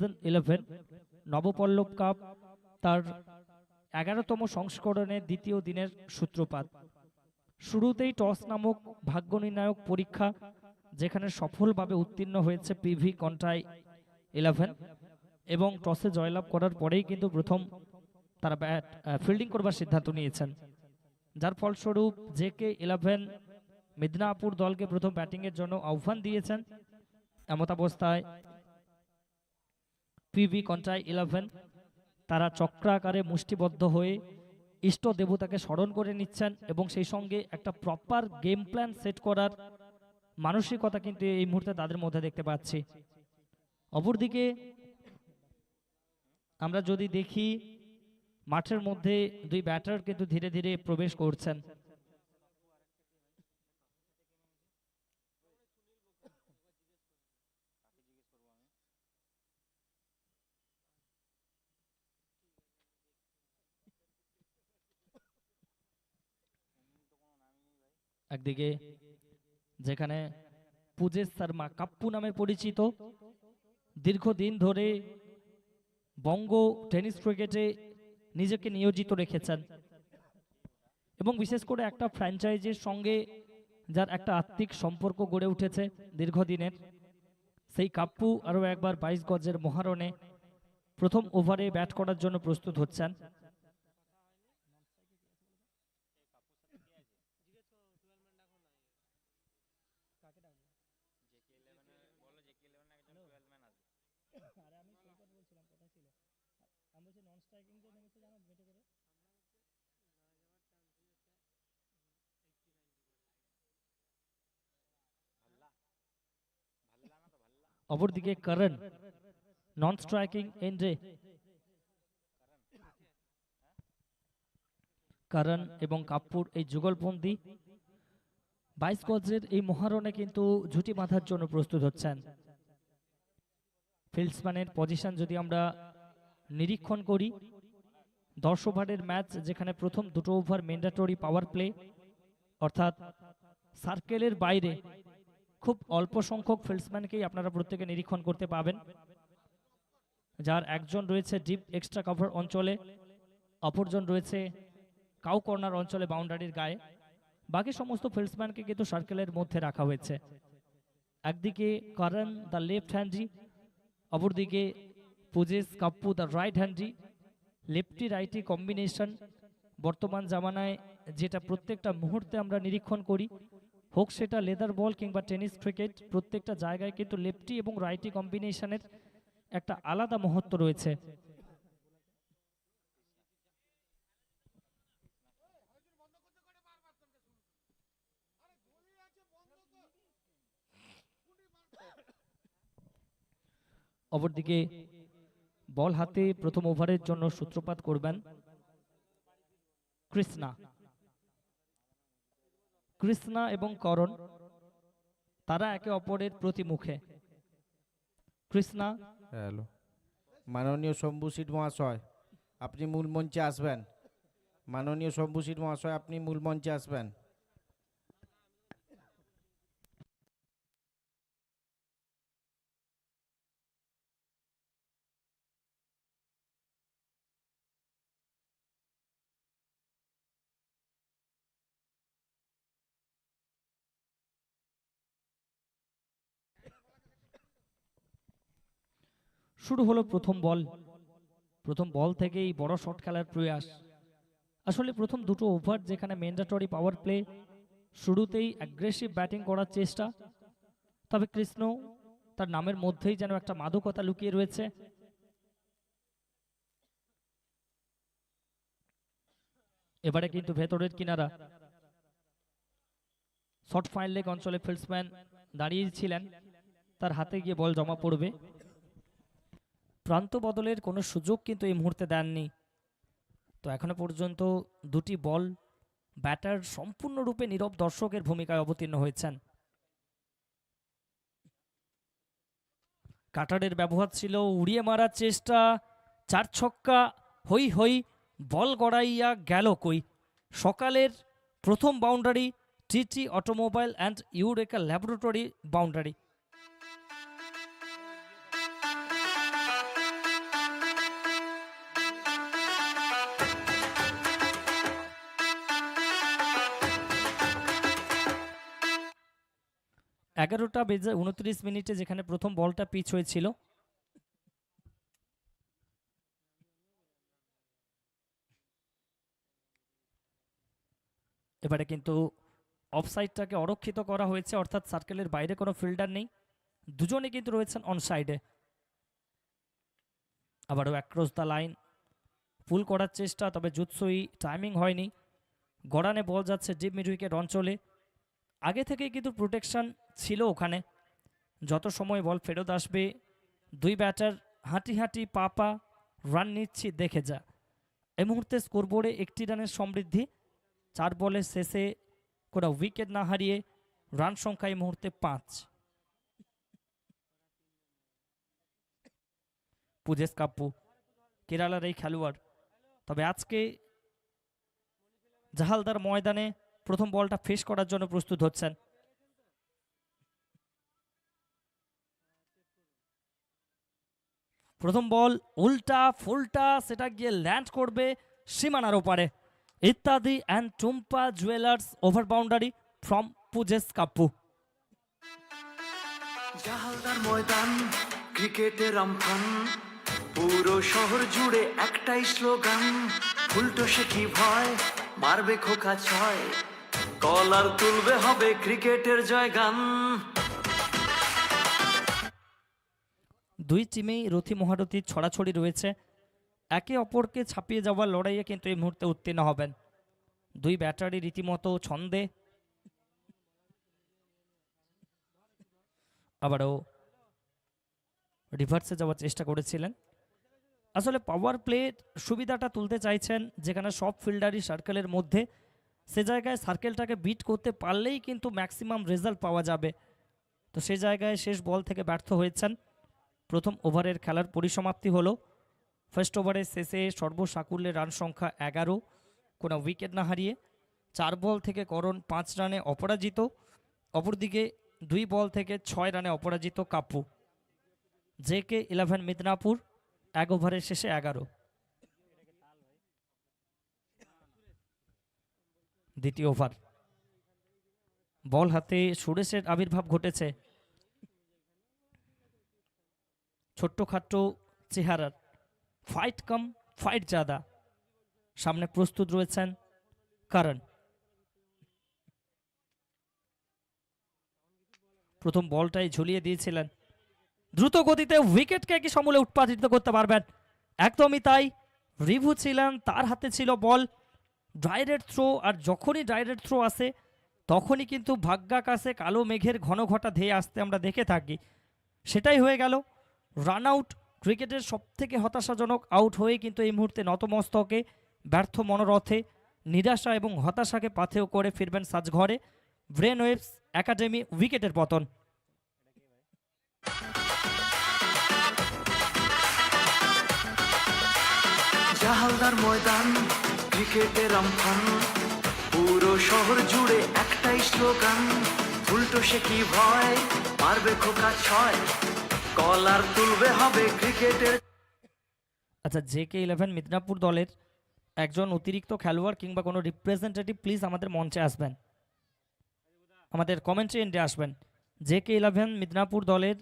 Season 11 নবপল্লব cup তার 11তম সংস্করণের দ্বিতীয় দিনের সূত্রপাত। শুরুতেই টস নামক ভাগ্য নির্ণায়ক পরীক্ষা, যেখানে সফলভাবে উত্তীর্ণ হয়েছে পিভি কন্টাই 11 এবং টসে জয়লাভ করার পরেই কিন্তু প্রথম তারা ফিল্ডিং করবার সিদ্ধান্ত নিয়েছেন, যার ফলস্বরূপ জেকে 11 মিদনাপুর দলকে প্রথম ব্যাটিংয়ের জন্য আহ্বান দিয়েছেন। এমতাবস্থায় পিভি কন্টাই 11 তারা চক্রাকারে মুষ্টিবদ্ধ হয়ে ইষ্ট দেবতাকে স্মরণ করে নিচ্ছেন এবং সেই সঙ্গে একটা প্রপার গেম প্ল্যান সেট করার মানসিকতা কিন্তু এই মুহূর্তে তাদের মধ্যে দেখতে পাচ্ছি। অপরদিকে আমরা যদি দেখি মাঠের মধ্যে দুই ব্যাটার কিন্তু ধীরে ধীরে প্রবেশ করছেন। একদিকে যেখানে পূজেশ শর্মা কাপ্পু নামে পরিচিত, দীর্ঘদিন ধরে বঙ্গ টেনিস ক্রিকেটে নিজেকে নিয়োজিত রেখেছেন এবং বিশেষ করে একটা ফ্র্যাঞ্চাইজির সঙ্গে যার একটা আত্মিক সম্পর্ক গড়ে উঠেছে দীর্ঘদিনের, সেই কাপ্পু আরও একবার 22 গজের মহারণে প্রথম ওভারে ব্যাট করার জন্য প্রস্তুত হচ্ছেন। অপরদিকে করণ নন স্ট্রাইকিং এন্ডে, করণ এবং কাপ্পুর এই যুগলবন্দি 22 গজের এই মহারণে কিন্তু ঝুটি বাঁধার জন্য প্রস্তুত হচ্ছেন। ফিল্ডসম্যানের পজিশন যদি আমরা নিরীক্ষণ করি, 10 ওভারের ম্যাচ যেখানে প্রথম দুটো ওভার ম্যান্ডেটরি পাওয়ার প্লে, অর্থাৎ সার্কেলের বাইরে খুব অল্প সংখ্যক ফিল্ডসম্যানকেই আপনারা প্রত্যেকে নিরীক্ষণ করতে পাবেন, যার একজন রয়েছে ডিপ এক্সট্রা কভার অঞ্চলে, অপরজন রয়েছে কাউ কর্নার অঞ্চলে বাউন্ডারির গায়ে। বাকি সমস্ত ফিল্ডসম্যানকে কিন্তু সার্কেলের মধ্যে রাখা হয়েছে। একদিকে করণ দ্য লেফট হ্যান্ডি, অপরদিকে Pujesh Kappu the right handy. Lefty righty combination বর্তমান জামানায় যেটা প্রত্যেকটা মুহূর্তে আমরা নিরীক্ষণ করি, হোক সেটা লেদার বল কিংবা টেনিস ক্রিকেট, প্রত্যেকটা জায়গায় কিন্তু লেফটি এবং রাইটি কম্বিনেশনের একটা আলাদা মহত্ব রয়েছে। অপরদিকে বল হাতে প্রথম ওভারের জন্য সূত্রপাত করবেন কৃষ্ণা। কৃষ্ণা এবং করণ তারা একে অপরের প্রতিমুখে। কৃষ্ণা, হ্যালো, মাননীয় শম্ভুশীঠ মহাশয় আপনি মূল মঞ্চে আসবেন। মাননীয় শম্ভুশীঠ মহাশয় আপনি মূল মঞ্চে আসবেন। শুরু হলো প্রথম বল। প্রথম বল থেকেই বড় শট খেলার প্রয়াস। আসলে প্রথম দুটো ওভার যেখানে ম্যান্ডেটরি পাওয়ার প্লে, শুরুতেই অ্যাগ্রেসিভ ব্যাটিং করার চেষ্টা, তবে কৃষ্ণ তার নামের মধ্যেই যেন একটা মাদকতা লুকিয়ে রয়েছে। এবারে কিন্তু ভেতরের কিনারা শর্ট ফাইন লেগ অঞ্চলে ফিল্ডসম্যান দাঁড়িয়েছিলেন, তার হাতে গিয়ে বল জমা পড়বে। প্রান্ত বদলের কোনো সুযোগ কিন্তু এই মুহূর্তে দেননি। তো এখনো পর্যন্ত দুটি বল ব্যাটার সম্পূর্ণরূপে নীরব দর্শকের ভূমিকায় অবতীর্ণ হয়েছেন। কাটারের ব্যবহার ছিল, উড়িয়ে মারার চেষ্টা, 4 ছক্কা, হই হই, বল গড়াইয়া গেল কই। সকালের প্রথম boundary TT automobile and Eureka laboratory boundary. 11:29 যেখানে প্রথম বলটা পিচ হয়েছিল, এবারে কিন্তু অফসাইডটাকে অরক্ষিত করা হয়েছে, অর্থাৎ সার্কেলের বাইরে কোনো ফিল্ডার নেই, দুজনে কিন্তু রয়েছেন অন সাইডে। আবারও অ্যাক্রস দ্য লাইন পুল করার চেষ্টা, তবে জুৎসই টাইমিং হয়নি। গড়ানে বল যাচ্ছে ডিপ মিড উইকেট অঞ্চলে, আগে থেকেই কিন্তু প্রোটেকশন ছিল ওখানে। যত সময় বল ফেরত আসবে দুই ব্যাটার হাঁটি হাঁটি পা পা রান নিচ্ছি দেখে যা। এই মুহূর্তে স্কোরবোর্ডে 1টি রানের সমৃদ্ধি, 4 বলের শেষে কোনো উইকেট না হারিয়ে রান সংখ্যা এই মুহূর্তে 5। পুজেস কাপ্পু কেরালার এই খেলোয়াড়, তবে আজকে জাহালদার ময়দানে প্রথম বলটা ফেস করার জন্য প্রস্তুত হচ্ছেন। প্রথম বল উল্টা ফুলটা, সেটা গিয়ে ল্যান্ড করবে সীমানার ওপারে। Ityadi and Tumpa jewellers over boundary from Pujesh Kappu. Jahaldar Maidan ক্রিকেটের আমফান, পুরো শহর জুড়ে একটাই স্লোগান, উল্টো সে কি ভয়, মারবে খোকা ছয়, কলার তুলবে হবে ক্রিকেটের জয়গান। দুই টিমেই রথি মহারথীর ছড়াছড়ি রয়েছে, একে অপরকে ছাপিয়ে যাওয়ার লড়াইয়ে কিন্তু এই মুহূর্তে উত্তীর্ণ হবেন। দুই ব্যাটারি রীতিমতো ছন্দে। আবারও রিভার্সে যাওয়ার চেষ্টা করেছিলেন। আসলে পাওয়ার প্লের সুবিধাটা তুলতে চাইছেন, যেখানে সব ফিল্ডারই সার্কেলের মধ্যে, সে জায়গায় সার্কেলটাকে বিট করতে পারলেই কিন্তু ম্যাক্সিমাম রেজাল্ট পাওয়া যাবে। তো সে জায়গায় শেষ বল থেকে ব্যর্থ হয়েছেন। প্রথম ওভারের খেলার পরিসমাপ্তি হলো। ফার্স্ট ওভারের শেষে সর্বসাকুল্যে রান সংখ্যা 11, কোনো উইকেট না হারিয়ে। 4 বল থেকে করণ 5 রানে অপরাজিত, অপরদিকে 2 বল থেকে 6 রানে অপরাজিত কাপ্পু। JK11 মিদনাপুর 1 ওভারের শেষে 11। দ্বিতীয় ওভার, বল হাতে সুরেশের আবির্ভাব ঘটেছে। ছোট্টখাট্ট চেহারার, ফাইট কাম ফাইট জাদা। সামনে প্রস্তুত রয়েছেন করণ। প্রথম বলটাই ঝুলিয়ে দিয়েছিলেন। দ্রুত গতিতে উইকেটকে কি সমূলে উৎপাদিত করতে পারবেন? একদমই তাই। রিভু ছিলেন, তার হাতে ছিল বল, ডাইরেক্ট থ্রো, আর যখনই ডাইরেক্ট থ্রো আসে তখনই কিন্তু ভাগ্যাকাশে কালো মেঘের ঘন ঘটা ধেয়ে আসতে আমরা দেখে থাকি। সেটাই হয়ে গেল। রান আউট, ক্রিকেটের সবথেকে হতাশাজনক আউট হয়ে কিন্তু এই মুহূর্তে নতমস্তকে ব্যর্থ মনোরথে নিরাশা এবং হতাশাকে পাথেয় করে ফিরবেন সাজঘরে। ব্রেন ওয়েভস একাডেমি উইকেটের পতন। জাহালদার ময়দান ক্রিকেটের আমফান, পুরো শহর জুড়ে একটাই স্লোগান, উল্টো সে কি ভয়, মারবে খোকা ছয়, কলার তুলবে হবে ক্রিকেটের। আচ্ছা, JK11 মিদনাপুর দলের একজন অতিরিক্ত খেলোয়াড় কিংবা কোনো রিপ্রেজেন্টেটিভ প্লিজ আমাদের মঞ্চে আসবেন, আমাদের কমেন্ট্রি এন্ডে আসবেন। JK11 মিদনাপুর দলের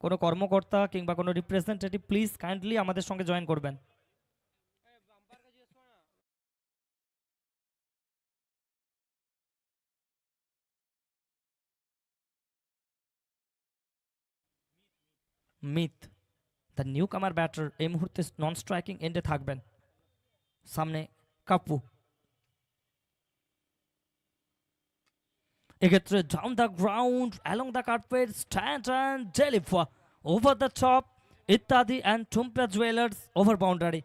কোনো কর্মকর্তা কিংবা কোনো রিপ্রেজেন্টেটিভ প্লিজ কাইন্ডলি আমাদের সঙ্গে জয়েন করবেন। Mith the newcomer batter এই মুহূর্তে নন স্ট্রাইকিং এন্ডে থাকবেন। সামনে কাপ্পু, এক্ষেত্রে down the ground along the carpet stand and deliver over the top. Ityadi and Tumpa jewellers over boundary.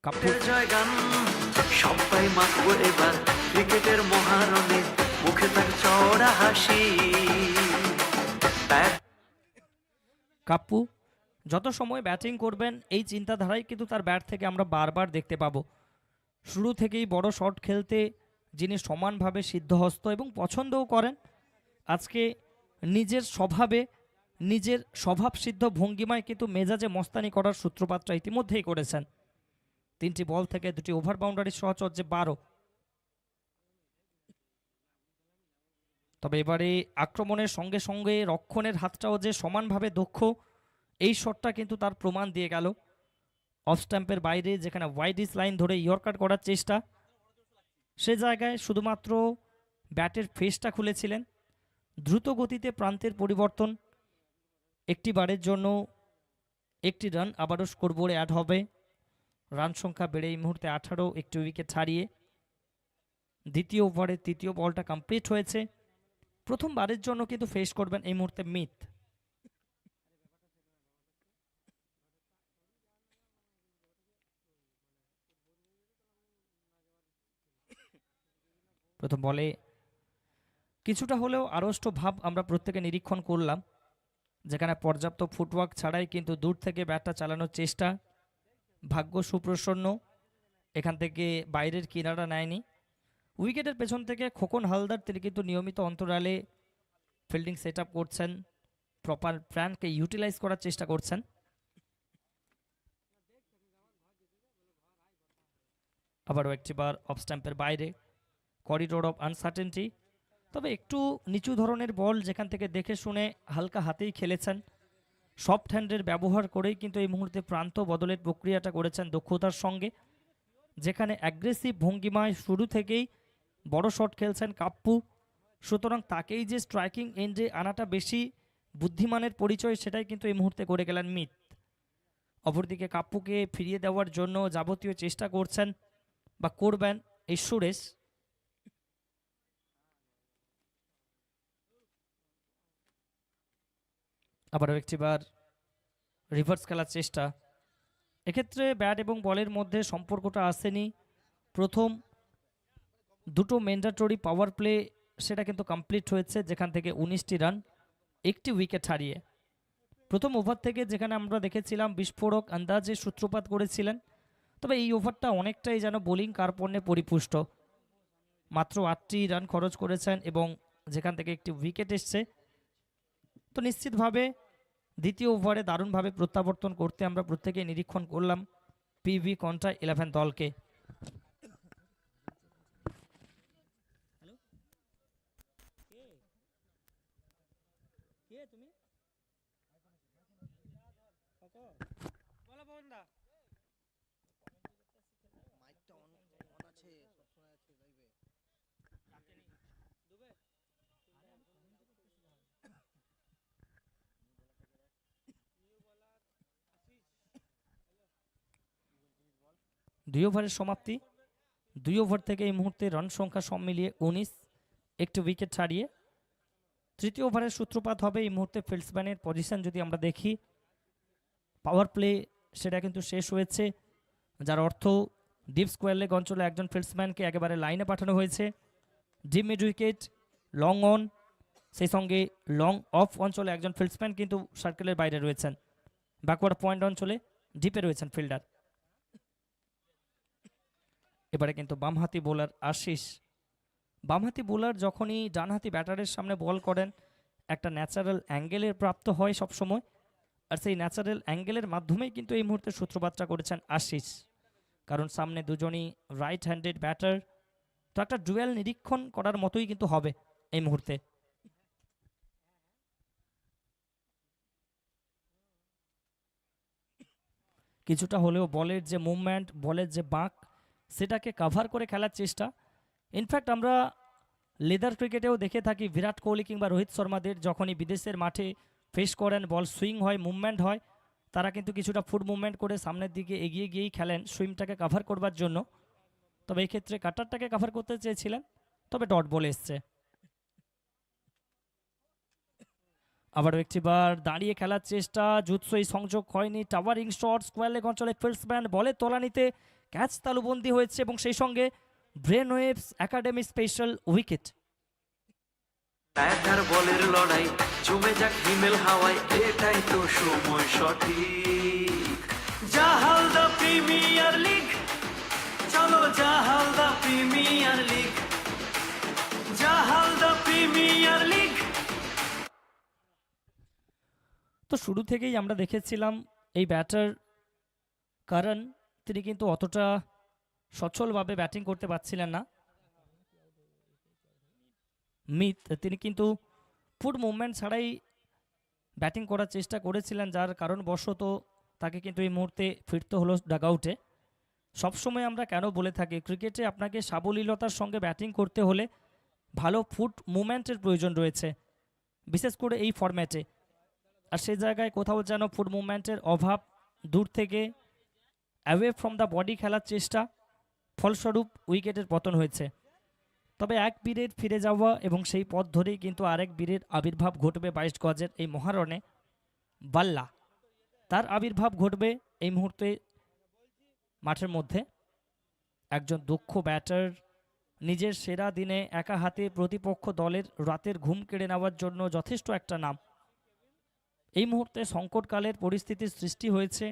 কাপ্পুর জয়গান সবাই মাখবো এবার ক্রিকেটের মহারণে, মুখে তার চওড়া হাসি। কাপ্পু যত সময় ব্যাটিং করবেন এই চিন্তাধারাই কিন্তু তার ব্যাট থেকে আমরা বারবার দেখতে পাবো। শুরু থেকেই বড় শট খেলতে যিনি সমানভাবে সিদ্ধহস্ত এবং পছন্দও করেন, আজকে নিজের স্বভাবে নিজের স্বভাবসিদ্ধ ভঙ্গিমায় কিন্তু মেজাজে মস্তানি করার সূত্রপাতটা ইতিমধ্যেই করেছেন। 3টি বল থেকে 2টি ওভার বাউন্ডারি সহচর্যে 12। তবে এবারে আক্রমণের সঙ্গে সঙ্গে রক্ষণের হাতটাও যে সমানভাবে দক্ষ, এই শটটা কিন্তু তার প্রমাণ দিয়ে গেল। অফ স্ট্যাম্পের বাইরে যেখানে ওয়াইডিস লাইন ধরে ইয়র্কার করার চেষ্টা, সে জায়গায় শুধুমাত্র ব্যাটের ফেসটা খুলেছিলেন। দ্রুত গতিতে প্রান্তের পরিবর্তন, একটি বারের জন্য একটি রান আবারও স্কোরবোর্ডে অ্যাড হবে। রান সংখ্যা বেড়ে এই মুহূর্তে 18, একটি উইকেট ছাড়িয়ে। দ্বিতীয় ওভারে তৃতীয় বলটা কমপ্লিট হয়েছে। প্রথমবারের জন্য কিন্তু ফেস করবেন এই মুহূর্তে মিথ। প্রথম বলে কিছুটা হলেও আড়ষ্ট ভাব আমরা প্রত্যেকে নিরীক্ষণ করলাম, যেখানে পর্যাপ্ত ফুটওয়ার্ক ছাড়াই কিন্তু দূর থেকে ব্যাটটা চালানোর চেষ্টা। ভাগ্য সুপ্রসন্ন, এখান থেকে বাইরের কিনারা নেয়নি। উইকেটের পেছন থেকে খোকন হালদার তিনি কিন্তু নিয়মিত অন্তরালে ফিল্ডিং সেট আপ করছেন, প্রপার প্ল্যানকে ইউটিলাইজ করার চেষ্টা করছেন। আবারও একটিবার অফ স্ট্যাম্পের বাইরে, করিডোর অফ আনসার্টেনটি। তবে একটু নিচু ধরনের বল, যেখান থেকে দেখে শুনে হালকা হাতেই খেলেছেন। সফট হ্যান্ডের ব্যবহার করেই কিন্তু এই মুহূর্তে প্রান্ত বদলের প্রক্রিয়াটা করেছেন দক্ষতার সঙ্গে, যেখানে অ্যাগ্রেসিভ ভঙ্গিমায় শুরু থেকেই বড় শট খেলছেন কাপ্পু। সুতরাং তাকেই যে স্ট্রাইকিং এন্ডে আনাটা বেশি বুদ্ধিমানের পরিচয়, সেটাই কিন্তু এই মুহূর্তে করে গেলেন মিত। অপরদিকে কাপ্পুকে ফিরিয়ে দেওয়ার জন্য যাবতীয় চেষ্টা করছেন বা করবেন এই সুরেশ। আবারও একটিবার রিভার্স খেলার চেষ্টা। এক্ষেত্রে ব্যাট এবং বলের মধ্যে সম্পর্কটা আসেনি। প্রথম দুটো ম্যান্ডেটরি পাওয়ার প্লে সেটা কিন্তু কমপ্লিট হয়েছে, যেখান থেকে 19টি রান, একটি উইকেট হারিয়ে। প্রথম ওভার থেকে যেখানে আমরা দেখেছিলাম বিস্ফোরক আন্দাজে সূত্রপাত করেছিলেন, তবে এই ওভারটা অনেকটাই যেন বোলিং কার্পণ্যে পরিপুষ্ট। মাত্র 8টি রান খরচ করেছেন এবং যেখান থেকে একটি উইকেট এসছে। তো নিশ্চিতভাবে দ্বিতীয় ওভারে দারুণভাবে প্রত্যাবর্তন করতে আমরা প্রত্যেকেই নিরীক্ষণ করলাম পিভি কন্ট্রা 11 দলকে। দুই ওভারের সমাপ্তি। দুই ওভার থেকে এই মুহূর্তে রান সংখ্যা সব মিলিয়ে 19, একটি উইকেট ছাড়িয়ে। তৃতীয় ওভারের সূত্রপাত হবে এই মুহূর্তে ফিল্ডসম্যানের পজিশন যদি আমরা দেখি। পাওয়ার প্লে সেটা কিন্তু শেষ হয়েছে, যার অর্থ ডিপ স্কোয়ার লেগ অঞ্চলে একজন ফিল্ডসম্যানকে একেবারে লাইনে পাঠানো হয়েছে। Deep mid wicket, long on, সেই সঙ্গে লং অফ অঞ্চলে একজন ফিল্ডসম্যান কিন্তু সার্কেলের বাইরে রয়েছেন। ব্যাকওয়ার্ড পয়েন্ট অঞ্চলে ডিপে রয়েছেন ফিল্ডার। এবারে কিন্তু বামহাতি বোলার আশিস। বামহাতি বোলার যখনই ডানহাতি ব্যাটারের সামনে বল করেন, একটা ন্যাচারাল অ্যাঙ্গেলের প্রাপ্ত হয় সবসময়, আর সেই ন্যাচারাল অ্যাঙ্গেলের মাধ্যমেই কিন্তু এই মুহূর্তে সূত্রপাতটা করেছেন আশিস। কারণ সামনে দুজনই রাইট হ্যান্ডেড ব্যাটার, তো একটা ডুয়েল নিরীক্ষণ করার মতোই কিন্তু হবে এই মুহূর্তে। কিছুটা হলেও বলের যে মুভমেন্ট, বলের যে বাঁক, সেটাকে কাভার করে খেলার চেষ্টা। ইনফ্যাক্ট আমরা লেদার ক্রিকেটেও দেখে থাকি বিরাট কোহলি কিংবা রোহিত শর্মাদের যখনই বিদেশের মাঠে ফেস করেন, বল সুইং হয়, মুভমেন্ট হয়, তারা কিন্তু কিছুটা ফুট মুভমেন্ট করে সামনের দিকে এগিয়ে গিয়েই খেলেন সুইমটাকে কাভার করবার জন্য। তবে এই ক্ষেত্রে কাটারটাকে কাভার করতে চেয়েছিলেন, তবে ডট বল এসছে। আবারও একটিবার দাঁড়িয়ে খেলার চেষ্টা, জুৎসই সংযোগ হয়নি। টাওয়ারিং শট, স্কোয়ার লেগ অঞ্চলে ফিল্ডসম্যান বলে তলানিতে ক্যাচ তালুবন্দি হয়েছে এবং সেই সঙ্গে brain waves academy special wicket. Bat আর বলের লড়াই জমে যাক হিমেল হাওয়ায়, এটাই তো সময় সঠিক। জাহালদা প্রিমিয়ার লিগ, চলো জাহালদা প্রিমিয়ার লিগ, জাহালদা প্রিমিয়ার লিগ। তো শুরু থেকেই আমরা দেখেছিলাম এই ব্যাটার কারণ তিনি কিন্তু অতটা সচ্ছলভাবে ব্যাটিং করতে পারছিলেন না। মিথ তিনি কিন্তু ফুট মুভমেন্ট ছাড়াই ব্যাটিং করার চেষ্টা করেছিলেন, যার কারণবশত তাকে কিন্তু এই মুহূর্তে ফিরতে হলো ডাগআউটে। সবসময় আমরা কেন বলে থাকি ক্রিকেটে আপনাকে সাবলীলতার সঙ্গে ব্যাটিং করতে হলে ভালো ফুট মুভমেন্টের প্রয়োজন রয়েছে, বিশেষ করে এই ফরম্যাটে। আর সেই জায়গায় কোথাও যেন ফুট মুভমেন্টের অভাব, দূর থেকে অ্যাওয়ে ফ্রম দ্য বডি খেলার চেষ্টা, ফলস্বরূপ উইকেটের পতন হয়েছে। তবে এক বীরের ফিরে যাওয়া এবং সেই পথ ধরেই কিন্তু আরেক বীরের আবির্ভাব ঘটবে 22 গজের এই মহারণে। বাল্লা তার আবির্ভাব ঘটবে এই মুহূর্তে মাঠের মধ্যে। একজন দক্ষ ব্যাটার, নিজের সেরা দিনে একা হাতে প্রতিপক্ষ দলের রাতের ঘুম কেড়ে নেওয়ার জন্য যথেষ্ট একটা নাম। এই মুহূর্তে সংকটকালের পরিস্থিতির সৃষ্টি হয়েছে,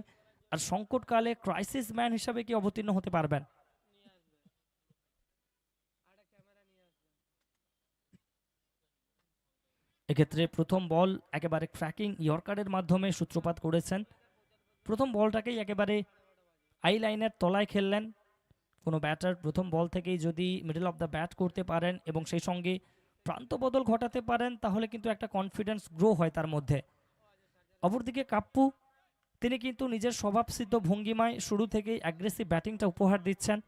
আর সংকটকালে ক্রাইসিস ম্যান হিসাবে কি অবতীর্ণ হতে পারবেন? এক্ষেত্রে প্রথম বল একেবারে ক্র্যাকিং ইয়র্কারের মাধ্যমে সূত্রপাত করেছেন। প্রথম বলটাকেই একেবারে আই লাইনের তলায় খেললেন। কোনো ব্যাটার প্রথম বল থেকেই যদি মিডল অফ দ্য ব্যাট করতে পারেন এবং সেই সঙ্গে প্রান্ত বদল ঘটাতে পারেন, তাহলে কিন্তু একটা কনফিডেন্স গ্রো হয় তার মধ্যে। অপরদিকে কাপ্পু, তিনি কিন্তু নিজের স্বভাবসিদ্ধ ভঙ্গিমায় শুরু থেকেই অ্যাগ্রেসিভ ব্যাটিংটা উপহার দিচ্ছেন।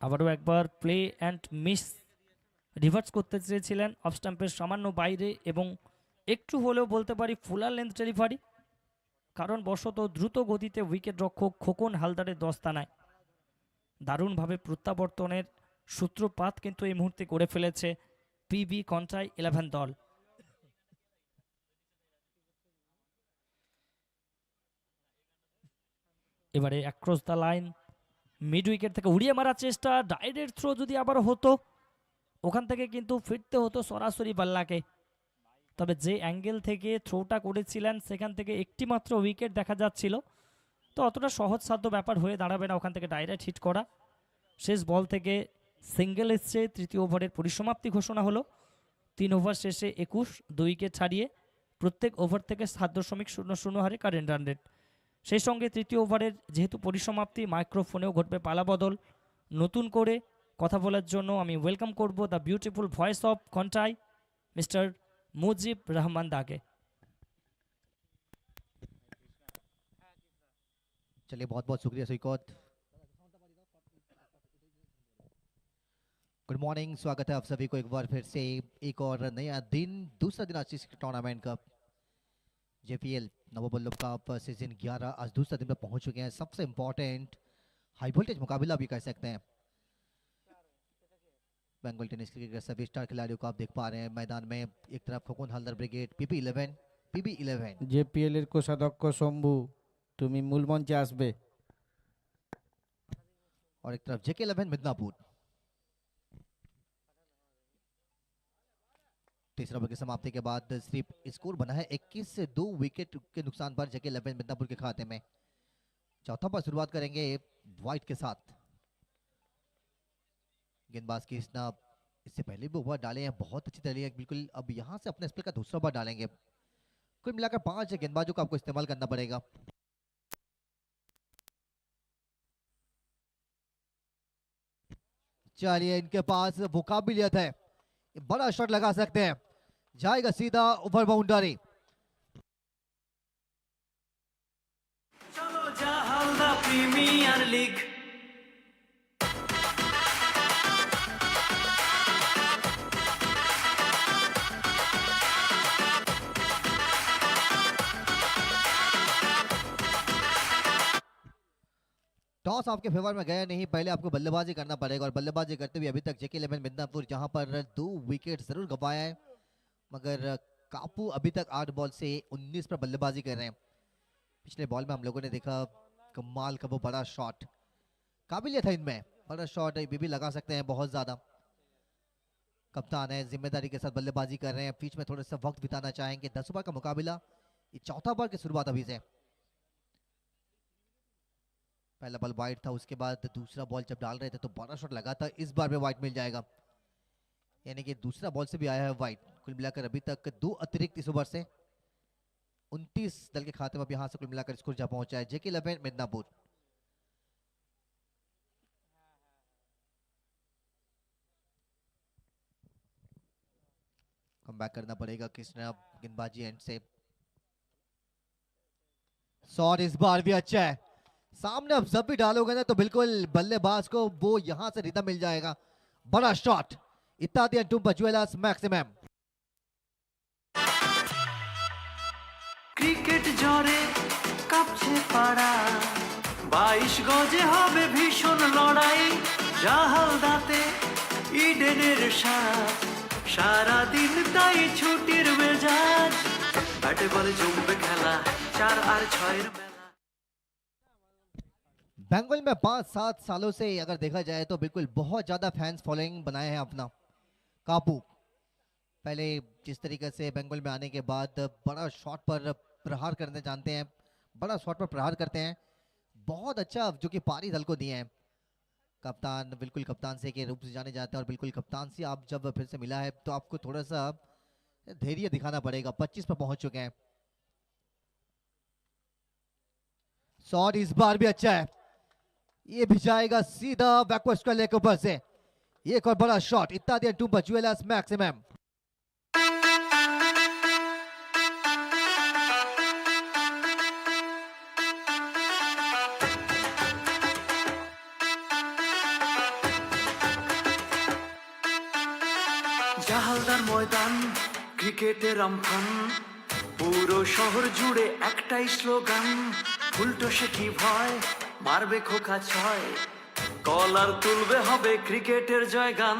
আবারও একবার প্লে অ্যান্ড মিস রিভার্স করতে চেয়েছিলেন অফ স্টাম্পের সামান্য বাইরে, এবং একটু হলেও বলতে পারি ফুলার লেন্থ ডেলিভারি, কারণ বশত দ্রুত গতিতে উইকেট রক্ষক খোকন হালদারের দস্তানায় দারুণভাবে প্রত্যাবর্তনের সূত্রপাত কিন্তু এই মুহূর্তে করে ফেলেছে পিবি কন্ট্রাই 11 দল। এবারে across the line, mid wicket থেকে উড়িয়ে মারার চেষ্টা, ডাইরেক্ট থ্রো যদি আবার হতো, ওখান থেকে কিন্তু ফিরতে হতো সরাসরি বাল্লাকে। তবে যে অ্যাঙ্গেল থেকে থ্রোটা করেছিলেন সেখান থেকে একটি মাত্র উইকেট দেখা যাচ্ছিল, তো অতটা সহজসাধ্য ব্যাপার হয়ে দাঁড়াবে না ওখান থেকে ডাইরেক্ট হিট করা। শেষ বল থেকে সিঙ্গেল এসছে, তৃতীয় ওভারের পরিসমাপ্তি ঘোষণা হলো। 3 ওভার শেষে 21, 2 উইকেট ছাড়িয়ে প্রত্যেক ওভার থেকে 7.00 হারে কারেন্ট রান রেট। সেই সঙ্গে তৃতীয় ওভারের যেহেতু পরিসমাপ্তি, মাইক্রোফোনেও ঘটবে পালাবদল। নতুন করে কথা বলার জন্য আমি ওয়েলকাম করব the beautiful voice of Contai, mister Mujib Rahman দাকে। चलिए बहुत बहुत शुक्रिया सुइकौत। गुड मॉर्निंग, स्वागत है आप सभी को एक बार फिर से एक और नया दिन, दूसरा दिन आज इस टूर्नामेंट का जेपीएल नवोबल्लभ कप सीजन 11 आज दूसरा दिन पर पहुंच चुके हैं। सबसे इंपॉर्टेंट हाई वोल्टेज मुकाबला भी कह सकते हैं। बंगाल टेनिस क्रिकेट के सभी स्टार खिलाड़ियों को आप देख पा रहे हैं मैदान में। एक तरफ खोकन हलदर ब्रिगेड पीबी11 জেপিএল এর কোষাধ্যক্ষ শম্ভু, তুমি মূল মঞ্চে আসবে। और एक तरफ JK11 मिदनापुर। तीसरा ओवर की समाप्ति के बाद सिर्फ स्कोर बना है 21 से 2 विकेट के नुकसान पर JK11 मिदनापुर के खाते में। चौथा पर शुरुआत करेंगे वाइट के साथ। गेंदबाज की स्नैप इससे पहले भी ओवर डाले हैं, बहुत अच्छी तरह बिल्कुल। अब यहां से अपने स्पेल का दूसरा ओवर डालेंगे। कुल मिलाकर 5 गेंदबाजों को आपको इस्तेमाल करना पड़ेगा। चलिए, इनके पास वो काबिलियत है, बड़ा शॉट लगा सकते हैं, जाएगा सीधा ओवर बाउंड्री। চলো জাহালদা প্রিমিয়ার লিগ। टॉस आपके फेवर में गया नहीं, पहले आपको बल्लेबाजी करना पड़ेगा और बल्लेबाजी करते हुए अभी तक JK11 मिदनापुर जहां पर 2 विकेट जरूर गंवाए हैं, मगर कापू अभी तक 8 बॉल से 19 पर बल्लेबाजी कर रहे हैं। पिछले बॉल में हम लोगों ने देखा कमाल का वो बड़ा शॉट, काबिलियत है इनमें, बड़ा शॉट भी लगा सकते हैं बहुत ज्यादा। कप्तान है, जिम्मेदारी के साथ बल्लेबाजी कर रहे हैं, बीच में थोड़ा सा वक्त बिताना चाहेंगे। 10 ओवर का मुकाबला, ये चौथा ओवर की शुरुआत अभी से। पहला बॉल वाइड था, उसके बाद दूसरा बॉल जब डाल रहे थे तो बड़ा शॉट लगा था, इस बार में वाइड मिल जाएगा, यानी कि दूसरा बॉल से भी आया है वाइड। कुल मिलाकर अभी तक 2 अतिरिक्त इस ओवर से 29 दल के खाते में अब यहां से कुल मिलाकर स्कोर जा पहुंचा है JK11 मिदनापुर। कम बैक करना पड़ेगा कृष्णा गेंदबाजी एंड से। शॉट इस बार भी अच्छा है, सामने अब जब भी डालोगे ना तो बिल्कुल बल्लेबाज को वो यहां से रिदम मिल जाएगा। बड़ा शॉट, इत्यादि टूम्पा ज्वेलर्स मैक्सिमम। ক্রিকেট জ্বরে কাঁপছে পাড়া, 22 গজে হবে ভীষণ লড়াই, জাহালদাতে ইডেনের সাজ, সারাদিন তাই ছুটির মেজাজ, ব্যাটে বলে জমবে খেলা 4 আর 6 মেলা। बंगाल में 5-7 सालों से अगर देखा जाए तो बिल्कुल बहुत ज्यादा फैंस फॉलोइंग बनाए हैं अपना। कापू पहले जिस तरीके से बंगाल में आने के बाद बड़ा शॉट पर प्रहार करने जानते हैं, बड़ा शॉट पर प्रहार करते हैं, बहुत अच्छा जो कि पारी दल को दिए हैं। कप्तान बिल्कुल कप्तान से के रूप से जाने जाते हैं और बिल्कुल कप्तान से आप जब फिर से मिला है तो आपको थोड़ा सा धैर्य दिखाना पड़ेगा। 25 पर पहुंच चुके हैं। शॉट इस बार भी अच्छा है, ये भी जाएगा सीधा बैकवर्ड स्क्वायर लेग के ऊपर से। एक और बड़ा शॉट, इत्यादि टूम्पा ज्वेलर्स मैक्सिमम। জাহালদার ময়দান ক্রিকেটের আমফান, পুরো শহর জুড়ে একটাই স্লোগান, উল্টো সে কি ভয়, মারবে খোকা ছয়, কলার তুলবে হবে ক্রিকেটের জয়গান।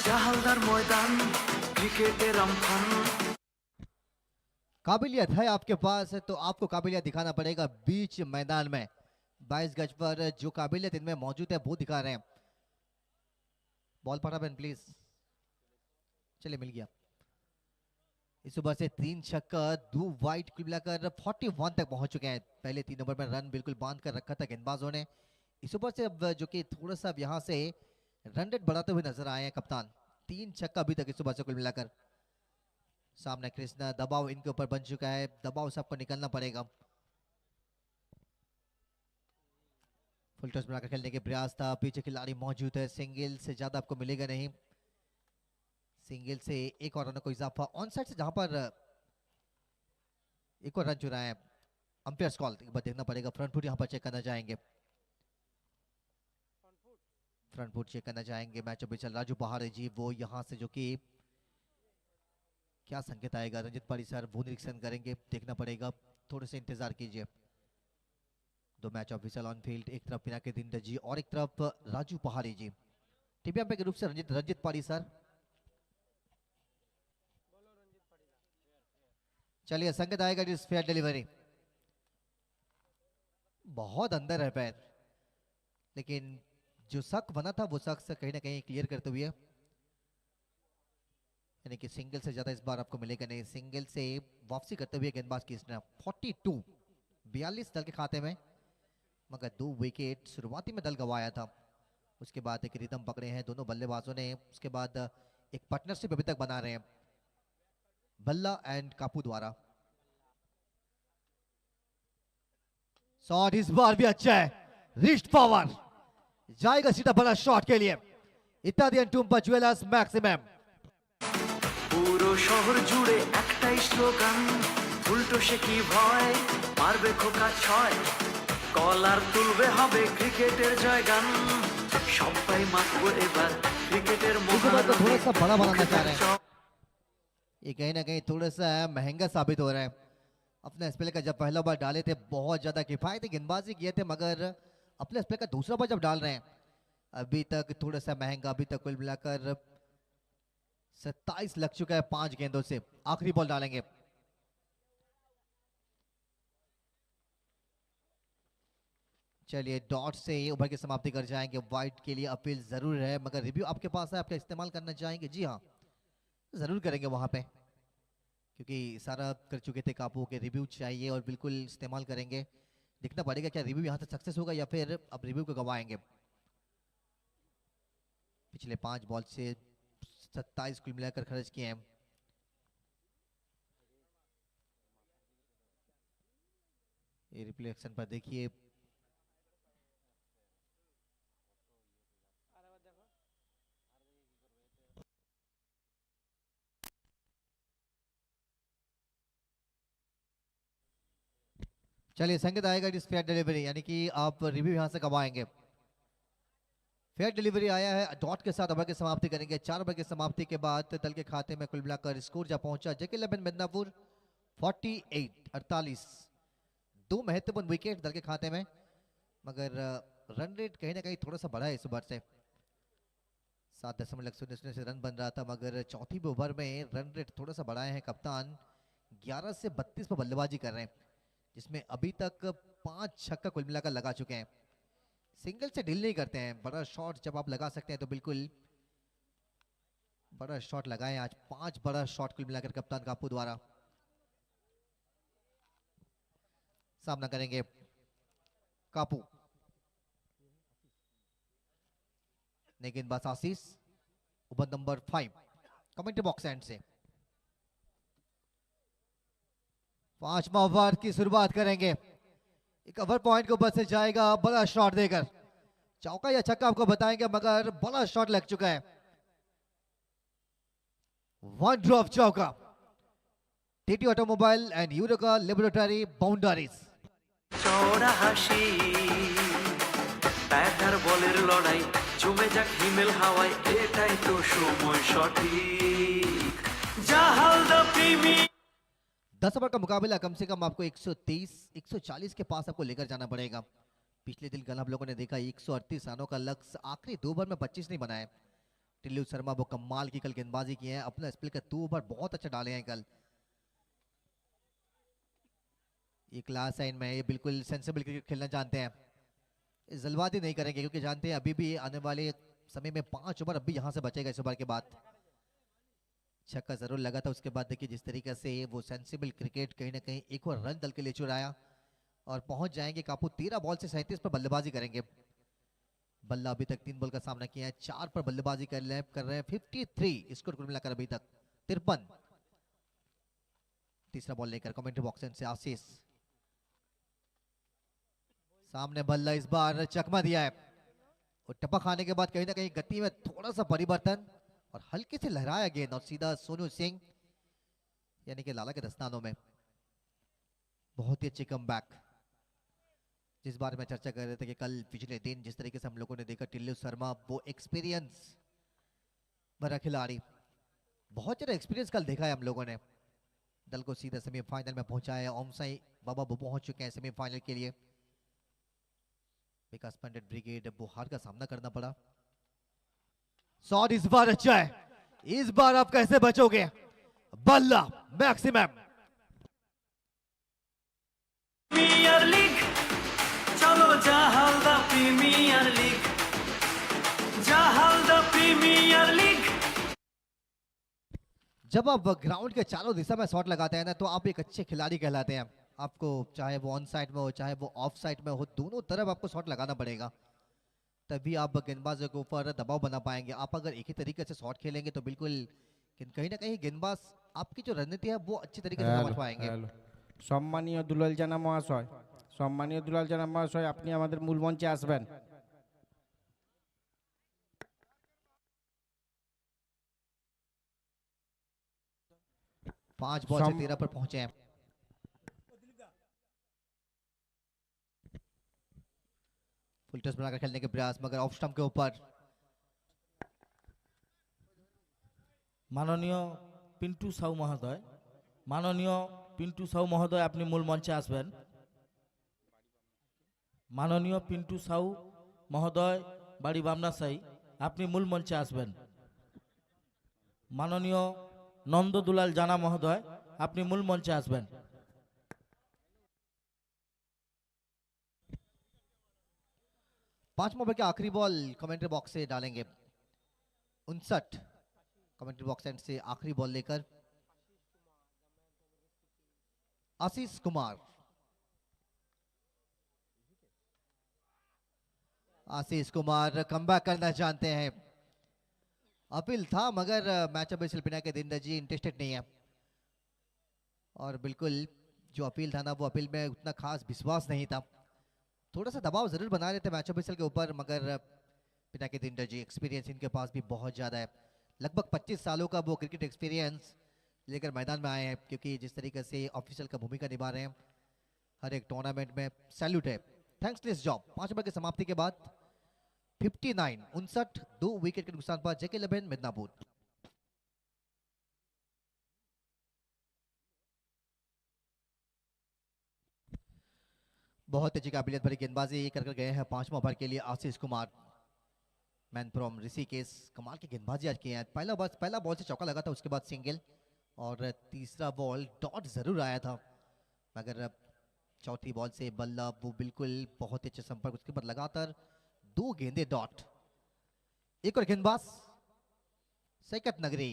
জাহালদার ময়দান ক্রিকেটের আমফান। काबिलियत है आपके पास तो आपको काबिलियत दिखाना पड़ेगा बीच मैदान में। 22 गज पर जो काबिलियत इनमें मौजूद है वो दिखा रहे हैं। बॉल पटाबेन प्लीज। चलिए मिल गया। इस ओवर से 3 छक्का 2 वाइड कुल मिलाकर 41 तक पहुंच चुके हैं। पहले 3 ओवर में रन बिल्कुल बांध कर रखा था गेंदबाजों ने। इस ओवर से अब जो कि थोड़ा सा यहाँ से रन रेट बढ़ाते हुए नजर आए हैं कप्तान। 3 छक्का अभी तक इस ओवर से कुल मिलाकर। सामने कृष्णा, दबाव इनके ऊपर बन चुका है, दबाव सबको निकलना पड़ेगा। फुल टॉस बनाकर खेलने के प्रयास था, पीछे खिलाड़ी मौजूद है, सिंगल से ज्यादा आपको मिलेगा नहीं। सिंगल से एक और रन को इजाफा ऑन साइड से, जहां पर एक और रन चुराए हैं। अंपायर कॉल एक बार देखना पड़ेगा। फ्रंट फुट यहां पर चेक करना चाहेंगे, फ्रंट फुट चेक करना चाहेंगे। मैच अभी चल राजू पहाड़े जी वो यहां से जो कि क्या संकेत आएगा रंजित पारी सर वो निरीक्षण करेंगे, देखना पड़ेगा, थोड़े से इंतजार कीजिए। 2 मैच ऑफिशियल ऑन फील्ड, एक तरफ पिनाकी दिंडा जी और एक तरफ राजू पहाड़ी जी। टीपी अंपायर के रूप से रंजित पारी सर। चलिए संकेत आएगा जिस फेयर डिलीवरी। बहुत अंदर है पैर, लेकिन जो शक बना था वो शक से कहीं ना कहीं क्लियर करते हुए, यानी कि सिंगल से ज्यादा इस बार आपको मिलेगा नहीं। सिंगल से वापसी करते हुए गेंदबाज की 42 दल के खाते में, मगर 2 विकेट शुरुआती में दल गंवाया था। उसके बाद एक रिदम पकड़े हैं दोनों बल्लेबाजों ने। उसके बाद एक पार्टनरशिप अभी तक बना रहे हैं बल्ला एंड कापू द्वारा। शॉट इस बार भी अच्छा है, रिस्ट पावर जाएगा सीधा बड़ा शॉट के लिए। इत्यादि टूम्पा ज्वेलर्स मैक्सिमम। পুরো শহর জুড়ে একটাই স্লোগান, উল্টো সে কি ভয়, মারবে খোকা ছয়, কলার তুলবে হবে ক্রিকেটের জয়গান, সবাই মাতবো এবার ক্রিকেটের को थोड़ा सा बड़ा बनाना चाह रहे हैं। মহান। ये कहीं ना कहीं थोड़ा सा महंगा साबित हो रहा है। अपने स्पेल का जब पहला बार डाले थे बहुत ज्यादा किफायती गेंदबाजी किए थे, मगर अपने स्पेल का दूसरा बार जब डाल रहे हैं अभी तक थोड़ा सा महंगा। अभी तक कुल मिलाकर 27 लग चुका है 5 गेंदों से। आखिरी बॉल डालेंगे। चलिए डॉट से ओवर की समाप्ति कर जाएंगे। वाइड के लिए अपील जरूर है, मगर रिव्यू आपके पास है, आपका इस्तेमाल करना चाहेंगे? जी हाँ जरूर करेंगे वहां पे, क्योंकि सारा कर चुके थे कापू के। रिव्यू चाहिए और बिल्कुल इस्तेमाल करेंगे। देखना पड़ेगा क्या रिव्यू यहाँ से सक्सेस होगा या फिर अब रिव्यू को गवाएंगे। पिछले 5 बॉल से 27 कुल मिलाकर खर्च किए हैं। ये रिप्ले एक्शन पर देखिए, चलिए संकेत आएगा इस फेयर डिलीवरी, यानी कि आप रिव्यू यहाँ से करवाएंगे। फेयर डिलीवरी आया है, डॉट के साथ ओवर की समाप्ति करेंगे। 4 ओवर की समाप्ति के बाद दल के खाते में कुल मिलाकर स्कोर जा पहुंचा JK11 मिदनापुर 48-48। 2 महत्वपूर्ण विकेट दल के खाते में, मगर रन रेट कहीं ना कहीं थोड़ा सा बढ़ा है इस ओवर से। 7.00 से रन बन रहा था, मगर चौथी ओवर में रन रेट थोड़ा सा बढ़ाए हैं कप्तान। 11 से 32 पर बल्लेबाजी कर रहे हैं, जिसमें अभी तक 5 छक्का कुल मिलाकर लगा चुके हैं। सिंगल से डील नहीं करते हैं, बड़ा शॉट जब आप लगा सकते हैं तो बिल्कुल बड़ा शॉट लगाए। आज 5 बड़ा शॉट कुल मिलाकर कप्तान कापू द्वारा। सामना करेंगे कापू, लेकिन बस Ashish over number 5 commentary box end से 5वां ओवर की शुरुआत करेंगे। एक ओवर पॉइंट के ऊपर से जाएगा बड़ा शॉट देकर, चौका या छक्का आपको बताएंगे, मगर बड़ा शॉट लग चुका है। 1 ड्रॉप चौका। TT automobile and Eureka laboratory boundaries. চওড়া হাসি ব্যাটার বলের লড়াই জমে যাক হিমেল হাওয়ায় এটাই তো সময় সঠিক জাহালদা প্রেমী 10 ओवर का मुकाबला कम से कम आपको 130-140 के पास आपको लेकर जाना पड़ेगा। पिछले दिन कल हम लोगों ने देखा 138 रनों का लक्ष्य, आखिरी 2 ओवर में 25 नहीं बनाए। टिल्लू शर्मा वो कमाल की कल गेंदबाजी की है, अपना स्पिल का 2 ओवर बहुत अच्छा डाले हैं कल। ये क्लास साइन में ये बिल्कुल सेंसिबल क्रिकेट खेलना जानते हैं, जल्दबाजी नहीं करेंगे, क्योंकि जानते हैं अभी भी आने वाले समय में 5 ओवर अभी यहाँ से बचेगा। इस ओवर के बाद छक्का जरूर लगा था, उसके बाद देखिए जिस तरीके से वो सेंसिबल क्रिकेट कहीं ना कहीं एक और रन दल के लिए चुराया और पहुंच जाएंगे कापू। 13 बॉल से 37 पर बल्लेबाजी करेंगे। बल्ला अभी तक 3 बॉल का सामना किया है, 4 पर बल्लेबाजी कर रहे हैं। 53 स्कोर कुल मिलाकर अभी तक 53। तीसरा बॉल लेकर कमेंट्री बॉक्स से आशीष, सामने बल्ला इस बार चकमा दिया है और टपक खाने के बाद कहीं ना कहीं गति में थोड़ा सा परिवर्तन और हल्के से लहराया गेंद और सीधा सोनू सिंह यानी कि लाला के दस्तानों में। बहुत ही अच्छी कमबैक, जिस बारे में चर्चा कर रहे थे कि कल पिछले दिन जिस तरीके से हम लोगों ने देखा टिल्लू शर्मा वो एक्सपीरियंस भरा खिलाड़ी, बहुत ज्यादा एक्सपीरियंस कल देखा है हम लोगों ने। दल को सीधा सेमीफाइनल में पहुंचाया। ओमसाई बाबा वो पहुंच चुके हैं सेमीफाइनल के लिए। विकास पंडित ब्रिगेड वो हार का सामना करना पड़ा। शॉट इस बार अच्छा है, इस बार आप कैसे बचोगे? बल्ला मैक्सिमम। প্রিমিয়ার লিগ চলো জাহালদা প্রিমিয়ার লিগ জাহালদা প্রিমিয়ার লিগ। जब आप ग्राउंड के चारों दिशा में शॉट लगाते हैं ना, तो आप एक अच्छे खिलाड़ी कहलाते हैं। आपको चाहे वो ऑन साइड में हो चाहे वो ऑफ साइड में हो, दोनों तरफ आपको शॉट लगाना पड़ेगा, तभी आप गेंदबाजों के ऊपर दबाव बना पाएंगे। आप अगर एक ही तरीके से शॉट खेलेंगे तो बिल्कुल कहीं ना कहीं गेंदबाज आपकी जो रणनीति है वो अच्छी तरीके से समझ पाएंगे। সম্মানীয় দুলাল জানা মহাশয়, সম্মানীয় দুলাল জানা মহাশয়, আপনি আমাদের মূল মঞ্চে আসবেন। 5 बॉल से 13 पर पहुंचे हैं। फुल टॉस बनाकर खेलने के प्रयास, मगर ऑफ स्टंप के ऊपर। মাননীয় পিন্টু সাউ মহোদয়, মাননীয় পিন্টু সাউ মহোদয় আপনি মূল মঞ্চে আসবেন। মাননীয় পিন্টু সাউ মহোদয়, বাড়ি বামনাসাই, আপনি মূল মঞ্চে আসবেন। মাননীয় নন্দদুলাল জানা মহোদয়, আপনি মূল মঞ্চে আসবেন। 5 ओवर के आखिरी बॉल कमेंट्री बॉक्स से डालेंगे। 59 कमेंट्री बॉक्स एंड से आखिरी बॉल लेकर आशीष कुमार। आशीष कुमार कमबैक करना चाहते हैं। अपील था मगर मैच अब शिल्पिना के दिन जी इंटरेस्टेड नहीं है, और बिल्कुल जो अपील था ना वो अपील में उतना खास विश्वास नहीं था। थोड़ा सा दबाव जरूर बना रहे थे मैच ऑफिसर के ऊपर, मगर पिता के दिन जी एक्सपीरियंस इनके पास भी बहुत ज़्यादा है। लगभग 25 सालों का वो क्रिकेट एक्सपीरियंस लेकर मैदान में आए हैं, क्योंकि जिस तरीके से ऑफिशियल का भूमिका निभा रहे हैं हर एक टूर्नामेंट में सैल्यूट है, thanks to this job. 5 over की समाप्ति के बाद 59 2 विकेट के नुकसान पर JK11 मिदनापुर। बहुत अच्छी काबिलियत भरी गेंदबाजी कर गए हैं 5वां ओवर के लिए आशीष कुमार, मैन फ्रॉम ऋषिकेश। कमाल की गेंदबाजी आज की है। पहला बॉल से चौका लगा था, उसके बाद सिंगल, और तीसरा बॉल डॉट जरूर आया था, मगर चौथी बॉल से बल्ला वो बिल्कुल बहुत अच्छे संपर्क, उसके बाद लगातार 2 गेंदे डॉट। एक और गेंदबाज सैकत नगरी,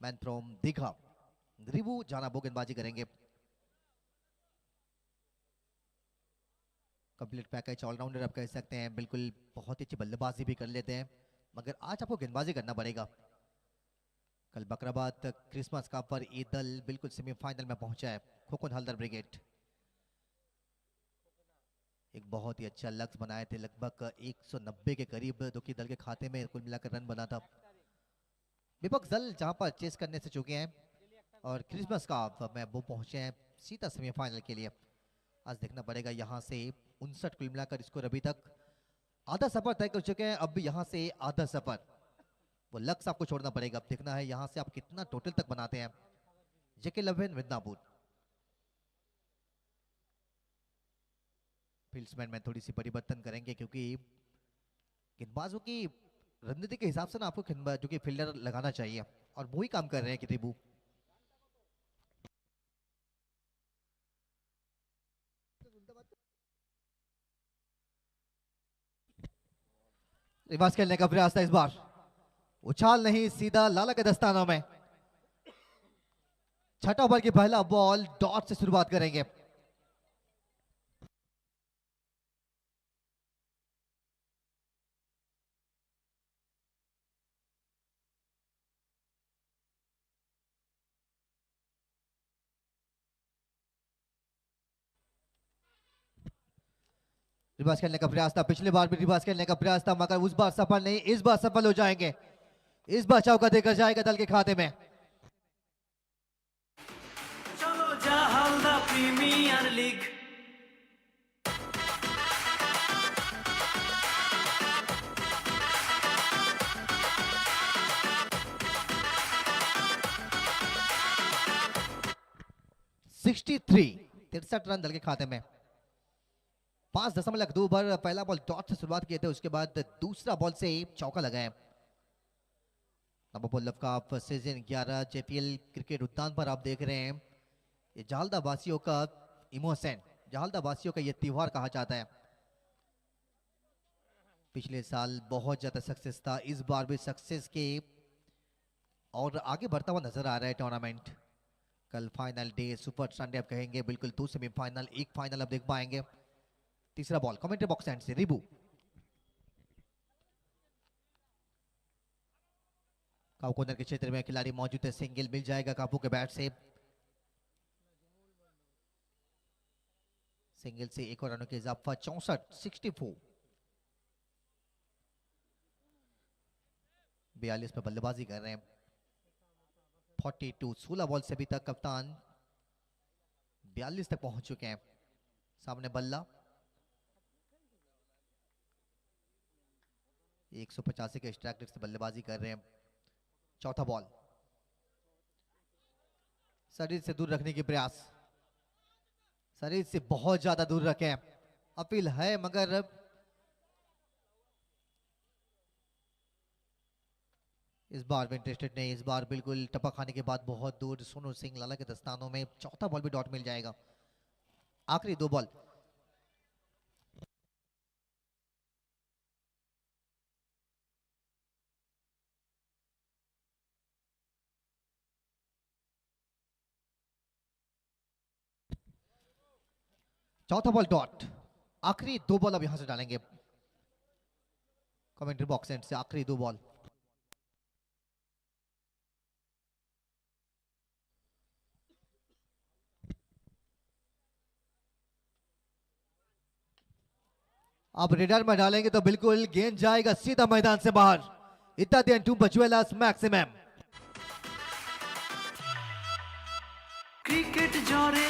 मैन फ्रॉम दीघा, रिबू जाना वो गेंदबाजी करेंगे। कंप्लीट पैकेज ऑलराउंडर आप कह सकते हैं, बिल्कुल बहुत अच्छी बल्लेबाजी भी कर लेते हैं, मगर आज आपको गेंदबाजी करना पड़ेगा। कल बकराबाद क्रिसमस का पर ये दल बिल्कुल सेमीफाइनल में पहुंचा है, खोखन हल्दर ब्रिगेड। एक बहुत ही अच्छा लक्ष्य बनाए थे, लगभग 190 के करीब दुखी दल के खाते में कुल मिलाकर रन बना था। विपक्ष दल जहां पर चेस करने से चुके हैं, और क्रिसमस का में वो पहुंचे हैं सीधा सेमीफाइनल के लिए। आज देखना पड़ेगा यहाँ से 59 कुल मिलाकर स्कोर अभी तक आधा सफर तय कर चुके हैं। अब भी यहाँ से आधा सफर, वो लक्ष्य आपको छोड़ना पड़ेगा। अब देखना है यहाँ से आप कितना टोटल तक बनाते हैं। JK11 मिदनापुर। फील्ड्समैन में थोड़ी सी परिवर्तन करेंगे, क्योंकि गेंदबाजों की रणनीति के हिसाब से ना आपको जो कि फील्डर लगाना चाहिए, और वही काम कर रहे हैं कि रिबू। रिवर्स खेलने का प्रयास था इस बार, उछाल नहीं, सीधा लाला के दस्तानों में। छठा ओवर की पहला बॉल डॉट से शुरुआत करेंगे। रिवर्स खेलने का प्रयास था, पिछली बार भी रिवर्स खेलने का प्रयास था, मगर उस बार सफल नहीं, इस बार सफल हो जाएंगे। इस बार चौका देकर जाएगा दल के खाते में। चलो जा हालदा प्रीमियर लीग। तिरसठ रन दल के खाते में। 5.2 ओवर पहला बॉल डॉट से शुरुआत किए थे, उसके बाद दूसरा बॉल से चौका लगाए। नवाब कप सीजन 11 JPL क्रिकेट उद्यान पर आप देख रहे हैं। ये जालदा वासियों का इमोशन, जालदा वासियों का ये त्योहार कहा जाता है। पिछले साल बहुत ज्यादा सक्सेस था, इस बार भी सक्सेस के और आगे बढ़ता हुआ नजर आ रहा है टूर्नामेंट। कल फाइनल डे, सुपर संडे आप कहेंगे, बिल्कुल 2 सेमीफाइनल, 1 फाइनल आप देख पाएंगे। तीसरा बॉल कमेंट्री बॉक्स एंड से रिबू। कापू कॉर्नर के क्षेत्र में खिलाड़ी मौजूद है, सिंगल मिल जाएगा कापू के बैट से। सिंगल से एक और रनों के इजाफा 64 42 पे बल्लेबाजी कर रहे हैं। 42 16 बॉल से अभी तक कप्तान 42 तक पहुंच चुके हैं। सामने बल्ला 185 के स्ट्राइक रेट से बल्लेबाजी कर रहे हैं। चौथा बॉल शरीर से दूर रखने की प्रयास, शरीर से बहुत ज्यादा दूर रखें, अपील है, मगर इस बार भी इंटरेस्टेड नहीं। इस बार बिल्कुल टपक खाने के बाद बहुत दूर सोनू सिंह लाला के दस्तानों में। चौथा बॉल भी डॉट मिल जाएगा। आखिरी 2 बॉल। चौथा बॉल डॉट। आखिरी 2 बॉल अब यहां से डालेंगे कमेंट्री बॉक्स एंड से। आखिरी 2 बॉल। अब रेडर में डालेंगे तो बिल्कुल गेंद जाएगा सीधा मैदान से बाहर। इत्यादि टू बचुएलास मैक्सिमम। क्रिकेट जरे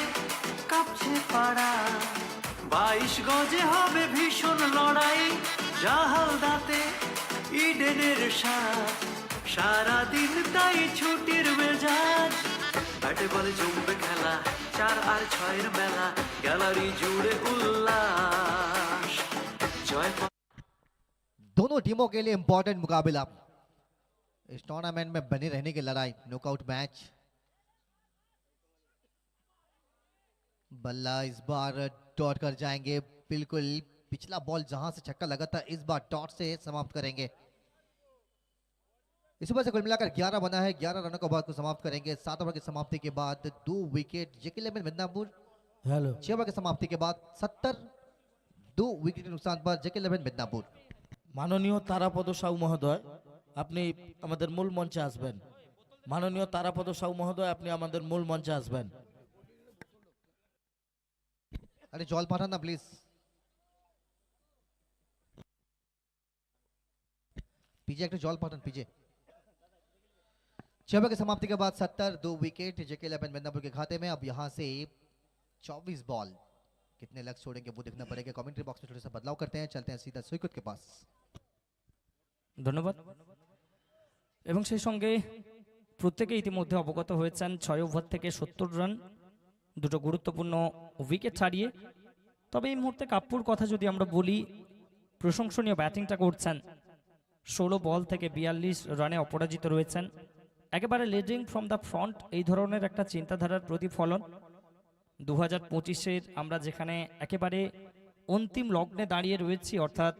কাঁপছে পাড়া 22 গজে হবে ভীষণ লড়াই জাহালদাতে ইডেনের সাথ সারাদিন তাই ছুটির মেজাজ ব্যাটে বলে জমবে খেলা 4 আর 6 মেলা গ্যালারি জুড়ে উল্লাস জয় दोनों टीमों के लिए इंपॉर्टेंट मुकाबला इस टूर्नामेंट में बने रहने की लड़ाई नॉकआउट मैच बल्ला इस बार डॉट कर जाएंगे बिल्कुल पिछला बॉल जहां से छक्का लगा था इस बार डॉट से समाप्त करेंगे इस वजह से कुल मिलाकर 11 बना है 11 रनों के बाद को समाप्त करेंगे 7 ओवर की समाप्ति के बाद 2 विकेट जेके11 मिदनापुर হ্যালো 6 ओवर की समाप्ति के बाद 70 2 विकेट के नुकसान पर जेके11 मिदनापुर মাননীয় তারাপদ সাউ মহোদয় আপনি আমাদের মূল মঞ্চে আসবেন মাননীয় তারাপদ সাউ মহোদয় আপনি আমাদের মূল মঞ্চে আসবেন अरे जॉल पाठाना प्लीज पीछे एक जॉल पाठन पीछे 6 ओवर की समाप्ति के बाद 70 2 विकेट जेके11 मिदनापुर के खाते में अब यहां से 24 बॉल कितने लक्ष्य छोड़ेंगे वो देखना पड़ेगा कमेंट्री बॉक्स में थोड़ा सा बदलाव करते हैं चलते हैं सीधा सुइकुत के पास ধন্যবাদ। এবং সেই সঙ্গে প্রত্যেকে ইতিমধ্যে অবগত হয়েছেন 6 ওভার থেকে 70 রান দুটো গুরুত্বপূর্ণ উইকেট হারিয়ে। তবে এই মুহূর্তে কাপ্পুর কথা যদি আমরা বলি, প্রশংসনীয় ব্যাটিংটা করছেন, 16 বল থেকে 42 রানে অপরাজিত রয়েছেন, একেবারে লিডিং ফ্রম দ্য ফ্রন্ট, এই ধরনের একটা চিন্তাধারার প্রতিফলন 2025-এর আমরা যেখানে একেবারে অন্তিম লগ্নে দাঁড়িয়ে রয়েছি, অর্থাৎ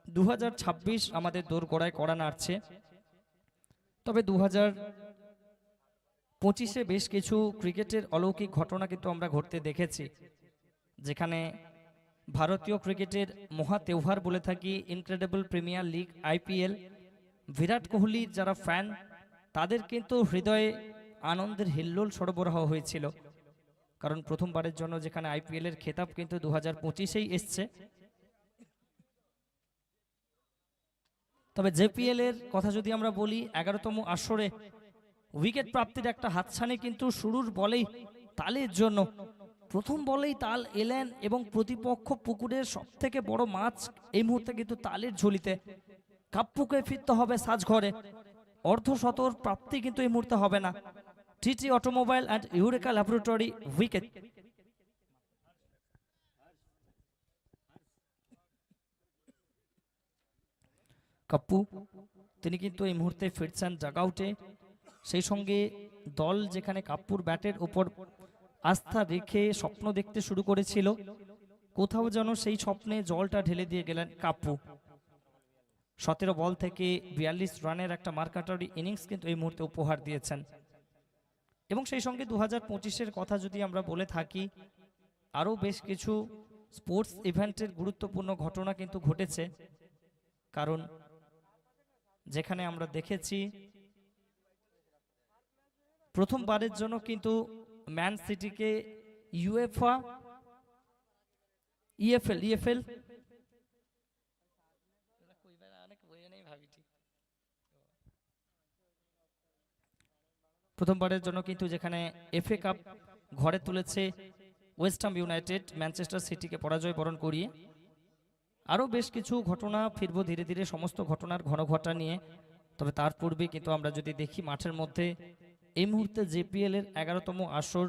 2026 আমাদের দোরগোড়ায় কড়া নাড়ছে। তবে 2025-এ বেশ কিছু ক্রিকেটের অলৌকিক ঘটনা কিন্তু আমরা ঘটতে দেখেছি, যেখানে ভারতীয় ক্রিকেটের মহা তেওহার বলে থাকি ইনক্রেডিবল প্রিমিয়ার লিগ আইপিএল, বিরাট কোহলির যারা ফ্যান তাদের কিন্তু হৃদয়ে আনন্দের হিল্লোল সরবরাহ হয়েছিল, কারণ প্রথমবারের জন্য যেখানে আইপিএল এর খেতাব কিন্তু 2025-এই এসছে। তবে জেপিএল এর কথা যদি আমরা বলি, 11তম আসরে উইকেট প্রাপ্তির একটা হাতছানি কিন্তু শুরুর বলেই তালের জন্য, প্রথম বলেই তাল এলেন এবং প্রতিপক্ষ পুকুরের সবথেকে বড় মাছ এই মুহূর্তে কিন্তু তালের ঝুলিতে। কাপ্পুকে ফিরতে হবে সাজঘরে, অর্ধশতর প্রাপ্তি কিন্তু এই মুহূর্তে হবে না। TT automobile and Eureka laboratory wicket. Kappu তিনি কিন্তু এই মুহূর্তে ফিরছেন জাগআউটে, সেই সঙ্গে দল যেখানে কাপ্পুর ব্যাটের উপর আস্থা রেখে স্বপ্ন দেখতে শুরু করেছিল, কোথাও যেন সেই স্বপ্নে জলটা ঢেলে দিয়ে গেলেন কাপ্পু। 17 বল থেকে 42 রানের একটা মার্কাটারি ইনিংস কিন্তু এই মুহূর্তে উপহার দিয়েছেন। এবং সেই সঙ্গে 2025-এর কথা যদি আমরা বলে থাকি, আরও বেশ কিছু স্পোর্টস ইভেন্টের গুরুত্বপূর্ণ ঘটনা কিন্তু ঘটেছে, কারণ যেখানে আমরা দেখেছি প্রথমবারের জন্য কিন্তু ম্যান সিটিকে ইউএফএ ইএফএল প্রথমবারের জন্য কিন্তু যেখানে এফএ কাপ ঘরে তুলেছে ওয়েস্ট হাম ইউনাইটেড ম্যানচেস্টার সিটিকে পরাজয় বরণ করিয়ে। আরও বেশ কিছু ঘটনা ফিরবো ধীরে ধীরে সমস্ত ঘটনার ঘনঘটা নিয়ে। তবে তার পূর্বে কিন্তু আমরা যদি দেখি মাঠের মধ্যে এই মুহূর্তে জেপিএল এর 11তম আসর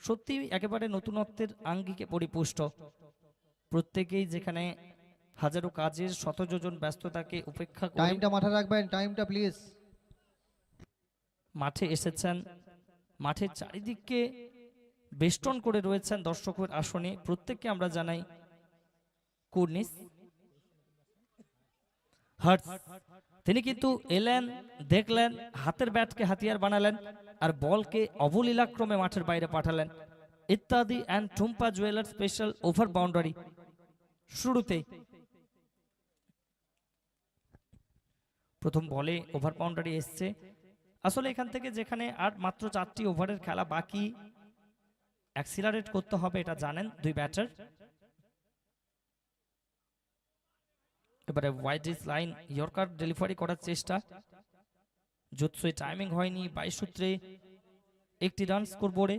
সত্যি একেবারে নতুনত্বের আঙ্গিকে পরিপুষ্ট। প্রত্যেকেই যেখানে হাজারো কাজের শতযোজন ব্যস্ততাকে উপেক্ষা করে টাইমটা মাথায় রাখবেন, টাইমটা প্লিজ। মাঠে এসেছেন, মাঠের চারিদিকে বেষ্টন করে রয়েছেন দর্শকের আসনে। প্রত্যেককে আমরা জানাই কুর্নিস হার্ট, তিনি কিন্তু এলেন, দেখলেন, হাতের ব্যাটকে হাতিয়ার বানালেন আর বলকে অবলীলাক্রমে মাঠের বাইরে পাঠালেন। ইত্যাদি and Tumpa jeweller special over boundary শুরুতে প্রথম বলে ওভার বাউন্ডারি এসছে। আসলে এখান থেকে যেখানে আর মাত্র 4টি ওভারের খেলা বাকি, অ্যাক্সিলারেট করতে হবে এটা জানেন দুই ব্যাটার। এবারে ওয়াইড লাইন ইয়র্কার ডেলিভারি করার চেষ্টা, জুৎসই টাইমিং হয়নি, 22 সূত্রে একটি রান স্কোরবোর্ডে।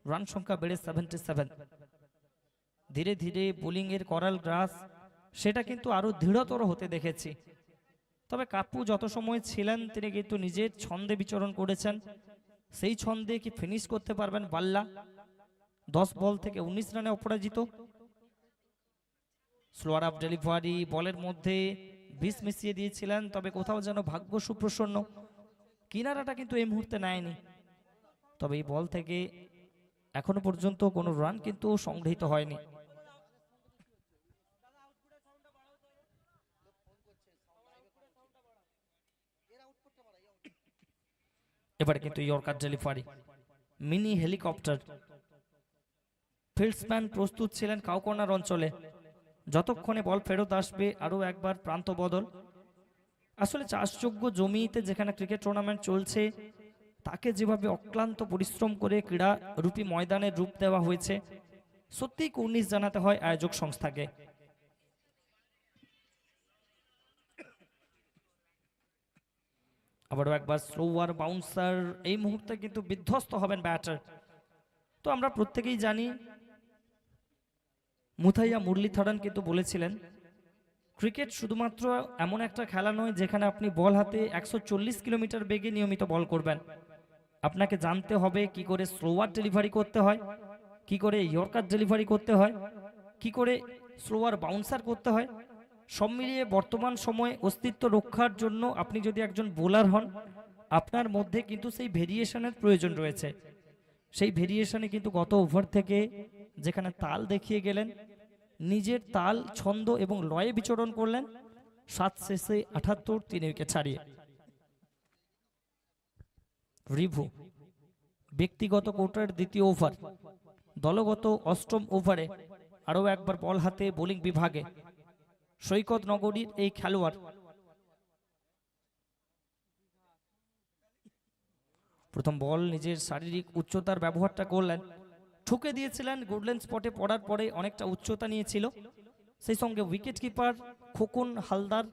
রান সংখ্যা বেড়ে 77। ধীরে ধীরে বোলিং এর করাল গ্রাস সেটা কিন্তু আরো দৃঢ়তর হতে দেখেছি। তবে কাপু যত সময় ছিলেন তিনি কিন্তু নিজের ছন্দে বিচরণ করেছেন। সেই ছন্দে কি ফিনিশ করতে পারবেন বাল্লা? 10 বল থেকে 19 রানে অপরাজিত। স্লোয়ার আপ ডেলিভারি, বলের মধ্যে বিষ মিশিয়ে দিয়েছিলেন, তবে কোথাও যেন ভাগ্য সুপ্রসন্ন, কিনারাটা কিন্তু এই মুহূর্তে নেয়নি। তবে এই বল থেকে এখনো পর্যন্ত কোনো রান কিন্তু সংগৃহীত হয়নি। এবারে কিন্তু ইয়র্কার ডেলিভারি, মিনি হেলিকপ্টার। ফিল্ডসম্যান প্রস্তুত ছিলেন কাউ কর্নার অঞ্চলে, যতক্ষণে বল ফেরত আসবে আরও একবার প্রান্ত বদল। আসলে চাষযোগ্য জমিতে যেখানে ক্রিকেট টুর্নামেন্ট চলছে তাকে যেভাবে অক্লান্ত পরিশ্রম করে ক্রীড়া রূপী ময়দানের রূপ দেওয়া হয়েছে, সত্যিই কুর্নিশ জানাতে হয় আয়োজক সংস্থাকে। আবারও একবার স্লোয়ার বাউন্সার, এই মুহূর্তে কিন্তু বিধ্বস্ত হবেন ব্যাটার। তো আমরা প্রত্যেকেই জানি মুথাইয়া মুরলীধরন কিন্তু বলেছিলেন ক্রিকেট শুধুমাত্র এমন একটা খেলা নয় যেখানে আপনি বল হাতে 140 কিলোমিটার বেগে নিয়মিত বল করবেন। আপনাকে জানতে হবে কি করে স্লোয়ার ডেলিভারি করতে হয়, কি করে ইয়র্কার ডেলিভারি করতে হয়, কি করে স্লোয়ার বাউন্সার করতে হয়। সব মিলিয়ে বর্তমান সময়ে অস্তিত্ব রক্ষার জন্য আপনি যদি একজন বোলার হন, আপনার মধ্যে কিন্তু সেই ভেরিয়েশনের প্রয়োজন রয়েছে। সেই ভেরিয়েশনে কিন্তু গত ওভার থেকে যেখানে তাল দেখিয়ে গেলেন, নিজের তাল, ছন্দ এবং লয়ে বিচরণ করলেন, 7 শেষে 78, 3 উইকেট ছাড়িয়ে। রিভু ব্যক্তিগত কোটার দ্বিতীয় ওভার, দলগত অষ্টম ওভারে আরও একবার বল হাতে বোলিং বিভাগে সৈকত নগরীর এই খেলোয়াড়। প্রথম বল নিজের শারীরিক উচ্চতার ব্যবহারটা করলেন, ঠুকে দিয়েছিলেন, গোল্ডেন স্পটে পড়ার পরে অনেকটা উচ্চতা নিয়েছিল। সেই সঙ্গে উইকেট কিপার খোকন হালদার,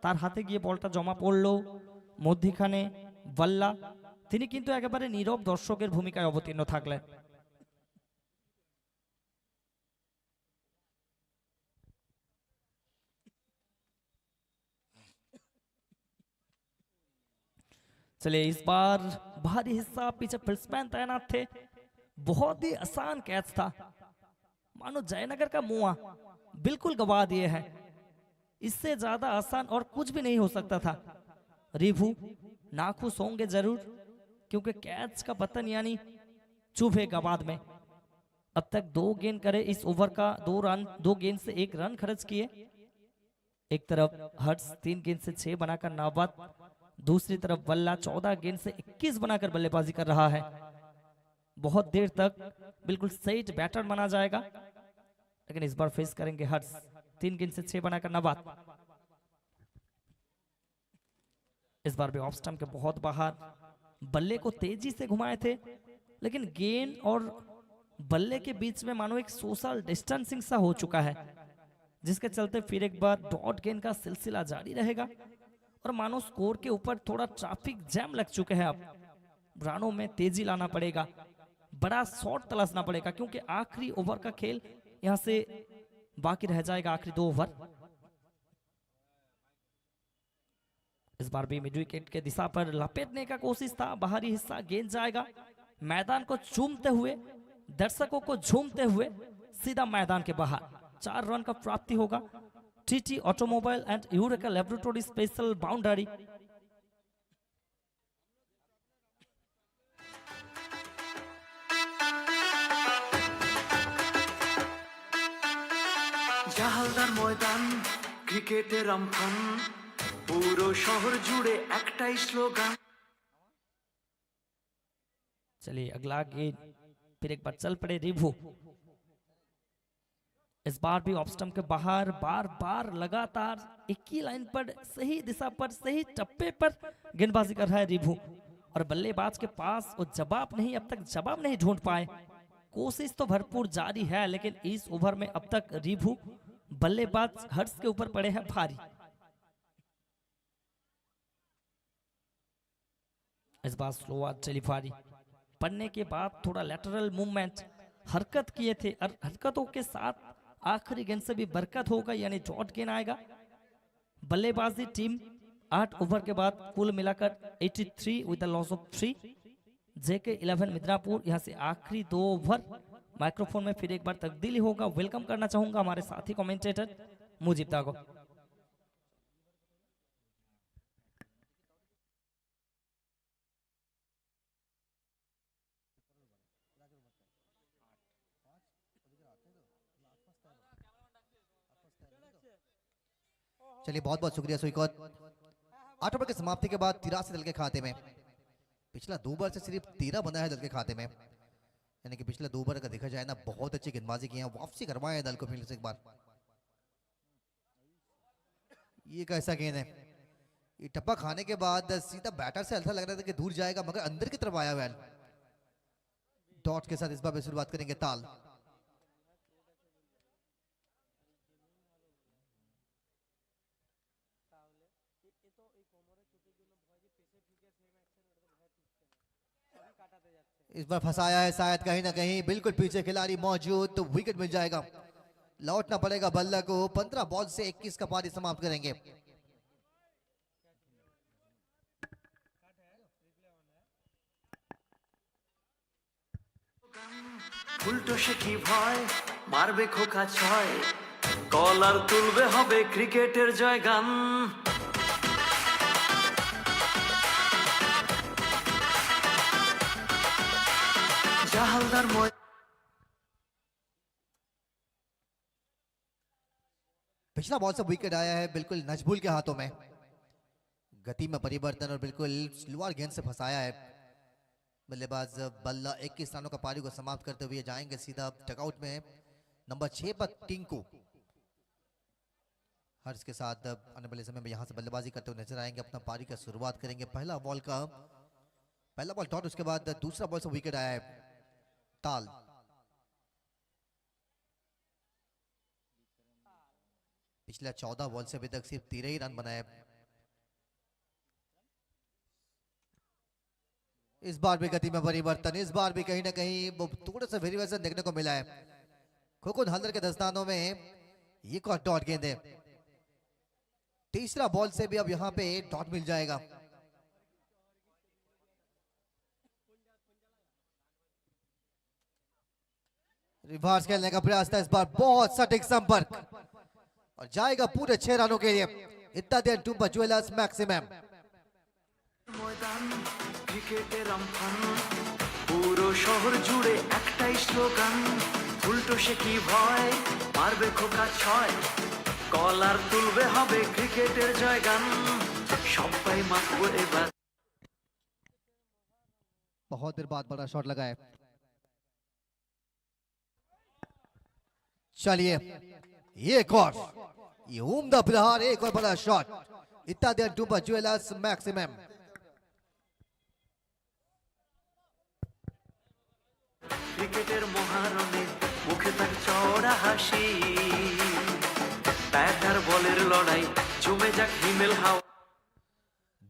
তার হাতে গিয়ে বলটা জমা পড়ল মধ্যিখানে। বাল্লা তিনি কিন্তু একেবারে নীরব দর্শকের ভূমিকায় অবতীর্ণ থাকলেন। चलिए इस बार बाहरी हिस्सा पीछे फिल्ड्समैन तैनात थे, बहुत ही आसान कैच था, मानो जयनगर का मुआ बिल्कुल गवा दिए हैं। इससे ज्यादा आसान और कुछ भी नहीं हो सकता था। रिभू नाखुश होंगे जरूर, क्योंकि कैच का पतन यानी चुभेगा बाद में। अब तक 2 गेंद करे इस ओवर का, 2 गेंद से 1 रन खर्च किए। एक तरफ हर्ट्स 3 गेंद से 6 बनाकर नाबाद, दूसरी तरफ बल्ला 14 गेंद से 21 बनाकर बल्लेबाजी कर रहा है। बहुत देर तक बिल्कुल सेट बैटर माना जाएगा, लेकिन इस बार फेस करेंगे हर्ट्स, 3 गेंद से 6 बनाकर नाबाद। इस बार भी ऑफ स्टंप के बहुत बाहर, बल्ले को तेजी से घुमाए थे, लेकिन गेंद और बल्ले के बीच में मानो एक सोशल डिस्टेंसिंग सा हो चुका है, जिसके चलते फिर एक बार डॉट गेंद का सिलसिला जारी रहेगा और मानो स्कोर के ऊपर थोड़ा ट्रैफिक जैम लग चुके हैं। अब रनों में तेजी लाना पड़ेगा, बड़ा शॉट तलाशना पड़ेगा, क्योंकि आखिरी ओवर का खेल यहां से बाकी रह जाएगा, आखिरी 2 ओवर। इस बार भी मिड विकेट के दिशा पर लपेटने का कोशिश था, बाहरी हिस्सा गेंद जाएगा, मैदान को चूमते हुए, दर्शकों को झूमते हुए सीधा मैदान के बाहर। 4 रन का प्राप्ति होगा। TT automobile and Eureka laboratory special boundary. Jahaldar Maidan, ক্রিকেটের আমফান, পুরো শহর জুড়ে একটাই স্লোগান। चलिए अगला गेंद, फिर एक बार चल पड़े रिभू। इस बार भी ऑफ स्टंप के बाहर बार बार लगातार एक ही लाइन पर, सही दिशा पर, सही टप्पे पर गेंदबाजी कर रहा है रिभू, और बल्लेबाज के पास वो जवाब नहीं, अब तक जवाब नहीं ढूंढ पाए। कोशिश तो भरपूर जारी है, लेकिन इस ओवर में अब तक रिभू बल्लेबाज हर्ट्स के ऊपर पड़े हैं भारी। इस बार स्लोअर डिलीवरी, पढ़ने के बाद थोड़ा लेटरल मूवमेंट हरकत किए थे और हरकतों के साथ आखिरी गेंद से भी बरकत होगा यानी डॉट गेंद आएगा। बल्लेबाजी टीम 8 ओवर के बाद कुल मिलाकर 83 विद द लॉस ऑफ 3। जेके 11 मिदनापुर यहाँ से आखिरी 2 ओवर। माइक्रोफोन में फिर एक बार तब्दीली होगा। वेलकम करना चाहूंगा हमारे साथी कमेंटेटर मुजीब दा को। चलिए बहुत बहुत शुक्रिया सुइकोत। 8 ओवर की समाप्ति के बाद 83 दल के खाते में। पिछला 2 ओवर से सिर्फ 13 बना है दल के खाते में, यानी कि पिछले 2 ओवर का देखा जाए ना बहुत अच्छी गेंदबाजी की है, वापसी करवाए हैं दल को फील्ड से एक बार। ये कैसा गेंद है, ये टप्पा खाने के बाद सीधा बैटर से ऐसा लग रहा था कि दूर जाएगा मगर अंदर की तरफ आया हुआ है। डॉट के साथ इस बार भी शुरुआत करेंगे ताल। इस बार फंसाया है शायद कहीं ना कहीं, बिल्कुल पीछे खिलाड़ी मौजूद तो विकेट मिल जाएगा। लौटना पड़ेगा बल्ला को। 15 बॉल से 21 का पारी समाप्त करेंगे। উল্টো সে কি ভয়, মারবে খোকা ছয়, কলার তুলবে হবে ক্রিকেটের জয়গান। জাহালদার ময় पिछला बॉल से विकेट आया है बिल्कुल नजबुल के हाथों में। गति में परिवर्तन और बिल्कुल स्लोअर गेंद से फंसाया है। बल्लेबाज बल्ला 21 रनों का पारी को समाप्त करते हुए जाएंगे सीधा डगआउट में। नंबर 6 पर टिंकू हर्ष के साथ आने वाले समय में यहां से बल्लेबाजी करते हुए नजर आएंगे। अपना पारी का शुरुआत करेंगे। पहला बॉल डॉट, उसके बाद दूसरा बॉल से विकेट आया है ताल। पिछले 14 बॉल से अभी तक सिर्फ 13 ही रन बनाए। इस बार भी गति में परिवर्तन, इस बार भी कहीं ना कहीं वो थोड़ा सा वेरिएशन देखने को मिला है। खोखुन हल्दर के दस्तानों में ये एक और डॉट गेंद है। तीसरा बॉल से भी अब यहां पे डॉट मिल जाएगा। रिवर्स खेलने का प्रयास था इस बार, बहुत सटीक संपर्क और जाएगा पूरे 6 रनों के लिए। इतना देर टूम्बा ज्वेलर्स मैक्सिमम। ময়দান ক্রিকেটের আমফান, পুরো শহর জুড়ে একটাই স্লোগান, উল্টো সে কি ভয়, মারবে খোকা ছয়, কলার তুলবে হবে ক্রিকেটের জয়গান, সবাই মাখবো এবার। बहुत देर बाद बड़ा शॉट लगा है। चलिए एक और, ये उम्दा प्रहार, एक और बड़ा शॉट। इतना देर टूम्बा ज्वेलर्स मैक्सिमम। ক্রিকেটের মহারণে মুখে তার চওড়া হাসি, ব্যাটার বলের লড়াই জমে যাক হিমেল হাওয়া।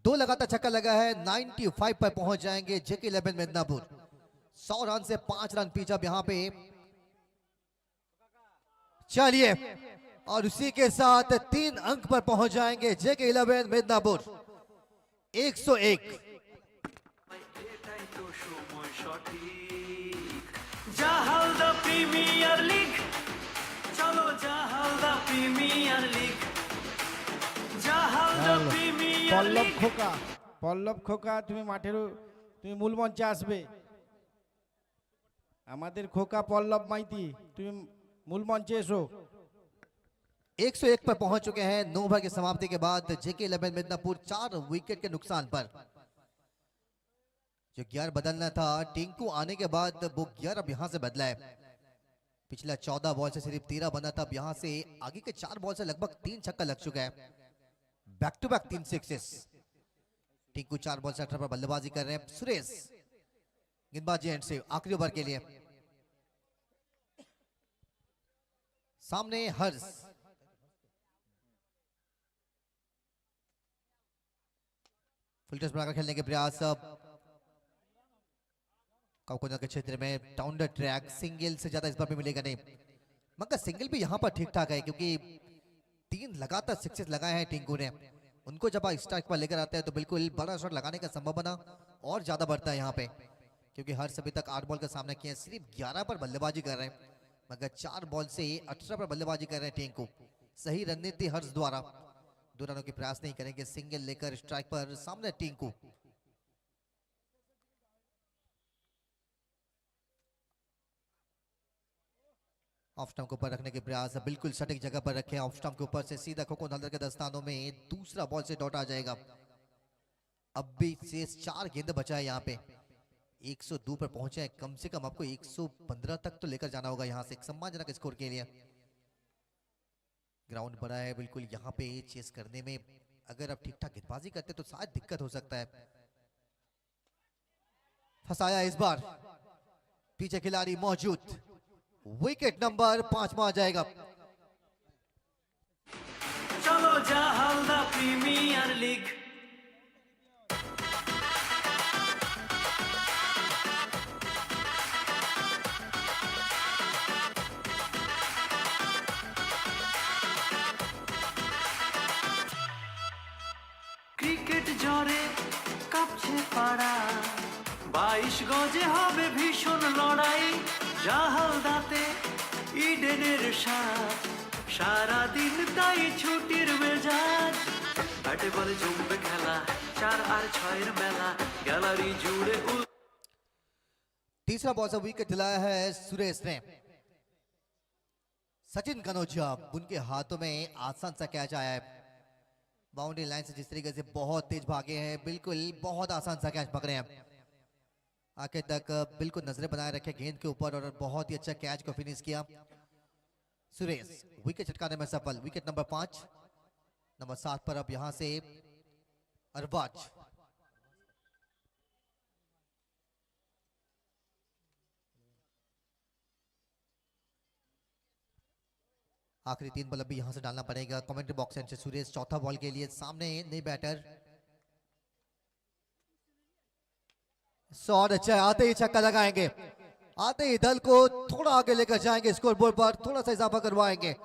2 लगातार छक्का लगा है। 95 पर पहुंच जाएंगे जेके 11 मिदनापुर। 100 रन से 5 रन पीछे अब यहां पे। चलिए और उसी के साथ 3 अंक पर पहुंच जाएंगे जेके 11 मिदनापुर। 101। এটাই তো সময় সঠিক, জাহালদা প্রিমিয়ার লিগ, চলো জাহালদা প্রিমিয়ার লিগ, জাহালদা প্রিমিয়ার পল্লব লিগ। খোকা, পল্লব খোকা তুমি তুমি মূল মঞ্চে আসবে। আমাদের খোকা পল্লব মাইতি, তুমি মূল মঞ্চে এসো। 101 पर पहुंच चुके हैं 9 ओवर की समाप्ति के बाद जेके 11 मिदनापुर 4 विकेट के नुकसान पर। जो गियर बदलना था टिंकू आने के बाद वो गियर अब यहां से बदला है। पिछला 14 बॉल से सिर्फ 13 बना था, अब यहां से आगे के 4 बॉल से लगभग 3 छक्का लग चुका है। Back to back 3 sixes. Tinku 4 ball से 18 पर बल्लेबाजी कर रहे हैं। सुरेश गेंदबाजी एंड से आखिरी ओवर के लिए। सामने हर्ष, फिल्टर्स बनाकर खेलने के प्रयास। काउकोना के क्षेत्र में डाउन द ट्रैक सिंगल से ज्यादा इस बार भी मिलेगा नहीं, मगर सिंगल भी यहाँ पर ठीक ठाक है क्योंकि 3 लगातार सिक्सेस लगाए हैं टिंकू ने। उनको जब आप स्ट्राइक पर लेकर आते हैं तो बिल्कुल बड़ा शॉट लगाने का संभावना और ज्यादा बढ़ता है यहाँ पे, क्योंकि हर सभी तक 8 बॉल का सामना किया, सिर्फ 11 पर बल्लेबाजी कर रहे हैं, मगर 4 बॉल से 18 पर बल्लेबाजी कर रहे हैं टिंकू। सही रणनीति हर्ष द्वारा, 2 रनों के प्रयास नहीं करेंगे, सिंगल लेकर स्ट्राइक पर सामने टिंकू। ऑफ स्टंप के ऊपर रखने के प्रयास, बिल्कुल सटीक जगह पर रखे। ऑफ स्टंप के ऊपर से सीधा खोको नल्दर के दस्तानों में दूसरा बॉल से डॉट आ जाएगा। अब भी शेष 4 गेंद बचा है यहाँ पे, 102 पर पहुंचे हैं, कम से कम आपको 115 तक तो लेकर जाना होगा यहाँ से एक सम्मानजनक स्कोर के लिए। ग्राउंड बड़ा है बिल्कुल, यहाँ पे चेस करने में अगर आप ठीक ठाक गेंदबाजी करते तो शायद दिक्कत हो सकता है। फंसाया इस बार, पीछे खिलाड़ी मौजूद, विकेट नंबर 5 आ जाएगा। चलो जा हालदा प्रीमियर लीग, ক্রিকেট জ্বরে কাঁপছে পাড়া, 22 গজে হবে ভীষণ লড়াই, জাহালদাতে ইডেনের সাজ, সারা দিন তাই ছুটির মেজাজ, ব্যাটে বলে জমবে খেলা, 4 আর 6 মেলা, গ্যালারি জুড়ে तीसरा बॉल से विकेट दिलाया है सुरेश ने। सचिन कनौजिया, उनके हाथों में आसान सा कैच आया है, बाउंड्री लाइन से जिस तरीके से बहुत तेज भागे हैं, बिल्कुल बहुत आसान सा कैच पकड़े हैं, आखिर तक बिल्कुल नजरें बनाए रखे गेंद के ऊपर और बहुत ही अच्छा कैच को फिनिश किया सुरेश। विकेट चटकाने में सफल, विकेट नंबर 5। नंबर 7 पर अब यहां से अरबाज। आखिरी 3 बॉल अभी यहां से डालना पड़ेगा। कमेंट्री बॉक्स से सुरेश चौथा बॉल के लिए सामने नई बैटर, शॉट अच्छा है, आते ही छक्का लगाएंगे, आते ही दल को थोड़ा आगे लेकर जाएंगे, स्कोर बोर्ड पर थोड़ा सा इजाफा करवाएंगे।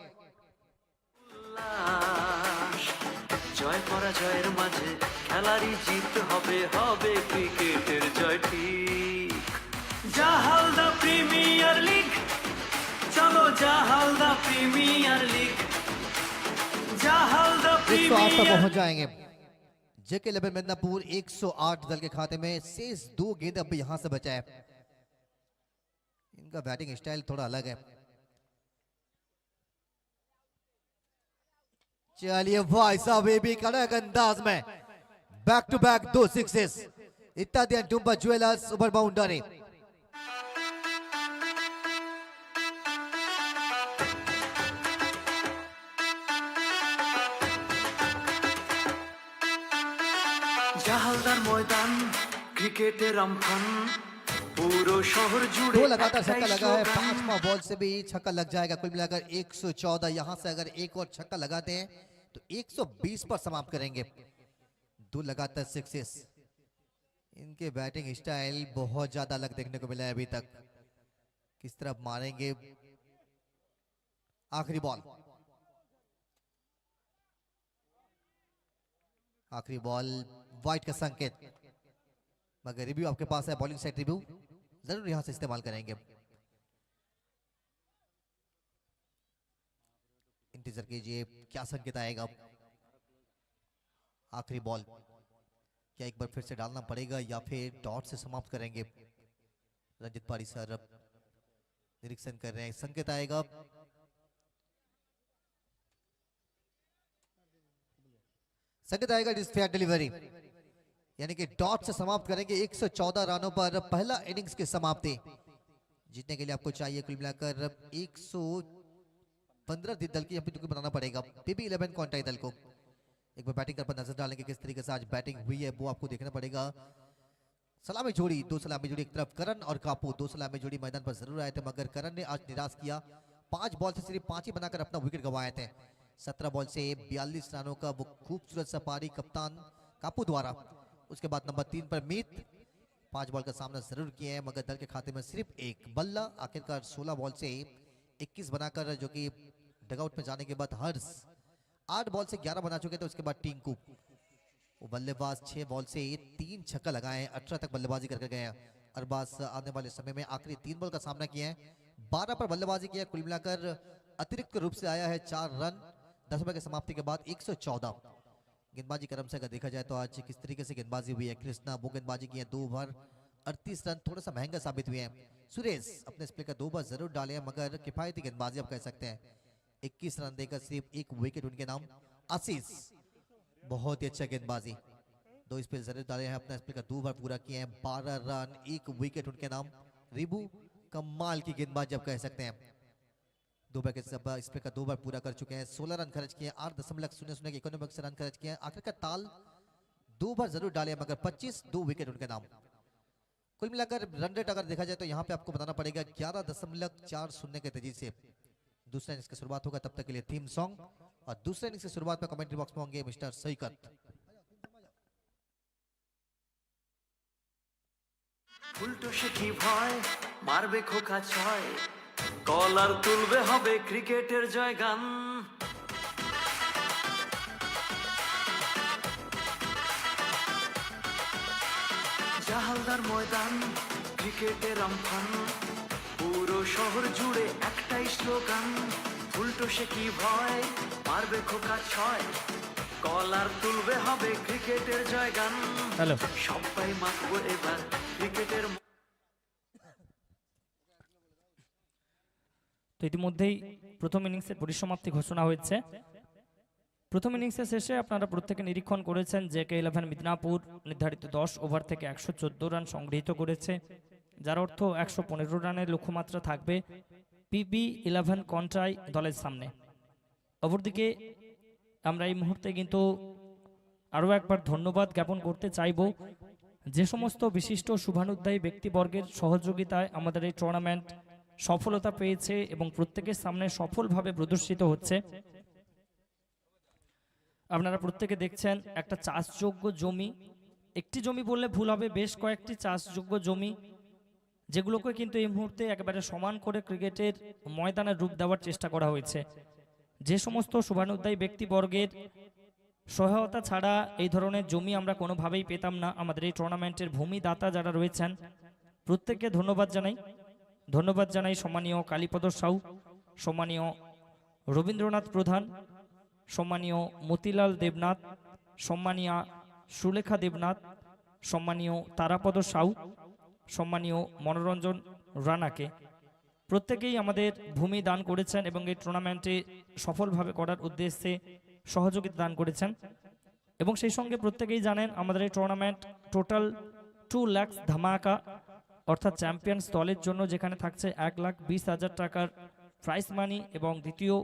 জয় পরাজয়ের মাঝে খেলারই জিত হবে, হবে ক্রিকেটের জয় ঠিক। জাহালদা প্রিমিয়ার লিগ, চলো জাহালদা প্রিমিয়ার লিগ, জাহালদা 108 पर প্রিমিয়ার पहुंच जाएंगे। जेके 11 मिदनापुर 108 दल के खाते में, शेष 2 गेंद अब यहां से बचा है। इनका बैटिंग स्टाइल थोड़ा अलग है। चलिए भाई साहब, ये भी कड़क अंदाज में बैक टू बैक 2 सिक्सेस, इत्यादि डुम्बा jewellers over boundary. Jahaldar Maidan ক্রিকেটের আমফান, পুরো শহর জুড়ে 2 लगातार একটাই छक्का लगा है, স্লোগান। 5वां बॉल से भी छक्का लग जाएगा। कुल मिलाकर 114। यहां से अगर एक और छक्का लगाते हैं तो 120 पर समाप्त करेंगे। 2 लगातार सिक्सेस, इनके बैटिंग स्टाइल बहुत ज्यादा अलग देखने को मिला है अभी तक। किस तरफ मारेंगे? आखिरी बॉल, आखिरी बॉल वाइट का संकेत, मगर रिव्यू आपके पास है, बॉलिंग साइड रिव्यू जरूर यहां से इस्तेमाल करेंगे। इंतजार कीजिए क्या संकेत आएगा। आखिरी बॉल, क्या एक बार फिर से डालना पड़ेगा या फिर डॉट से समाप्त करेंगे? रंजित पारी सर निरीक्षण कर रहे हैं, संकेत आएगा। संकेत आएगा फेयर डिलीवरी, यानी कि डॉट से समाप्त करेंगे। 114 रनों पर पहला इनिंग्स की समाप्ति। जीतने के लिए आपको चाहिए कुल मिलाकर 115 दल की टुकड़ी बनाना पड़ेगा पीबी 11 कॉन्ट्राई दल को। एक बार बैटिंग पर नजर डालेंगे किस तरीके से आज बैटिंग हुई है वो आपको देखना पड़ेगा। सलामी जोड़ी, 2 सलामी जोड़ी, एक तरफ करण और कापू, 2 सलामी जोड़ी मैदान पर जरूर आए थे, मगर करण ने आज निराश किया। 5 बॉल से सिर्फ 5 ही बनाकर अपना विकेट गंवाए थे। 17 बॉल से 42 रनों का वो खूबसूरत सा पारी कप्तान कापू द्वारा। उसके बाद नंबर 3 पर मीत, 5 बॉल का सामना जरूर किया है, मगर दल के खाते में सिर्फ एक बल्ला। आखिरकार 16 बॉल से 21 बनाकर, जो कि डगआउट में जाने के बाद हर्ष 8 बॉल से 11 बना चुके थे। उसके बाद टिंकू, वो बल्लेबाज 6 बॉल से 3 छक्का लगाए, 18 तक बल्लेबाजी करके गए हैं। अरबाज आने वाले समय में आखिरी 3 बॉल का सामना किया है, 12 पर बल्लेबाजी किया। कुल मिलाकर अतिरिक्त रूप से आया है 4 रन 10 ओवर की समाप्ति के बाद 114। गेंदबाजी क्रम से अगर देखा जाए तो आज किस तरीके से गेंदबाजी हुई है। कृष्णा वो गेंदबाजी की है, 2 ओवर 38 रन, थोड़ा सा महंगा साबित हुए हैं। सुरेश अपने स्प्ले का 2 ओवर जरूर डाले हैं, मगर किफायती गेंदबाजी आप कह सकते हैं। 21 रन देकर सिर्फ 1 विकेट उनके नाम। आशीष बहुत ही अच्छा गेंदबाजी, 2 स्पेल जरूर डाले हैं, अपना स्पेल का 2 ओवर पूरा किए हैं, 12 रन 1 विकेट उनके नाम। रिबू कमाल की गेंदबाजी आप कह सकते हैं, 2 ओवर के सब स्पेल का 2 ओवर पूरा कर चुके हैं, 16 रन खर्च किए, 8.00 के इकोनॉमिक रन खर्च किए हैं। आखिरकार ताल 2 ओवर जरूर डाले, मगर 25 2 विकेट उनके नाम। कुल मिलाकर रन रेट अगर देखा जाए तो यहाँ पे आपको बताना पड़ेगा 11.40 के तेजी से दूसरे इनिंग्स की शुरुआत होगा। तब तक के लिए थीम सॉन्ग, और दूसरे इनिंग्स की शुरुआत में कमेंट्री बॉक्स में होंगे मिस्टर सईकत। উল্টো সে কি ভয়, মারবে খোকা ছয়, কলার তুলবে হবে ক্রিকেটের জয়গান। জাহালদার ময়দান, ক্রিকেটের আমফান, পুরো শহর জুড়ে একটাই স্লোগান। উল্টো সে কি ভয়, মারবে খোকা ছয়, কলার তুলবে হবে ক্রিকেটের জয়গান। হ্যালো। সবাই মাখবো এবার ক্রিকেটের। তো ইতিমধ্যেই প্রথম ইনিংসের পরিসমাপ্তি ঘোষণা হয়েছে। প্রথম ইনিংসের শেষে আপনারা প্রত্যেকে নিরীক্ষণ করেছেন যে JK11 মিদনাপুর নির্ধারিত 10 ওভার থেকে 114 রান সংগৃহীত করেছে, যার অর্থ 115 রানের লক্ষ্যমাত্রা থাকবে PB11 কন্ট্রাই দলের সামনে। অপরদিকে আমরা এই মুহূর্তে কিন্তু আরও একবার ধন্যবাদ জ্ঞাপন করতে চাইব যে সমস্ত বিশিষ্ট শুভানুধ্যায়ী ব্যক্তিবর্গের সহযোগিতায় আমাদের এই টুর্নামেন্ট সফলতা পেয়েছে এবং প্রত্যেকের সামনে সফলভাবে প্রদর্শিত হচ্ছে। আপনারা প্রত্যেকে দেখছেন একটা চাষযোগ্য জমি, একটি জমি বললে ভুল হবে, বেশ কয়েকটি চাষযোগ্য জমি, যেগুলোকে কিন্তু এই মুহূর্তে একেবারে সমান করে ক্রিকেটের ময়দানের রূপ দেওয়ার চেষ্টা করা হয়েছে। যে সমস্ত শুভানুধ্যায়ী ব্যক্তিবর্গের সহায়তা ছাড়া এই ধরনের জমি আমরা কোনোভাবেই পেতাম না। আমাদের এই টুর্নামেন্টের ভূমিদাতা যারা রয়েছেন প্রত্যেককে ধন্যবাদ জানাই। ধন্যবাদ জানাই সম্মানীয় কালীপদ সাউ, সম্মানীয় রবীন্দ্রনাথ প্রধান, সম্মানীয় মতিলাল দেবনাথ, সম্মানীয় সুলেখা দেবনাথ, সম্মানীয় তারাপদ সাউ, সম্মানীয় মনোরঞ্জন রানাকে। প্রত্যেকেই আমাদের ভূমি দান করেছেন এবং এই টুর্নামেন্টে সফলভাবে করার উদ্দেশ্যে সহযোগিতা দান করেছেন। এবং সেই সঙ্গে প্রত্যেকেই জানেন আমাদের এই টুর্নামেন্ট টোটাল 2 লাখ ধামাকা, অর্থাৎ চ্যাম্পিয়ন্স দলের জন্য যেখানে থাকছে 1,20,000 টাকার প্রাইজ মানি, এবং দ্বিতীয়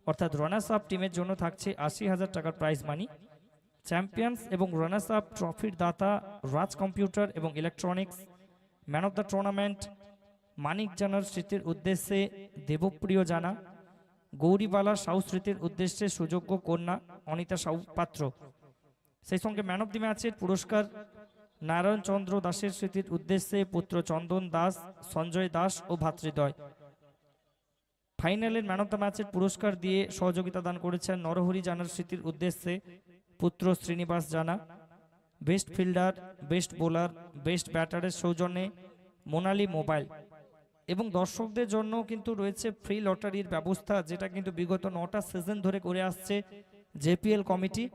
অর্থাৎ রানার্স আপ টিমের জন্য থাকছে 80,000 টাকার প্রাইজ মানি। চ্যাম্পিয়ন্স এবং রানার্স আপ ট্রফির দাতা রাজ কম্পিউটার এবং electronics. Man of the tournament Manik জানার স্মৃতির উদ্দেশ্যে দেবপ্রিয় জানা, গৌরীবালা সাউ স্মৃতির উদ্দেশ্যে সুযোগ্য কন্যা অনিতা সাউ পাত্র। সেই সঙ্গে ম্যান অফ দি ম্যাচের পুরস্কার নারায়ণ চন্দ্র দাসের স্মৃতির উদ্দেশ্যে পুত্র চন্দন দাস, সঞ্জয় দাস ও ভাতৃদ্বয়। ফাইনালের ম্যান অফ দ্য ম্যাচের পুরস্কার দিয়ে সহযোগিতা দান করেছেন নরহরি জানার স্মৃতির উদ্দেশ্যে পুত্র শ্রীনিবাস জানা। Best fielder, best bowler, best ব্যাটারের সৌজন্যে মোনালি মোবাইল। এবং দর্শকদের জন্য কিন্তু রয়েছে ফ্রি লটারির ব্যবস্থা, যেটা কিন্তু বিগত 9টা সিজন ধরে করে আসছে JPL কমিটি।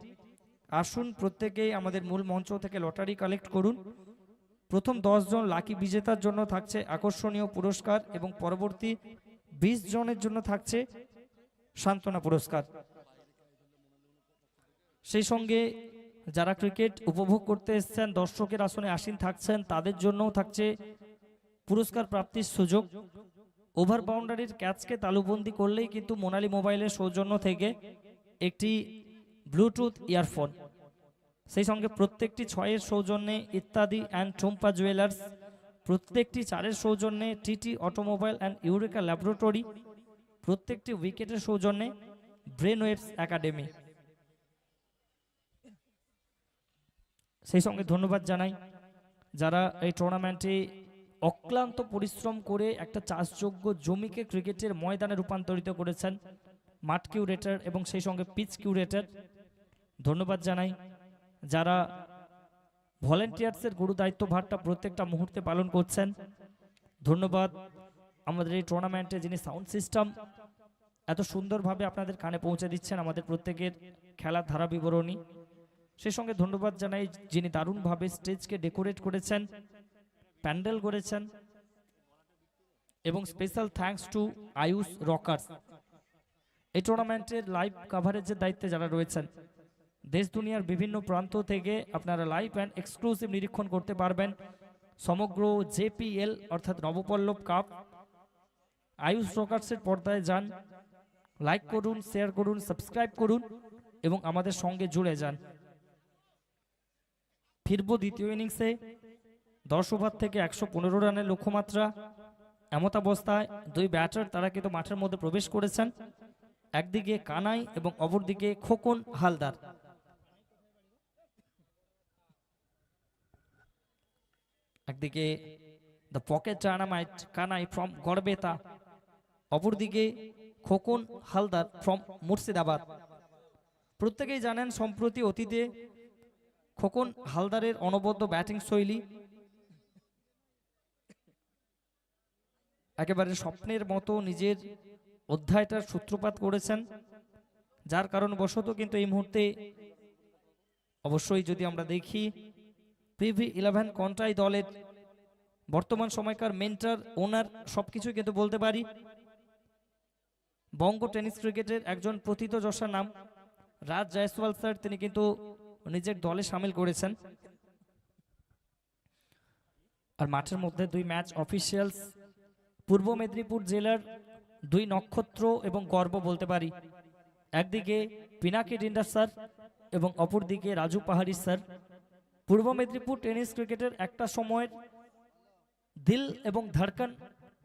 আসুন প্রত্যেকেই আমাদের মূল মঞ্চ থেকে লটারি কালেক্ট করুন। প্রথম 10 জন লাকি বিজেতার জন্য থাকছে আকর্ষণীয় পুরস্কার এবং পরবর্তী 20 জনের জন্য থাকছে সান্ত্বনা পুরস্কার। সেই সঙ্গে যারা ক্রিকেট উপভোগ করতে এসেছেন, দর্শকের আসনে আসীন থাকছেন, তাদের জন্যও থাকছে পুরস্কার প্রাপ্তির সুযোগ। ওভার বাউন্ডারির ক্যাচকে তালুবন্দি করলেই কিন্তু মোনালি মোবাইলের সৌজন্য থেকে একটি ব্লুটুথ ইয়ারফোন, সেই সঙ্গে প্রত্যেকটি 6-এর সৌজন্যে ইত্যাদি অ্যান্ড টুম্পা জুয়েলার্স, প্রত্যেকটি 4-এর সৌজন্যে TT automobile and Eureka laboratory, প্রত্যেকটি উইকেটের সৌজন্যে ব্রেনওয়েভস একাডেমি। সেই সঙ্গে ধন্যবাদ জানাই যারা এই টুর্নামেন্টে অক্লান্ত পরিশ্রম করে একটা চাষযোগ্য জমিকে ক্রিকেটের ময়দানে রূপান্তরিত করেছেন, মাঠ কিউরেটর এবং সেই সঙ্গে পিচ কিউরেটর, ধন্যবাদ জানাই। যারা ভলেন্টিয়ার্সের গুরু দায়িত্ব ভারটা প্রত্যেকটা মুহূর্তে পালন করছেন, ধন্যবাদ। আমাদের এই টুর্নামেন্টে যিনি সাউন্ড সিস্টেম এত সুন্দরভাবে আপনাদের কানে পৌঁছে দিচ্ছেন আমাদের প্রত্যেকের খেলার ধারা বিবরণী, সেই সঙ্গে ধন্যবাদ জানাই যিনি দারুণভাবে স্টেজকে ডেকোরেট করেছেন, প্যান্ডেল করেছেন, এবং special thanks to Ayush Rockerz. এই টুর্নামেন্টের লাইভ কাভারেজের দায়িত্বে যারা রয়েছেন, দেশ দুনিয়ার বিভিন্ন প্রান্ত থেকে আপনারা লাইভ অ্যান্ড এক্সক্লুসিভ নিরীক্ষণ করতে পারবেন সমগ্র জেপিএল অর্থাৎ নবপল্লব কাপ। আয়ুষ রকার্সের পর্দায় যান, লাইক করুন, শেয়ার করুন, সাবস্ক্রাইব করুন এবং আমাদের সঙ্গে জুড়ে যান। ফিরবো দ্বিতীয় ইনিংসে। 10 ওভার থেকে 115 রানের লক্ষ্যমাত্রা। এমতাবস্থায় দুই ব্যাটার তারা কিন্তু মাঠের মধ্যে প্রবেশ করেছেন, একদিকে কানাই এবং অপরদিকে খোকন হালদার। একদিকে the pocket dynamite Kanai from Garhbeta, অপরদিকে খোকন হালদার ফ্রম মুর্শিদাবাদ। প্রত্যেকেই জানেন সম্প্রতি অতীতে খোকন হালদারের অনবদ্য ব্যাটিং শৈলী, একেবারে স্বপ্নের মতো নিজের অধ্যায়টার সূত্রপাত করেছেন, যার কারণবশত কিন্তু এই মুহূর্তে অবশ্যই যদি আমরা দেখি PV11 কন্ট্রাই দলের বর্তমান সময়কার মেন্টর, ওনার সবকিছু কিন্তু বলতে পারি। বঙ্গ টেনিস ক্রিকেটের একজন প্রথিতযশা নাম রাজ জয়সওয়াল স্যার, তিনি কিন্তু নিজের দলে সামিল করেছেন। আর মাঠের মধ্যে দুই ম্যাচ অফিসিয়ালস, পূর্ব মেদিনীপুর জেলার দুই নক্ষত্র এবং গর্ব বলতে পারি, একদিকে পিনাকি ডিন্ডা স্যার এবং অপরদিকে রাজু পাহাড়ি স্যার। পূর্ব মেদিনীপুর টেনিস ক্রিকেটের একটা সময়ের দিল এবং ধড়কন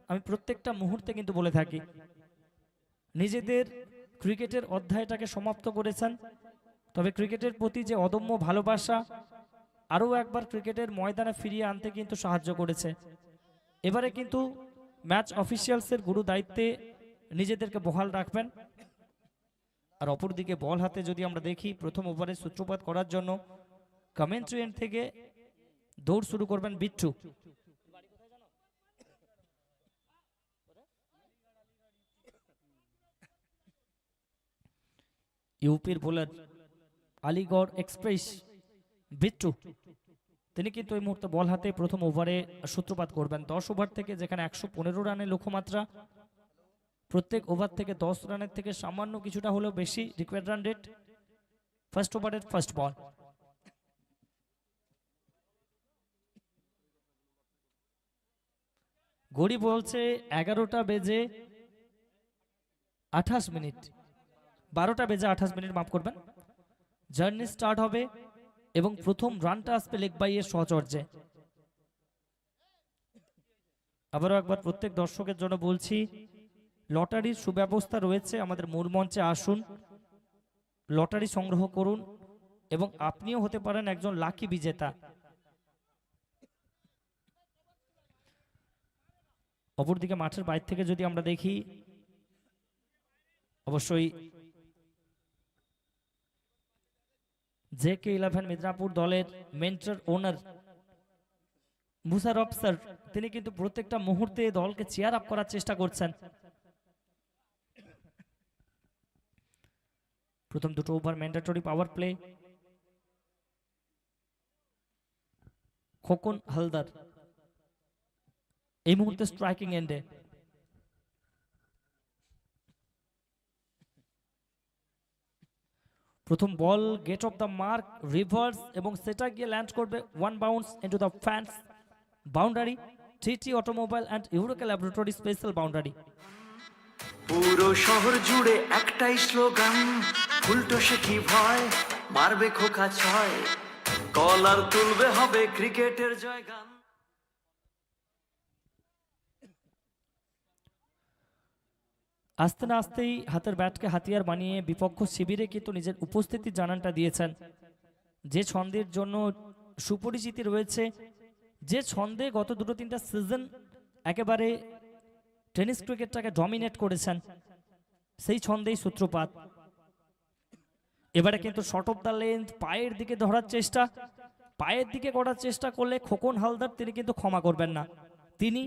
আমি প্রত্যেকটা মুহূর্তে কিন্তু বলে থাকি। নিজেদের ক্রিকেটের অধ্যায়টাকে সমাপ্ত করেছেন, তবে ক্রিকেটের প্রতি যে অদম্য ভালোবাসা আরও একবার ক্রিকেটের ময়দানে ফিরিয়ে আনতে কিন্তু সাহায্য করেছে। এবারে কিন্তু ম্যাচ অফিসিয়ালসের গুরু দায়িত্বে নিজেদেরকে বহাল রাখবেন। আর অপরদিকে বল হাতে যদি আমরা দেখি, প্রথম ওভারের সূত্রপাত করার জন্য কমেন্ট্রি এন্ড থেকে দৌড় শুরু করবেন বিট্টু। ইউপির বোলার আলিগড় এক্সপ্রেস বিট্টু, তিনি কিন্তু এই মুহূর্তে বল হাতে প্রথম ওভারে সূত্রপাত করবেন। 10 ওভার থেকে যেখানে 115 রানের লক্ষ্যমাত্রা, প্রত্যেক ওভার থেকে 10 রানের থেকে সামান্য কিছুটা হলেও বেশি রিকোয়ার্ড রান রেট। ফার্স্ট ওভারের ফার্স্ট বল। ঘড়ি বলছে 11টা বেজে 28 মিনিট, 12টা বেজে 28 মিনিট, মাফ করবেন। জার্নি স্টার্ট হবে এবং প্রথম রানটা আসবে লেগ বাইয়ের সহচর্যে। আবারও একবার প্রত্যেক দর্শকের জন্য বলছি, লটারির সুব্যবস্থা রয়েছে, আমাদের মূল মঞ্চে আসুন, লটারি সংগ্রহ করুন এবং আপনিও হতে পারেন একজন লাকি বিজেতা। অপরদিকে মাঠের বাইরে থেকে যদি আমরা দেখি, অবশ্যই JK11 মিদনাপুর দলের মেন্টর ওনার মুশারফ স্যার, তিনি কিন্তু প্রত্যেকটা মুহূর্তে দলকে চেয়ার আপ করার চেষ্টা করছেন। প্রথম দুটো over mandatory power play. Khokon Haldar এই মুহূর্তে স্ট্রাইকিং এন্ডে। প্রথম ball get off the mark, reverse, এবং সেটা গিয়ে ল্যান্ড করবে one bounce into the fence boundary, TT automobile and Eureka laboratory special boundary. পুরো শহর জুড়ে একটাই স্লোগান, উল্টো সে কি ভয়, মারবে খোকা ছয়, কলার তুলবে হবে ক্রিকেটের জয়গান। আস্তে না আসতেই হাতের ব্যাটকে হাতিয়ার বানিয়ে বিপক্ষ শিবিরে কিন্তু নিজের উপস্থিতি জানানটা দিয়েছেন। যে ছন্দের জন্য সুপরিচিতি রয়েছে যে ছন্দে গত দুটো তিনটা সিজন একেবারে টেনিস ক্রিকেটটাকে ডমিনেট করেছেন, সেই ছন্দেই সূত্রপাত। এবারে কিন্তু শর্ট অফ দ্য লেন্থ পায়ের দিকে ধরার চেষ্টা, পায়ের দিকে করার চেষ্টা করলে খোকন হালদার তিনি কিন্তু ক্ষমা করবেন না। তিনি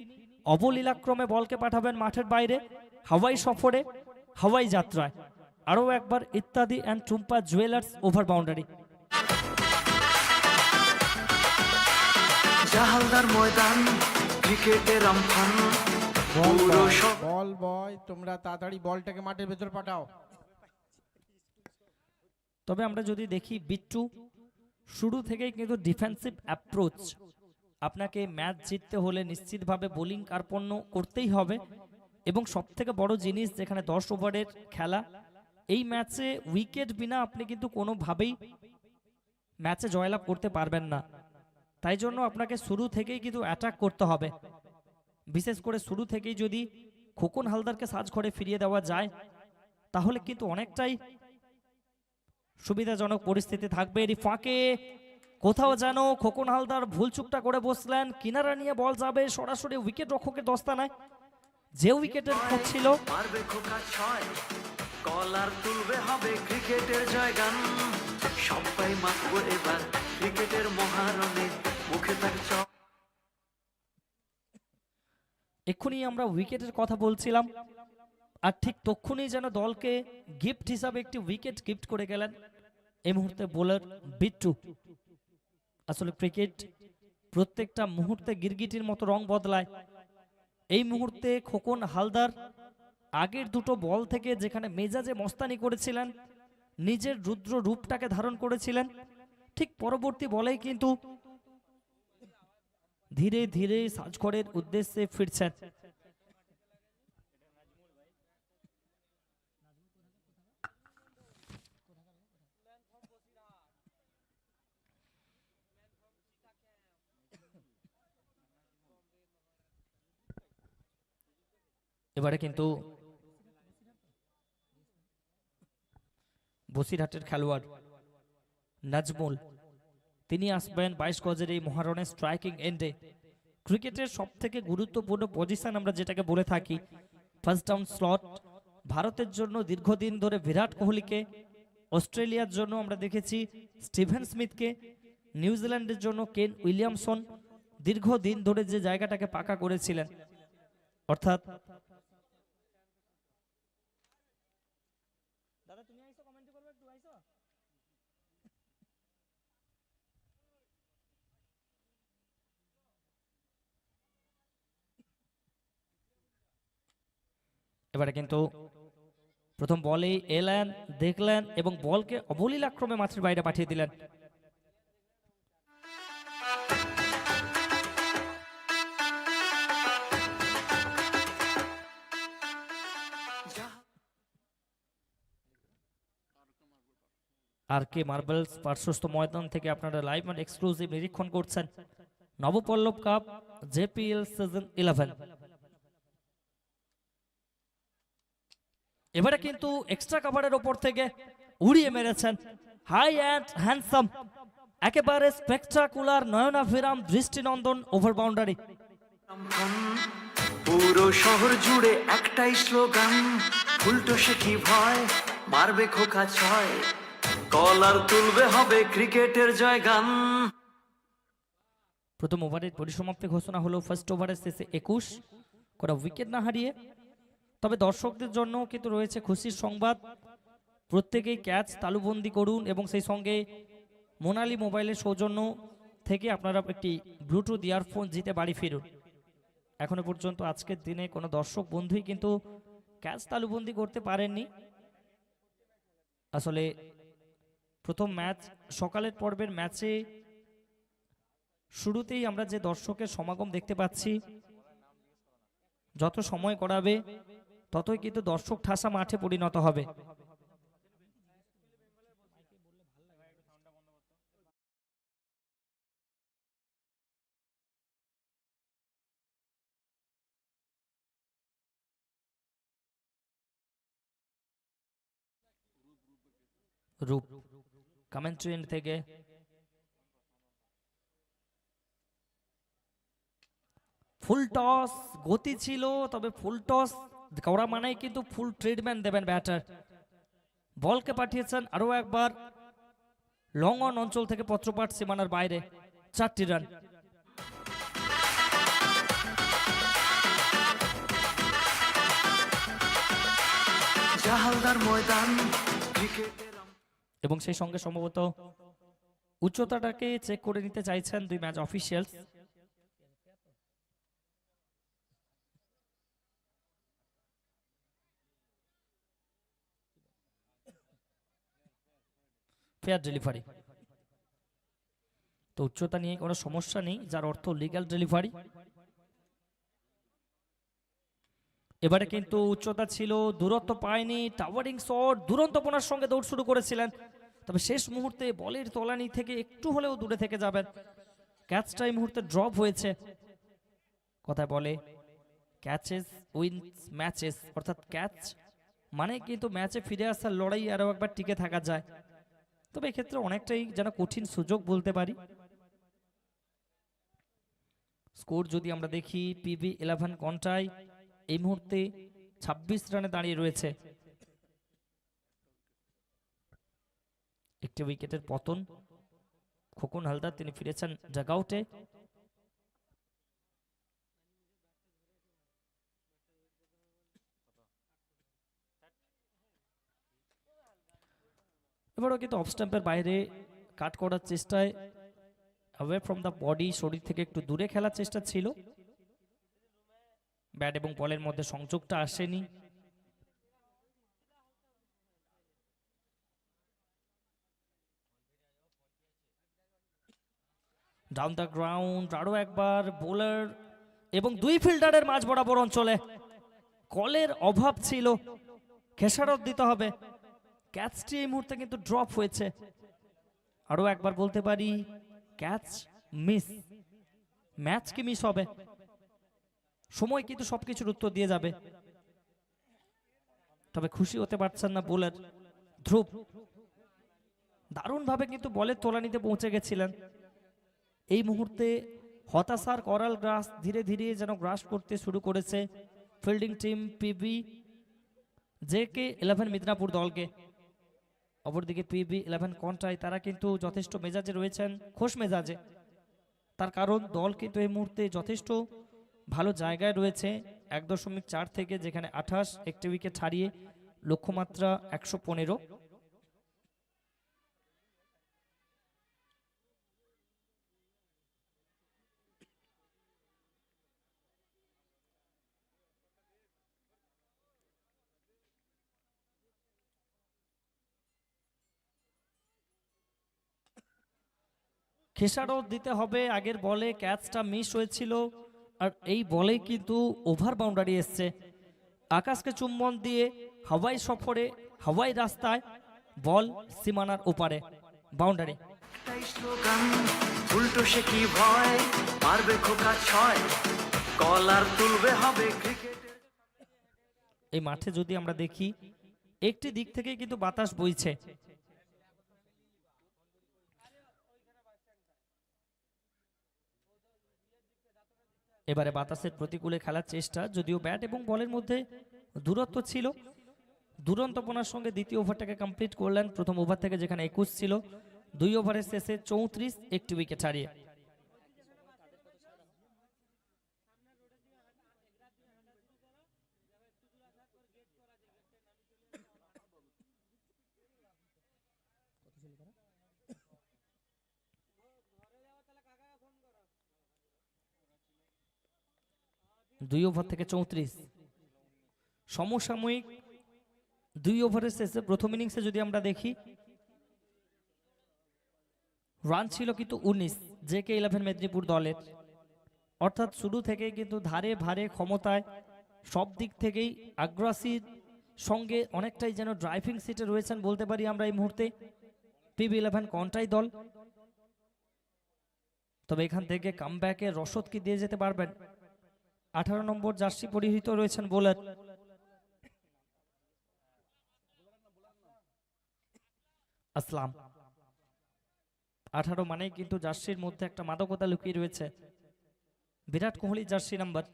অবলীলাক্রমে বলকে পাঠাবেন মাঠের বাইরে, হাওয়াই সফরে, হাওয়াই যাত্রায়। আরও একবার Ityadi and Tumpa jewellers over boundary. Jahaldar Maidan ক্রিকেটের আমফান পুরো বল বয়, তোমরা তাড়াতাড়ি বলটাকে মাঠের ভেতর পাঠাও। তবে আমরা যদি দেখি বিট্টু শুরু থেকেই কিন্তু ডিফেন্সিভ অ্যাপ্রোচ, আপনাকে ম্যাচ জিততে হলে নিশ্চিতভাবে বোলিং কার্পণ্য করতেই হবে। এবং সবথেকে বড় জিনিস, যেখানে 10 ওভারের খেলা, এই ম্যাচে উইকেট বিনা আপনি কিন্তু কোনোভাবেই ম্যাচে জয়লাভ করতে পারবেন না। তাই জন্য আপনাকে শুরু থেকেই কিন্তু অ্যাটাক করতে হবে। বিশেষ করে শুরু থেকেই যদি খোকন হালদারকে সাজঘরে ফিরিয়ে দেওয়া যায়, তাহলে কিন্তু অনেকটাই সুবিধাজনক পরিস্থিতি থাকবে। এরই ফাঁকে কোথাও যেন খোকন হালদার ভুল চুকটা করে বসলেন, কিনারা নিয়ে বল যাবে সরাসরি উইকেট রক্ষকের দস্তানায়, যে উইকেটের খোঁজ ছিল। মারবে খোকা ছয়, কলার তুলবে হবে ক্রিকেটের জয়গান। সবাই মাতবো এবার ক্রিকেটের মহারণে, মুখে তার চক। এক্ষুনি আমরা উইকেটের কথা বলছিলাম, আর ঠিক তক্ষুনি যেন দলকে গিফট হিসাবে একটি উইকেট গিফট করে গেলেন এই মুহূর্তে বোলার বিট্টু। আসলে ক্রিকেট প্রত্যেকটা মুহূর্তে গিরগিটির মতো রং বদলায়। এই মুহূর্তে খোকন হালদার আগের দুটো বল থেকে যেখানে মেজাজে মস্তানি করেছিলেন, নিজের রুদ্র রূপটাকে ধারণ করেছিলেন, ঠিক পরবর্তী বলেই কিন্তু ধীরে ধীরে সাজঘরের উদ্দেশ্যে ফিরছেন। এবারে কিন্তু বসিরহাটের খেলোয়াড় নাজমুল, তিনি আসবেন 22 গজের এই মহারণের স্ট্রাইকিং এন্ডে। ক্রিকেটের সব থেকে গুরুত্বপূর্ণ পজিশন আমরা যেটাকে বলে থাকি ফার্স্ট ডাউন স্লট, ভারতের জন্য দীর্ঘদিন ধরে বিরাট কোহলিকে, অস্ট্রেলিয়ার জন্য আমরা দেখেছি স্টিভেন স্মিথকে, নিউজিল্যান্ডের জন্য কেন উইলিয়ামসন দীর্ঘদিন ধরে যে জায়গাটাকে পাকা করেছিলেন। অর্থাৎ এবারে কিন্তু প্রথম বলেই এলেন, দেখলেন এবং বলকে অবলীলাক্রমে মাঠের বাইরে পাঠিয়ে দিলেন। আর কে মার্বেলস পার্শ্বস্থ ময়দান থেকে আপনারা লাইভ এন্ড এক্সক্লুসিভ নিরীক্ষণ করছেন নবপল্লব কাপ জেপিএল সিজন 11। এবারে কিন্তু এক্সট্রা কভারের ওপর থেকে উড়িয়ে মেরেছেন হাই অ্যান্ড হ্যান্ডসাম, একেবারে স্পেকটাকুলার, নয়নাভিরাম, দৃষ্টিনন্দন ওভার বাউন্ডারি। পুরো শহর জুড়ে একটাই স্লোগান, উল্টো সে কি ভয়, মারবে খোকা ছয়, কলার তুলবে হবে ক্রিকেটের জয়গান। প্রথম ওভারের পরিসমাপ্তি ঘোষণা হলো ফার্স্ট ওভারের শেষে 21 করা উইকেট না হারিয়ে। তবে দর্শকদের জন্য কিন্তু রয়েছে খুশির সংবাদ, প্রত্যেকেই ক্যাচ তালুবন্দি করুন এবং সেই সঙ্গে মোনালি মোবাইলের সৌজন্য থেকে আপনারা একটি ব্লুটুথ ইয়ারফোন জিতে বাড়ি ফিরুন। এখনো পর্যন্ত আজকের দিনে কোনো দর্শক বন্ধুই কিন্তু ক্যাচ তালুবন্দি করতে পারেননি। আসলে প্রথম ম্যাচ, সকালের পর্বের ম্যাচে শুরুতেই আমরা যে দর্শকের সমাগম দেখতে পাচ্ছি, যত সময় করাবে ততই কিন্তু দর্শক ঠাসা মাঠে পরিণত হবে। রূপ কমেন্ট্রি এন্ড থেকে ফুল টস, গতি ছিল, তবে ফুল টস করা মানেই কিন্তু ফুল ট্রিটমেন্ট দেবেন ব্যাটার। বলকে পাঠিয়েছেন আরো একবার লং অন অঞ্চল থেকে পত্রপাঠ সীমানার বাইরে, 4টি রান। জাহালদার ময়দান ক্রিকেটের এবং সেই সঙ্গে সম্ভবত উচ্চতাটাকে চেক করে নিতে চাইছেন দুই ম্যাচ অফিসিয়ালস। ফেয়ার ডেলিভারি, তো উচ্চতা নিয়ে কোনো সমস্যা নেই, যার অর্থ লিগ্যাল ডেলিভারি। এবারে কিন্তু উচ্চতা ছিল, দূরত্ব পায়নি, টাওয়ারিং শট, দুরন্তপনার সঙ্গে দৌড় শুরু করেছিলেন, তবে শেষ মুহূর্তে বলের তলানি থেকে একটু হলেও দূরে থেকে যাবেন। ক্যাচটা এই মুহূর্তে ড্রপ হয়েছে। কথায় বলে ক্যাচেস উইন্স ম্যাচেস, অর্থাৎ ক্যাচ মানে কিন্তু ম্যাচে ফিরে আসার লড়াই আরো একবার টিকে থাকা যায়, তবে এক্ষেত্রে অনেকটাই যেন কঠিন সুযোগ বলতে পারি। স্কোর যদি আমরা দেখি, PB11 কন্টাই এই মুহূর্তে 26 রানে দাঁড়িয়ে রয়েছে। একটি উইকেটের পতন, খোকন হালদার তিনি ফিরেছেন ডাগআউটে। এবারও কিন্তু অফ স্টাম্পের বাইরে কাট করার চেষ্টায়, অ্যাওয়ে ফ্রম দ্য বডি, শরীর থেকে একটু দূরে খেলার চেষ্টা ছিল, ব্যাট এবং বলের মধ্যে সংযোগটা আসেনি। ডাউন দ্য গ্রাউন্ড, আরো একবার বোলার এবং দুই ফিল্ডারের মাঝ বরাবর অঞ্চলে কলের অভাব ছিল, খেসারত দিতে হবে। ক্যাচটি এই মুহূর্তে কিন্তু ড্রপ হয়েছে, আরো একবার বলতে পারি ক্যাচ মিস, ম্যাচ কি মিস হবে? সময় কিন্তু সবকিছুর উত্তর দিয়ে যাবে, তবে খুশি হতে পারছেন না বোলার ধ্রুব। দারুণভাবে কিন্তু বলের তোলানিতে পৌঁছে গেছিলেন। এই মুহূর্তে হতাশার করাল গ্রাস ধীরে ধীরে যেন গ্রাস করতে শুরু করেছে ফিল্ডিং টিম PB11 মিদনাপুর দলকে। অপরদিকে PB11 কন্টাই তারা কিন্তু যথেষ্ট মেজাজে রয়েছেন, খোশ মেজাজে, তার কারণ দল কিন্তু এই মুহূর্তে যথেষ্ট ভালো জায়গায় রয়েছে। 1.4 থেকে যেখানে 28, একটি উইকেট হারিয়ে লক্ষ্যমাত্রা 115। খেসারত দিতে হবে, আগের বলে ক্যাচটা মিস হয়েছিল, আর এই বলে কিন্তু ওভার বাউন্ডারি এসছে। আকাশকে চুম্বন দিয়ে হাওয়াই সফরে, হাওয়াই রাস্তায়, বল সীমানার ওপারে, বাউন্ডারি। একটাই স্লোগান, উল্টো সে কি ভয়, মারবে খোকা 6, কলার তুলবে হবে ক্রিকেটের। এই মাঠে যদি আমরা দেখি, একটি দিক থেকে কিন্তু বাতাস বইছে, এবারে বাতাসের প্রতিকূলে খেলার চেষ্টা, যদিও ব্যাট এবং বলের মধ্যে দূরত্ব ছিল। দুরন্তপনার সঙ্গে দ্বিতীয় ওভারটাকে কমপ্লিট করলেন, প্রথম ওভার থেকে যেখানে 21 ছিল, 2 ওভারের শেষে 34, একটি উইকেট হারিয়ে। দুই ওভার থেকে 34, সমসাময়িক 2 ওভারের শেষে প্রথম ইনিংসে যদি আমরা দেখি, রান ছিল কিন্তু 19 JK11 মেদিনীপুর দলের, অর্থাৎ শুরু থেকে কিন্তু ধারে ভারে ক্ষমতায় সব দিক থেকেই আগ্রাসীর সঙ্গে অনেকটাই যেন ড্রাইভিং সিটে রয়েছেন বলতে পারি আমরা এই মুহূর্তে PB11 কন্টাই দল। তবে এখান থেকে কামব্যাকের রসদ কি দিয়ে যেতে পারবেন? 18 নম্বর জার্সি পরিহিত রয়েছেন বোলার আসলাম। 18 মানেই কিন্তু জার্সির মধ্যে একটা মাদকতা লুকিয়ে রয়েছে। Virat Kohli jersey number.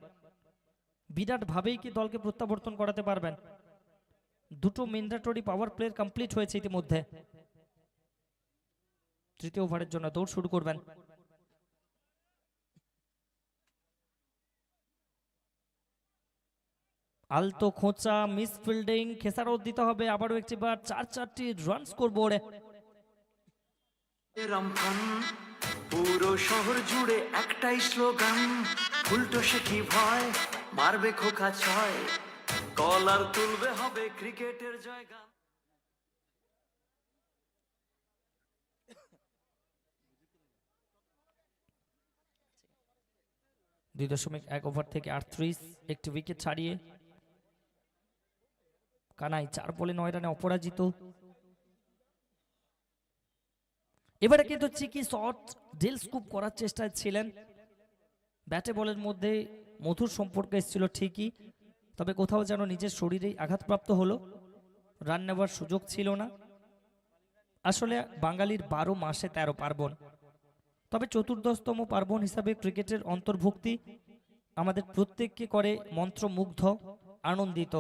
বিরাট ভাবেই কি দলকে প্রত্যাবর্তন করাতে পারবেন? দুটো ম্যান্ডেটরি পাওয়ার প্লে কমপ্লিট হয়েছে ইতিমধ্যে। তৃতীয় ওভারের জন্য দৌড় শুরু করবেন। আলতো খোঁচা, মিস ফিল্ডিং, খেসারত দিতে হবে। আবারও একটি বার 4-4টি রান স্কোর বোর্ডে। রামফান পুরো শহর জুড়ে একটাই স্লোগান, উল্টো সে কি ভয়, মারবে খোকা ছয়, কলার তুলবে হবে ক্রিকেটের জয়গান। 2.1 ওভার থেকে 38, একটি উইকেট ছাড়িয়ে কানাই 4 বলে 9 রানে অপরাজিত। এবারে কিন্তু চিকি শট ডিল স্কুপ করার চেষ্টায় ছিলেন। ব্যাটে বলের মধ্যে মধুর সম্পর্ক এসেছিল ঠিকই, তবে কোথাও যেন নিজের শরীরেই আঘাতপ্রাপ্ত হলো। রান নেওয়ার সুযোগ ছিল না। আসলে বাঙালির 12 মাসে 13 পার্বণ, তবে চতুর্দশতম পার্বণ হিসাবে ক্রিকেটের অন্তর্ভুক্তি আমাদের প্রত্যেককে করে মন্ত্রমুগ্ধ, আনন্দিত।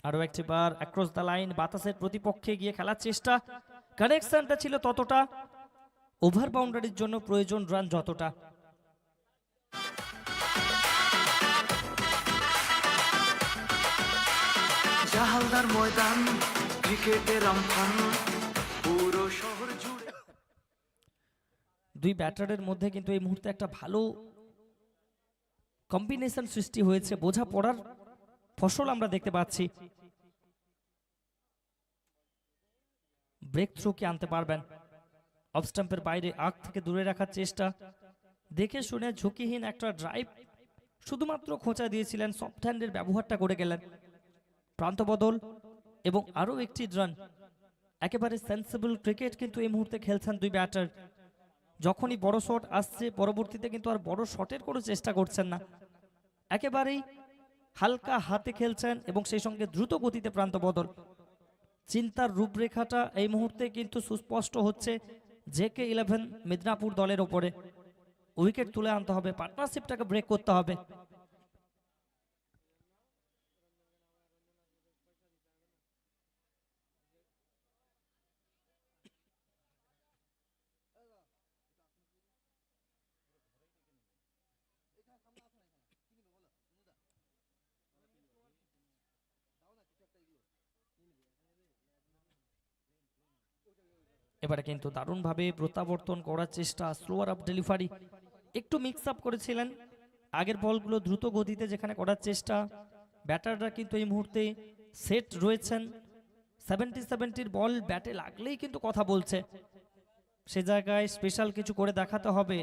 আরো একটি বার অ্যাক্রস দ্য লাইন, বাতাসের প্রতিপক্ষে গিয়ে খেলার চেষ্টা। কানেকশনটা ছিল ততটা, ওভার বাউন্ডারির জন্য প্রয়োজন রান যতটা। জাহালদার ময়দান, ক্রিকেটের আমফান পুরো শহর জুড়ে। দুই ব্যাটারের মধ্যে কিন্তু এই মুহূর্তে একটা ভালো কম্বিনেশন সৃষ্টি হয়েছে, বোঝাপড়ার ফসল আমরা দেখতে পাচ্ছি। ব্রেক থ্রু কি আনতে পারবেন? অফ স্টাম্পের বাইরে, আগ থেকে দূরে রাখার চেষ্টা। দেখে শুনে ঝুঁকিহীন একটা ড্রাইভ, শুধুমাত্র খোঁচা দিয়েছিলেন, সফট হ্যান্ডের ব্যবহারটা করে গেলেন। প্রান্ত বদল এবং আরো একটি রান। একেবারে সেন্সিবল ক্রিকেট কিন্তু এই মুহূর্তে খেলছেন দুই ব্যাটার। যখনই বড় শট আসছে, পরবর্তীতে কিন্তু আর বড় শটের কোনো চেষ্টা করছেন না, একেবারেই হালকা হাতে খেলছেন এবং সেই সঙ্গে দ্রুত গতিতে প্রান্ত বদল। চিন্তার রূপরেখাটা এই মুহূর্তে কিন্তু সুস্পষ্ট হচ্ছে JK11 মিদনাপুর দলের ওপরে। উইকেট তুলে আনতে হবে, পার্টনারশিপটাকে ব্রেক করতে হবে। এবারে কিন্তু দারুণভাবে প্রত্যাবর্তন করার চেষ্টা, স্লোয়ার আপ ডেলিভারি, একটু মিক্স আপ করেছিলেন আগের বলগুলো দ্রুত গতিতে যেখানে করার চেষ্টা। ব্যাটাররা কিন্তু এই মুহূর্তে সেট রয়েছেন। 70-70 বল ব্যাটে লাগলেই কিন্তু কথা বলছে, সে জায়গায় স্পেশাল কিছু করে দেখাতে হবে।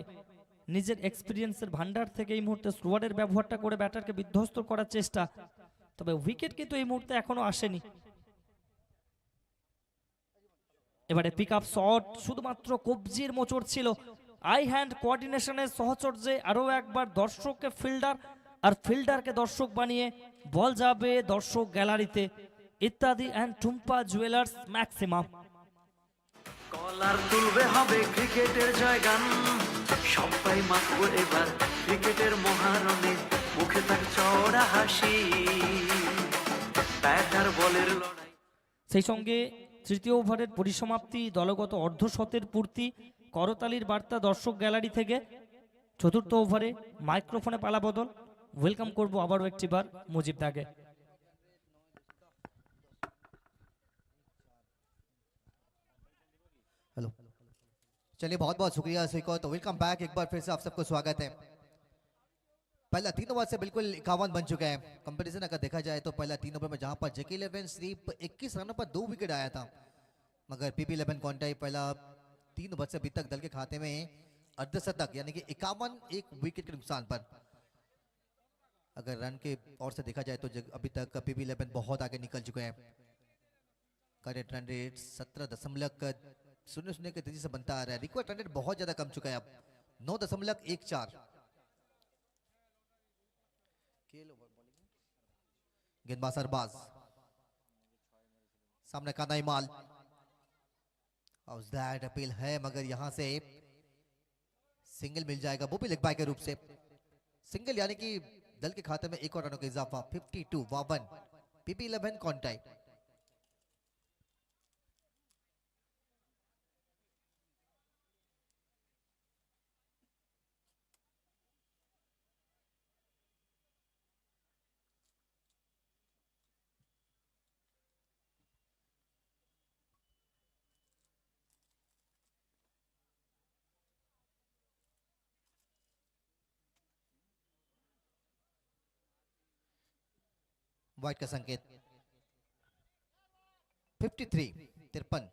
নিজের এক্সপিরিয়েন্সের ভান্ডার থেকে এই মুহূর্তে স্লোয়ারের ব্যবহারটা করে ব্যাটারকে বিধ্বস্ত করার চেষ্টা। তবে উইকেট কিন্তু এই মুহূর্তে এখনো আসেনি। এবারে পিক আপ শট, শুধুমাত্র কবজির মোচড় ছিল। আই হ্যান্ড কোঅর্ডিনেশনের সহচর্যে আরো একবার দর্শককে ফিল্ডার আর ফিল্ডারকে দর্শক বানিয়ে বল যাবে দর্শক গ্যালারিতে। ইত্যাদি অ্যান্ড টুম্পা জুয়েলার্স ম্যাক্সিমাম। কলার তুলবে হবে ক্রিকেটের জয়গান, সবাই মাতবো এবার ক্রিকেটের মহারণে, মুখে তার চওড়া হাসি, ব্যাটার বলের লড়াই। সেই সঙ্গে তৃতীয় ওভারের পরিসমাপ্তি, দলগত অর্ধশতের পূর্তি, করতালির বার্তা দর্শক গ্যালারি থেকে। চতুর্থ ওভারে মাইক্রোফোনে পালা বদল। ওয়েলকাম করব আবারও একটিবার মুজিব দাকে। हेलो, चलिए बहुत बहुत शुक्रिया सुइको। तो वेलकम बैक, एक बार फिर से आप सबको स्वागत है। पहला 3 ओवर से बिल्कुल 51 बन चुका है। कंपैरिजन अगर देखा जाए तो पहला 3 ओवर में जहां पर JK11 सिर्फ 21 रनों पर 2 विकेट आया था, मगर PB11 क्वांटाई पहला 3 ओवर से अभी तक दल के खाते में अर्धशतक यानी कि 51 एक विकेट के नुकसान पर। अगर रन के ओर से देखा जाए तो अभी तक PB11 बहुत आगे निकल चुके हैं। करेंट रन रेट 17.00 के तेजी से बनता आ रहा है। रिक्वायर्ड रन रेट बहुत ज्यादा कम चुका है अब 9.14। गेंदबाज अरबाज, सामने कानाई माल, दैट अपील है, मगर यहां से सिंगल मिल जाएगा, वो भी लेग बाय के रूप से सिंगल, यानी कि दल के खाते में एक और रनों का इजाफा। 52-52 PB11 कॉन्टैक्ट। वाइट का संकेत। 53-53।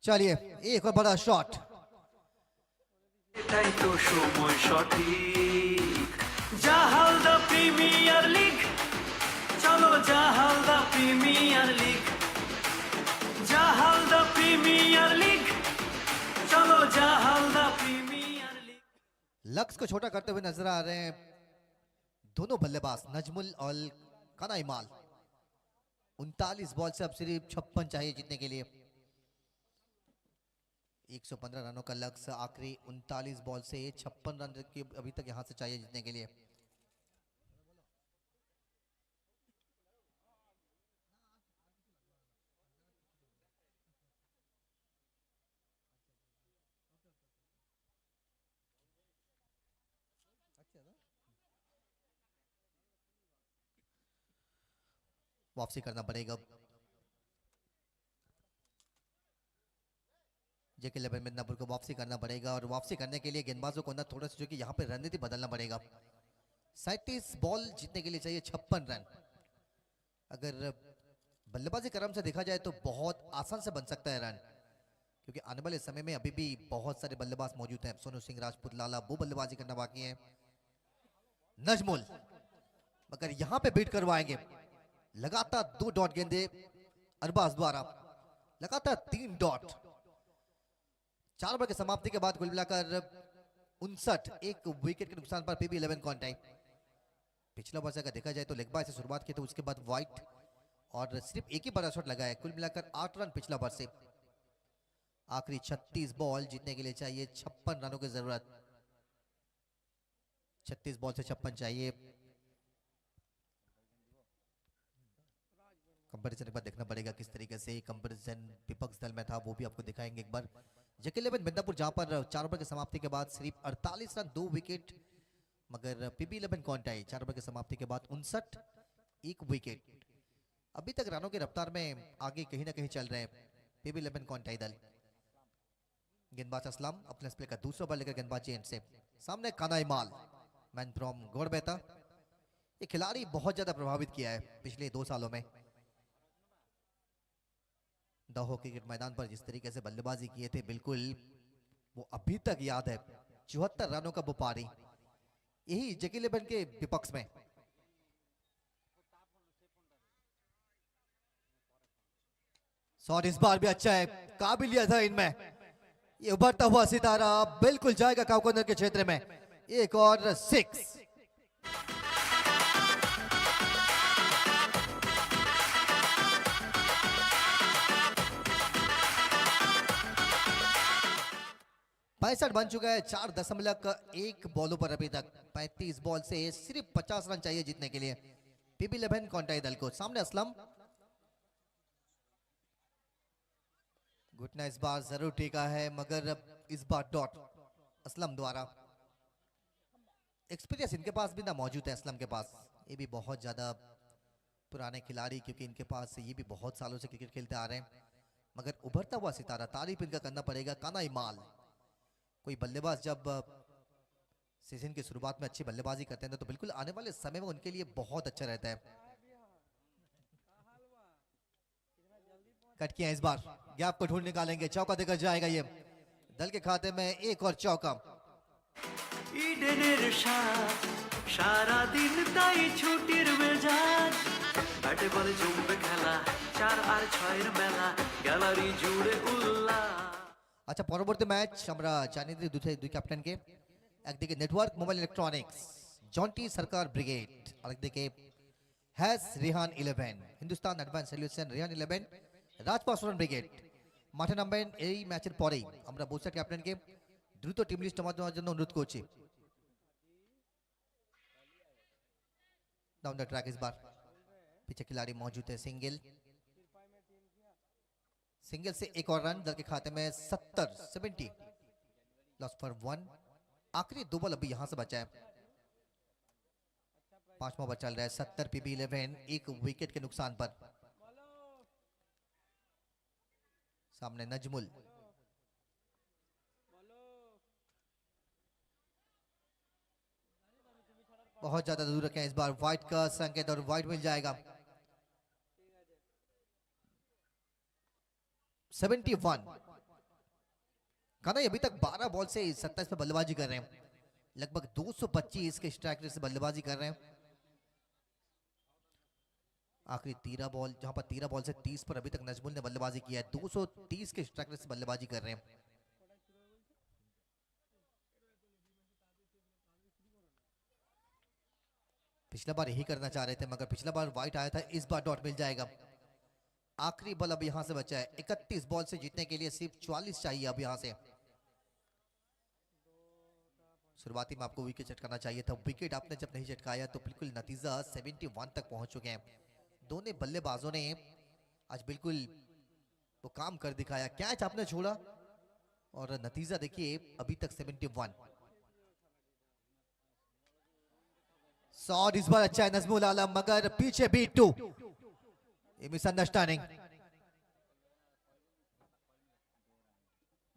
चलिए एक और बड़ा शॉट। এটাই তো সময় সঠিক, জাহালদা প্রিমিয়ার লিগ, চলো জাহালদা প্রিমিয়ার লিগ, জাহালদা প্রিমিয়ার লিগ, চলো জাহালদা প্রিমিয়ার লিগ। लक्स को छोटा करते हुए नजर आ रहे हैं दोनों बल्लेबाज नजमुल और काना इमाल। 39 बॉल से अब सिर्फ 56 चाहिए जीतने के लिए। 115 रनों का लक्ष्य, आखिरी 39 बॉल से 56 रन की अभी तक यहां से चाहिए जीतने के लिए। वापसी करना पड़ेगा। जेके 11 मिदनापुर को वापसी करना पड़ेगा, और वापसी करने के लिए गेंदबाजों को ना थोड़ा सा जो कि यहाँ पे रणनीति बदलना पड़ेगा। 37 बॉल जीतने के लिए चाहिए 56 रन। अगर बल्लेबाजी क्रम से देखा जाए तो बहुत आसान से बन सकता है रन, क्योंकि आने वाले समय में अभी भी बहुत सारे बल्लेबाज मौजूद हैं। सोनू सिंह, राजपूत, लाला, वो बल्लेबाजी करना बाकी है। नजमुल मगर यहाँ पे बीट करवाएंगे। लगातार 2 डॉट गेंदे अरबाज द्वारा, लगातार 3 डॉट। 4 ओवर की समाप्ति के बाद कुल मिलाकर 59, एक विकेट के नुकसान पर PB11 कॉन्टैक्ट। पिछला ओवर से अगर देखा जाए तो लेग बाय से शुरुआत की, तो उसके बाद वाइट और सिर्फ एक ही बड़ा शॉट लगा है। कुल मिलाकर 8 रन पिछला ओवर से। आखिरी 36 बॉल जीतने के लिए चाहिए 56 रनों की जरूरत। 36 बॉल से 56 चाहिए। कंपैरिजन एक बार देखना पड़ेगा किस तरीके से कंपैरिजन विपक्ष दल में था, वो भी आपको दिखाएंगे एक बार। जेके 11 मिदनापुर जहां पर 4 ओवर की समाप्ति के बाद सिर्फ 48 रन 2 विकेट, मगर PB11 कॉन्टैक्ट 4 ओवर की समाप्ति के बाद 59, 1 विकेट। अभी तक रनों की रफ्तार में आगे कहीं ना कहीं चल रहे हैं PB11 कॉन्टैक्ट दल। गेंदबाज असलम अपने स्पेल का दूसरा बॉल लेकर गेंदबाजी एंड से सामने काना इमाल, मैन फ्रॉम गोड़बेता। ये खिलाड़ी बहुत ज्यादा प्रभावित किया है पिछले 2 सालों में। दहो क्रिकेट मैदान पर जिस तरीके से बल्लेबाजी किए थे, बिल्कुल वो अभी तक याद है। 74 रनों का वो पारी, यही जेके 11 के विपक्ष में। शॉट इस बार भी अच्छा है, काबिलियत है इनमें। ये उभरता हुआ सितारा बिल्कुल जाएगा काउकॉर्नर के क्षेत्र में। एक और 6। पैंसठ बन चुका है 4.1 बॉलों पर अभी तक। 35 बॉल से सिर्फ 50 रन चाहिए जीतने के लिए PB11 कॉन्टैक्ट दल को। सामने असलम, घुटना इस बार जरूर टीका है, मगर इस बार डॉट असलम द्वारा। एक्सपीरियंस इनके पास भी ना मौजूद है असलम के पास। ये भी बहुत ज्यादा पुराने खिलाड़ी, क्योंकि इनके पास ये भी बहुत सालों से क्रिकेट खेलते आ रहे हैं, मगर उभरता हुआ सितारा, तारीफ इनका करना पड़ेगा, काना इमाल। कोई बल्लेबाज जब सीजन की शुरुआत में अच्छी बल्लेबाजी करते हैं तो बिल्कुल आने वाले समय में उनके लिए बहुत अच्छा रहता है। कट किया इस बार, गैप को ढूंढ निकालेंगे, चौका देकर जाएगा ये, दल के खाते में एक और चौका। ইডেনের সাজ সারা দিন তাই ছুটির মেজাজ ব্যাটে বলে জমবে খেলা 4 আর 6 এর মেলা গ্যালারি জুড়ে উল্লাস। আচ্ছা, পরবর্তী ম্যাচ আমরা জানিয়ে দিই দুই ক্যাপ্টেনকে। একদিকে network mobile electronics Jonty Sarkar brigade, আরেকদিকে হ্যাস রিহান 11 হিন্দুস্তান অ্যাডভান্স সলিউশন রিহান 11 রাজপাসরন ব্রিগেড। মাঠে নামবেন এই ম্যাচের পরেই। আমরা বোসার ক্যাপ্টেনকে দ্রুত টিম লিস্ট জমা দেওয়ার জন্য অনুরোধ করছি। डाउन द ट्रैक इस बार पीछे खिलाड़ी मौजूद है। सिंगल से एक और रन, दल के खाते में 70 लॉस फॉर 1। आखिरी 2 बॉल अभी यहां से बचा है। 5वां ओवर चल रहा है। 70 पीबी 11 एक विकेट के नुकसान पर। सामने नजमुल, बहुत ज्यादा दूर रखे इस बार, वाइट का संकेत और वाइट मिल जाएगा। 71 काना अभी तक 12 बॉल से 27 पे बल्लेबाजी कर रहे हैं, लगभग 225 के स्ट्राइक रेट से बल्लेबाजी कर रहे हैं। आखिरी 13 बॉल, जहां पर 13 बॉल से 30 पर अभी तक नजमुल ने बल्लेबाजी किया है, 230 के स्ट्राइक रेट से बल्लेबाजी कर रहे हैं। पिछला बार यही करना चाह रहे थे मगर पिछला बार वाइट आया था, इस बार डॉट मिल जाएगा। आखिरी बॉल अब यहां से बचा है। 31 बॉल से जीतने के लिए सिर्फ 44 चाहिए अब यहां से। शुरुआती में आपको विकेट चटकाना चाहिए था, विकेट आपने जब नहीं चटकाया तो बिल्कुल नतीजा 71 तक पहुंच चुके हैं। दोनों बल्लेबाजों ने आज बिल्कुल वो काम कर दिखाया। कैच आपने छोड़ा और नतीजा देखिए अभी तक 71। शॉट इस बार अच्छा है नजमुल आलम, मगर पीछे बीट 2, ये मिसअंडरस्टैंडिंग।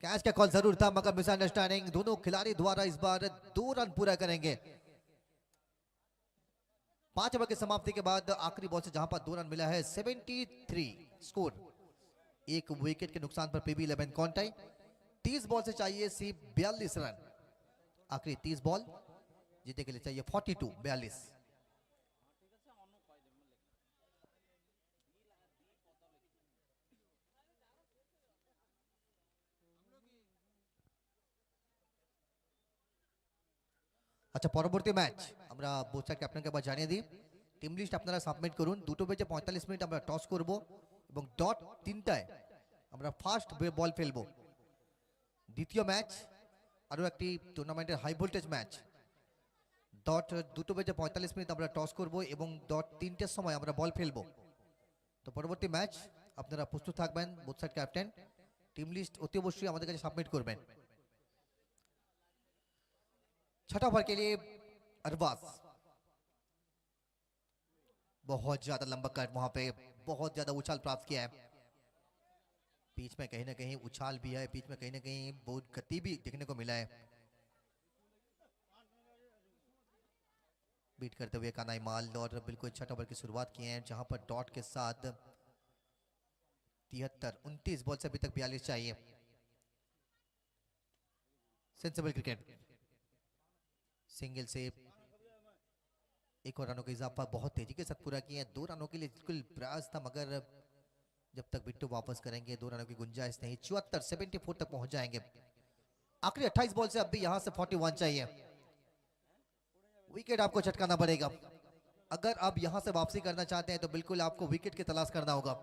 कैच का कॉल जरूर था मगर मिसअंडरस्टैंडिंग। दोनों खिलाड़ी द्वारा इस बार 2 रन पूरा करेंगे। 5 ओवर की समाप्ति के बाद आखिरी बॉल से जहां पर 2 रन मिला है, 73 स्कोर। एक विकेट के नुकसान पर पीबी 11 कॉन्टाई। 30 बॉल से चाहिए सिर्फ 42 रन। आखिरी 30 बॉल जीतने के लिए चाहिए 42। আচ্ছা, পরবর্তী ম্যাচ আমরা বোচার ক্যাপ্টেনকে আবার জানিয়ে দিই। টিম লিস্ট আপনারা সাবমিট করুন। 2টো বেজে 45 মিনিট আমরা টস করব এবং ডট 3টায় আমরা ফার্স্ট বল ফেলবো। দ্বিতীয় ম্যাচ আরও একটি টুর্নামেন্টের হাই ভোল্টেজ ম্যাচ। ডট 2টো বেজে 45 মিনিট আমরা টস করব এবং ডট 3টের সময় আমরা বল ফেলবো। তো পরবর্তী ম্যাচ আপনারা প্রস্তুত থাকবেন। বোচার ক্যাপ্টেন টিম লিস্ট অতি অবশ্যই আমাদের কাছে সাবমিট করবেন। 6ठा ओवर के लिए अरबाज, बहुत ज्यादा लंबा कट, वहां पे बहुत ज्यादा उछाल प्राप्त किया है। बीच में कहीं ना कहीं उछाल भी है, बीच में कहीं ना कहीं बहुत गति भी देखने को मिला है। बीट करते हुए काना इमाल और बिल्कुल 6ठा ओवर की शुरुआत की है जहां पर डॉट के साथ 73 29 बॉल से अभी तक 42 चाहिए। Sensible cricket. सिंगल से एक और रनों का इजाफा बहुत तेजी के साथ पूरा किया। 2 रनों के लिए बिल्कुल प्रयास था मगर जब तक बिट्टू वापस करेंगे 2 रनों की गुंजाइश नहीं। 74 74 तक पहुंच जाएंगे। आखिरी 28 बॉल से अब भी यहां से 41 चाहिए। विकेट आपको चटकाना पड़ेगा। अगर आप यहां से वापसी करना चाहते हैं तो बिल्कुल आपको विकेट की तलाश करना होगा।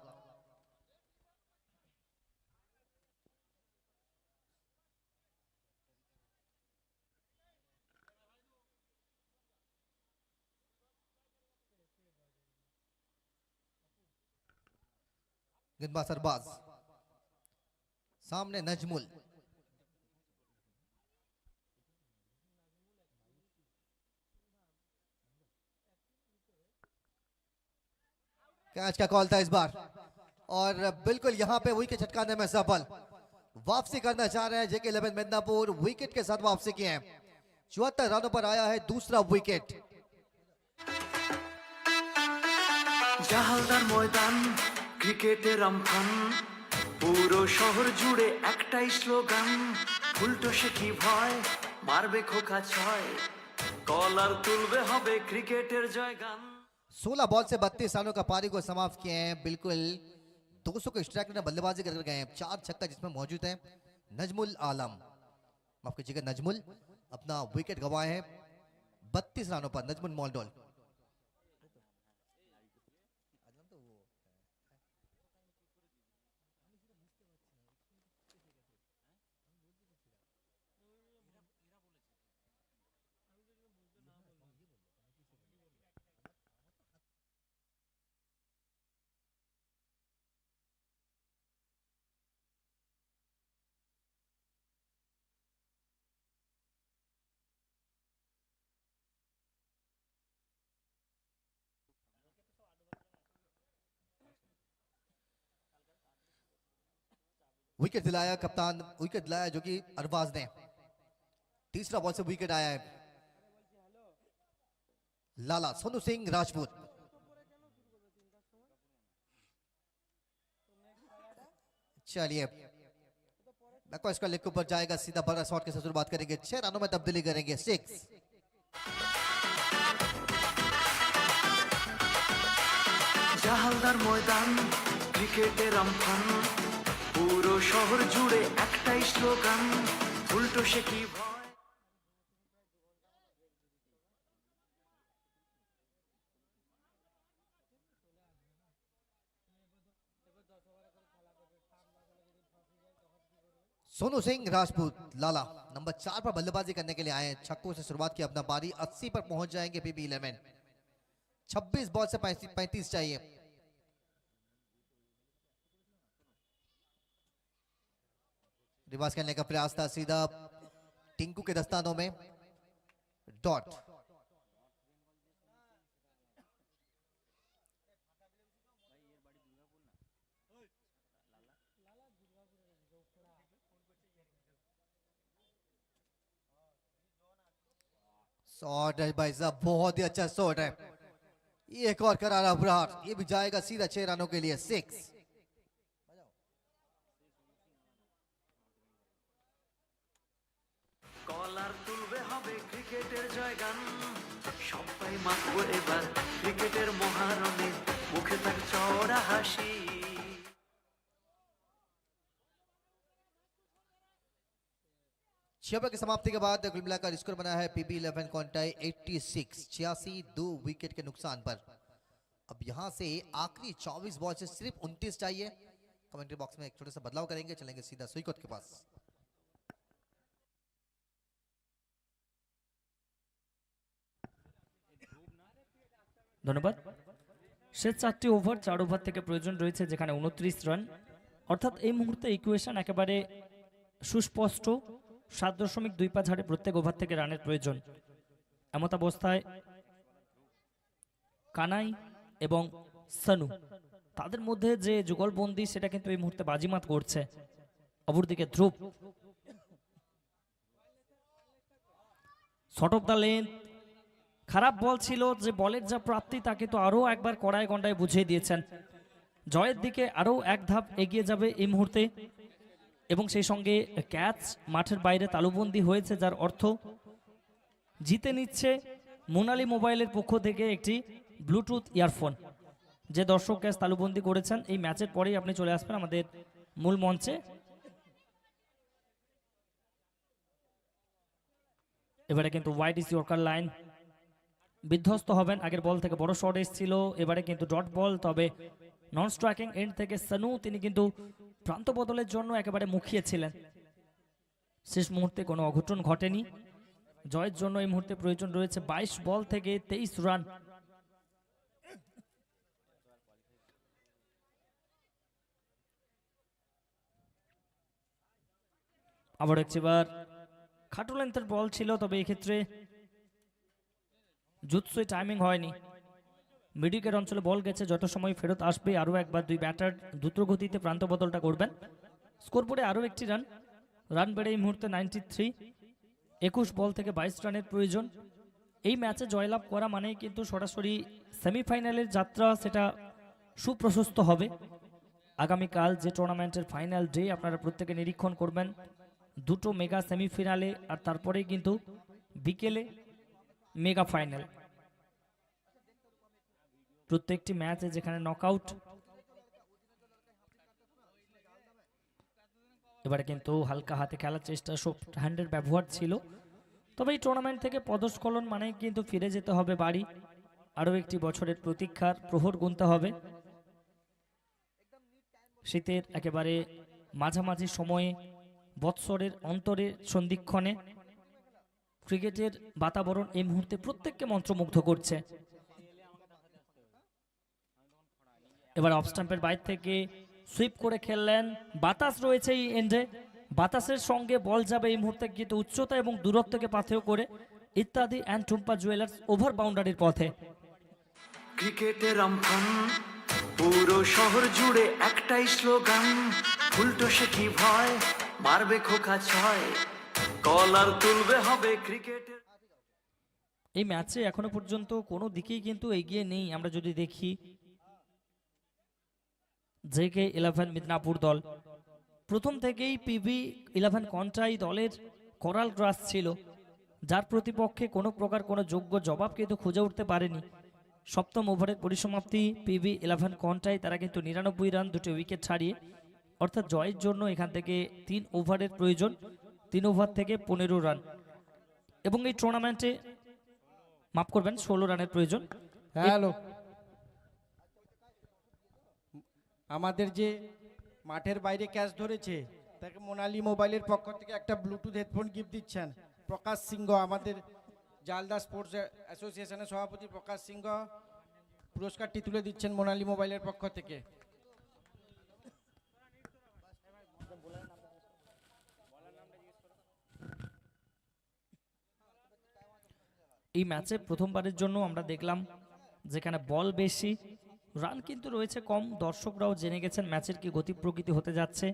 गेंदबाज अरबाज, सामने नजमुल, कैच का कॉल था इस बार। और बिल्कुल यहाँ पे विकेट छटकाने में सफल। वापसी करना चाह रहे हैं जेके 11 मिदनापुर, विकेट के साथ वापसी की है। 74 रनों पर आया है दूसरा विकेट। জাহালদার ময়দান ক্রিকেটের আমফান, পুরো শহর জুড়ে একটাই স্লোগান, উল্টো সে কি ভয়, মারবে খোকা ছয়, কলার তুলবে হবে ক্রিকেটের জয়গান। 16 बॉल से 32 रनों का पारी को समाप्त किए हैं। बिल्कुल 200 के स्ट्राइक में बल्लेबाजी कर गए हैं। 4 छक्का जिसमें मौजूद है नजमुल आलम, माफ कीजिएगा नजमुल, अपना विकेट गंवाए हैं 32 रनों पर नजमुल मोल्डोल। विकेट दिलाया कप्तान, विकेट दिलाया जो कि अरबाज ने। तीसरा बॉल से विकेट आया है लाला सोनू सिंह राजपूत। चलिए बैको इसका लेग के ऊपर जाएगा, सीधा बड़ा शॉट के साथ शुरुआत करेंगे। 6 रनों में तब्दीली करेंगे 6। জাহালদার ময়দান ক্রিকেটের আমফান, পুরো শহর জুড়ে একটাই স্লোগান, উল্টো সে কি ভয়। सोनू सिंह राजपूत लाला नंबर 4 पर बल्लेबाजी करने के लिए आए हैं। छक्कों से शुरुआत की अपना पारी, 80 पर पहुंच जाएंगे पीबी 11। 26 बॉल से 35 चाहिए। रिवर्स करने का प्रयास था, सीधा टिंकू के दस्तानों में डॉट। शॉट है भाई साहब, बहुत ही अच्छा शॉट है। ये एक और करारा प्रहार, ये भी जाएगा सीधा 6 रनों के लिए 6। কলার তুলবে হবে ক্রিকেটের জয়গান, সবাই মাতবো এবার ক্রিকেটের মহারণে, মুখে তার চওড়া হাসি। छह ओवर की समाप्ति के बाद कुल मिलाकर स्कोर बना है पीबी 11 कॉन्टाई 86, 86 2 विकेट के नुकसान पर। अब यहां से आखिरी 24 बॉल से सिर्फ 29 चाहिए। कमेंट्री बॉक्स में एक छोटा सा बदलाव करेंगे, चलेंगे सीधा सुईकोट के पास। ধন্যবাদ। শেষ 4টি ওভার, 4 ওভার থেকে প্রয়োজন রয়েছে যেখানে 29 রান, অর্থাৎ এই মুহূর্তে ইকুয়েশন একেবারে সুস্পষ্ট। 7.25 হারে প্রত্যেক ওভার থেকে রানের প্রয়োজন। এমত অবস্থায় কানাই এবং সানু তাদের মধ্যে যে যুগলবন্দি সেটা কিন্তু এই মুহূর্তে বাজিমাত করছে। অপরদিকে ধ্রুব শর্ট অফ দ্য লেন্থ, খারাপ বল ছিল, যে বলের যা প্রাপ্তি তাকে তো আরও একবার কড়ায় গন্ডায় বুঝিয়ে দিয়েছেন। জয়ের দিকে আরও এক ধাপ এগিয়ে যাবে এই মুহূর্তে, এবং সেই সঙ্গে ক্যাচ মাঠের বাইরে তালুবন্দি হয়েছে, যার অর্থ জিতে নিচ্ছে মোনালি মোবাইলের পক্ষ থেকে একটি ব্লুটুথ ইয়ারফোন। যে দর্শক ক্যাচ তালুবন্দি করেছেন এই ম্যাচের পরেই আপনি চলে আসবেন আমাদের মূল মঞ্চে। এবারে কিন্তু ওয়াইড ইজ ইয়র্কার লাইন, বিধ্বস্ত হবেন। আগের বল থেকে বড় শট এসেছিল, এবারে কিন্তু ডট বল। তবে নন স্ট্রাইকিং এন্ড থেকে সানু তিনি কিন্তু প্রান্ত বদলের জন্য একেবারে মুখিয়েছিলেন। শেষ মুহূর্তে কোনো অঘটন ঘটেনি। জয়ের জন্য এই মুহূর্তে প্রয়োজন রয়েছে 22 বল থেকে 23 রান। আবার একবার খাটো লেন্থের বল ছিল, তবে এক্ষেত্রে জুৎসই টাইমিং হয়নি। মিডিকের অঞ্চলে বল গেছে, যত সময় ফেরত আসবে আরও একবার দুই ব্যাটার দ্রুত গতিতে প্রান্ত বদলটা করবেন। স্কোর বোর্ডে আরও একটি রান বেড়ে এই মুহূর্তে 93। 21 বল থেকে 22 রানের প্রয়োজন। এই ম্যাচে জয়লাভ করা মানেই কিন্তু সরাসরি সেমিফাইনালের যাত্রা সেটা সুপ্রশস্ত হবে। আগামীকাল যে টুর্নামেন্টের ফাইনাল ডে আপনারা প্রত্যেকে নিরীক্ষণ করবেন, দুটো মেগা সেমিফাইনালে, আর তারপরেই কিন্তু বিকেলে মেগা ফাইনাল। প্রত্যেকটি ম্যাচে যেখানে নকআউট। এবারে কিন্তু হালকা হাতে খেলার চেষ্টা, সফট হ্যান্ডের ব্যবহার ছিল। তবে এই টুর্নামেন্ট থেকে পদস্খলন মানে কিন্তু ফিরে যেতে হবে বাড়ি। আরও একটি বছরের প্রতীক্ষার প্রহর গুনতে হবে। শীতের একেবারে মাঝামাঝি সময়ে, বৎসরের অন্তরের সন্ধিক্ষণে ক্রিকেটের বাতাবরণ এই মুহূর্তে প্রত্যেককে মন্ত্রমুগ্ধ করছে। এবার অফ স্টাম্পের বাইরে থেকে সুইপ করে খেললেন, বাতাস রয়েছে এই এন্ডে, বাতাসের সঙ্গে বল যাবে এই মুহূর্তে কিন্তু উচ্চতা এবং দূরত্বকে পাথেয় করে ইত্যাদি অ্যান্ড টুম্পা জুয়েলার্স ওভার বাউন্ডারির পথে। ক্রিকেটের আমফান, পুরো শহর জুড়ে একটাই স্লোগান, উল্টো সে কি ভয়, মারবে খোকা ছয়, কলার তুলবে হবে ক্রিকেটের। এই ম্যাচে এখনো পর্যন্ত কোনো দিকেই কিন্তু এগিয়ে নেই। আমরা যদি দেখি JK11 মিদনাপুর দল প্রথম থেকেই PB11 কন্ট্রাই দলের করাল গ্রাস ছিল, যার প্রতিপক্ষে কোনো প্রকার কোনো যোগ্য জবাব কিন্তু খুঁজে উঠতে পারেনি। সপ্তম ওভারের পরিসমাপ্তি PB11 কন্ট্রাই, তারা কিন্তু 99 রান, 2টি উইকেট ছাড়িয়ে, অর্থাৎ জয়ের জন্য এখান থেকে 3 ওভারের প্রয়োজন, 3 ওভার থেকে 15 রান, এবং এই টুর্নামেন্টে মাফ করবেন 16 রানের প্রয়োজন। হ্যালো, আমাদের যে মাঠের বাইরে ক্যাচ ধরেছে তাকে মোনালি মোবাইলের পক্ষ থেকে একটা ব্লুটুথ হেডফোন গিফট দিচ্ছেন প্রকাশ সিংহ, আমাদের জালদা স্পোর্টস অ্যাসোসিয়েশনের সভাপতি প্রকাশ সিংহ পুরস্কারটি তুলে দিচ্ছেন মোনালি মোবাইলের পক্ষ থেকে। এই ম্যাচে প্রথমবারের জন্য আমরা দেখলাম যেখানে বল বেশি, রান কিন্তু রয়েছে কম। দর্শকরাও জেনে গেছেন ম্যাচের কি গতি প্রকৃতি হতে যাচ্ছে,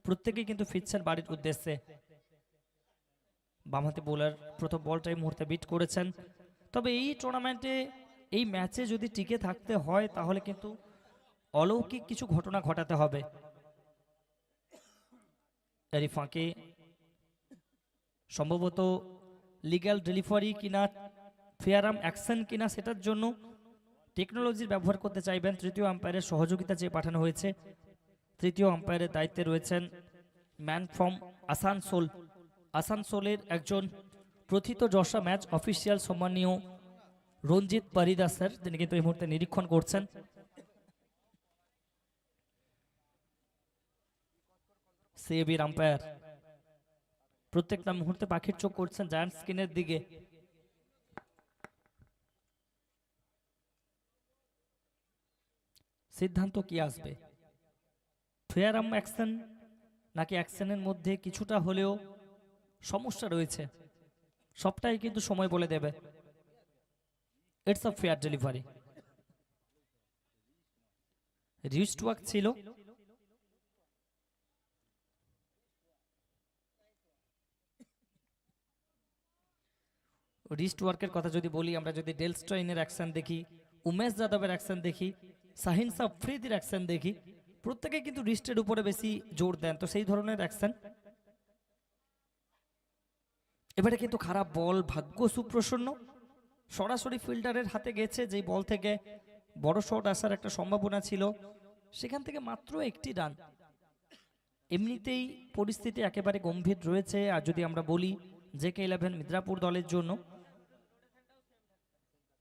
প্রত্যেকেই কিন্তু ফিরছেন বাড়ির উদ্দেশ্যে। বামহাতি বোলার প্রথম বলটাই মুহূর্তে বিট করেছেন। তবে এই টুর্নামেন্টে এই ম্যাচে যদি টিকে থাকতে হয় তাহলে কিন্তু অলৌকিক কিছু ঘটনা ঘটাতে হবে। এরই ফাঁকে সম্ভবত লিগ্যাল ডেলিভারি কিনা ফেয়ারাম অ্যাকশন কিনা সেটার জন্য টেকনোলজির ব্যবহার করতে চাইবেন। তৃতীয় আম্পায়ারের সহযোগিতা চেয়ে পাঠানো হয়েছে। তৃতীয় আম্পায়ারের দায়িত্বে রয়েছেন ম্যান ফ্রম আসানসোল, আসানসোলের একজন প্রথিতযশা ম্যাচ অফিসিয়াল সম্মানীয় রঞ্জিত পারিদা স্যার, তিনি কিন্তু এই মুহূর্তে নিরীক্ষণ করছেন। সিএবির আম্পায়ার প্রত্যেকটা মুহূর্তে পাখির চোখ করছেন জায়ান্ট স্ক্রিনের দিকে। সিদ্ধান্ত কি আসবে, ফেয়ারাম অ্যাকশন নাকি অ্যাকশনের মধ্যে কিছুটা হলেও সমস্যা রয়েছে, সবটাই কিন্তু সময় বলে দেবে। It's a fair delivery. Wrist work ছিল, রিস্ট ওয়ার্কের কথা যদি বলি, আমরা যদি ডেল স্ট্রেইনের অ্যাকশন দেখি, উমেশ যাদবের অ্যাকশন দেখি, শাহিন আফ্রিদির অ্যাকশন দেখি, প্রত্যেকে কিন্তু রিস্টের উপরে বেশি জোর দেন। তো সেই ধরনের অ্যাকশন এবারে কিন্তু খারাপ বল, ভাগ্য সুপ্রসন্ন, সরাসরি ফিল্ডারের হাতে গেছে, যেই বল থেকে বড় শট আসার একটা সম্ভাবনা ছিল, সেখান থেকে মাত্র একটি রান। এমনিতেই পরিস্থিতি একেবারে গম্ভীর রয়েছে। আর যদি আমরা বলি JK11 মিদনাপুর দলের জন্য,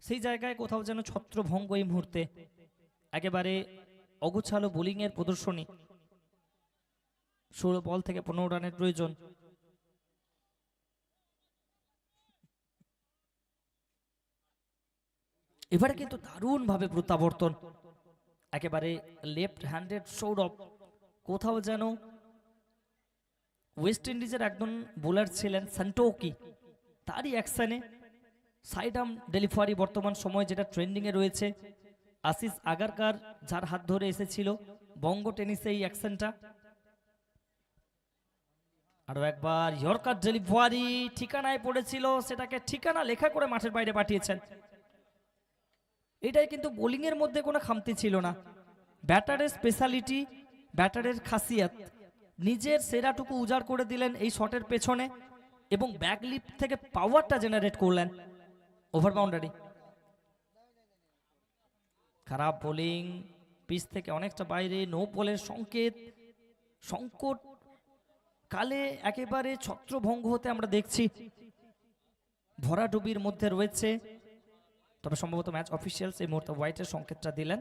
সেই জায়গায় কোথাও যেন ছত্রভঙ্গ এই মুহূর্তে, একেবারে অগোছালো বোলিংয়ের প্রদর্শনী। 16 বল থেকে 15 রানের প্রয়োজন। এবারে কিন্তু দারুণভাবে প্রত্যাবর্তন, একেবারে লেফট হ্যান্ডেড সৌরভ, কোথাও যেন ওয়েস্ট ইন্ডিজের একজন বোলার ছিলেন সান্টোকি, তারই অ্যাকশনে সাইড আর্ম ডেলিভারি বর্তমান সময় যেটা ট্রেন্ডিংয়ে রয়েছে, আশিস আগারকার, যার হাত ধরে এসেছিল বঙ্গ টেনিসে এই অ্যাকশনটা। আরো একবার ইয়র্কার ডেলিভারি ঠিকানায় পড়েছিল, সেটাকে ঠিকানা লেখা করে মাঠের বাইরে পাঠিয়েছেন। এটাই কিন্তু বোলিং এর মধ্যে কোনো খামতি ছিল না। ব্যাটারের স্পেশালিটি, ব্যাটারের খাসিয়াত, নিজের সেরাটুকু উজাড় করে দিলেন এই শটের পেছনে এবং ব্যাকলিপ থেকে পাওয়ারটা জেনারেট করলেন। ওভার বাউন্ডারি, খারাপ বোলিং, পিচ থেকে অনেকটা বাইরে, নো বলের সংকেত। সংকট কালে একেবারে ছত্রভঙ্গ হতে আমরা দেখছি, ভরাডুবির মধ্যে রয়েছে। তবে সম্ভবত ম্যাচ অফিসিয়ালস এই মুহূর্তে হোয়াইটের সংকেতটা দিলেন,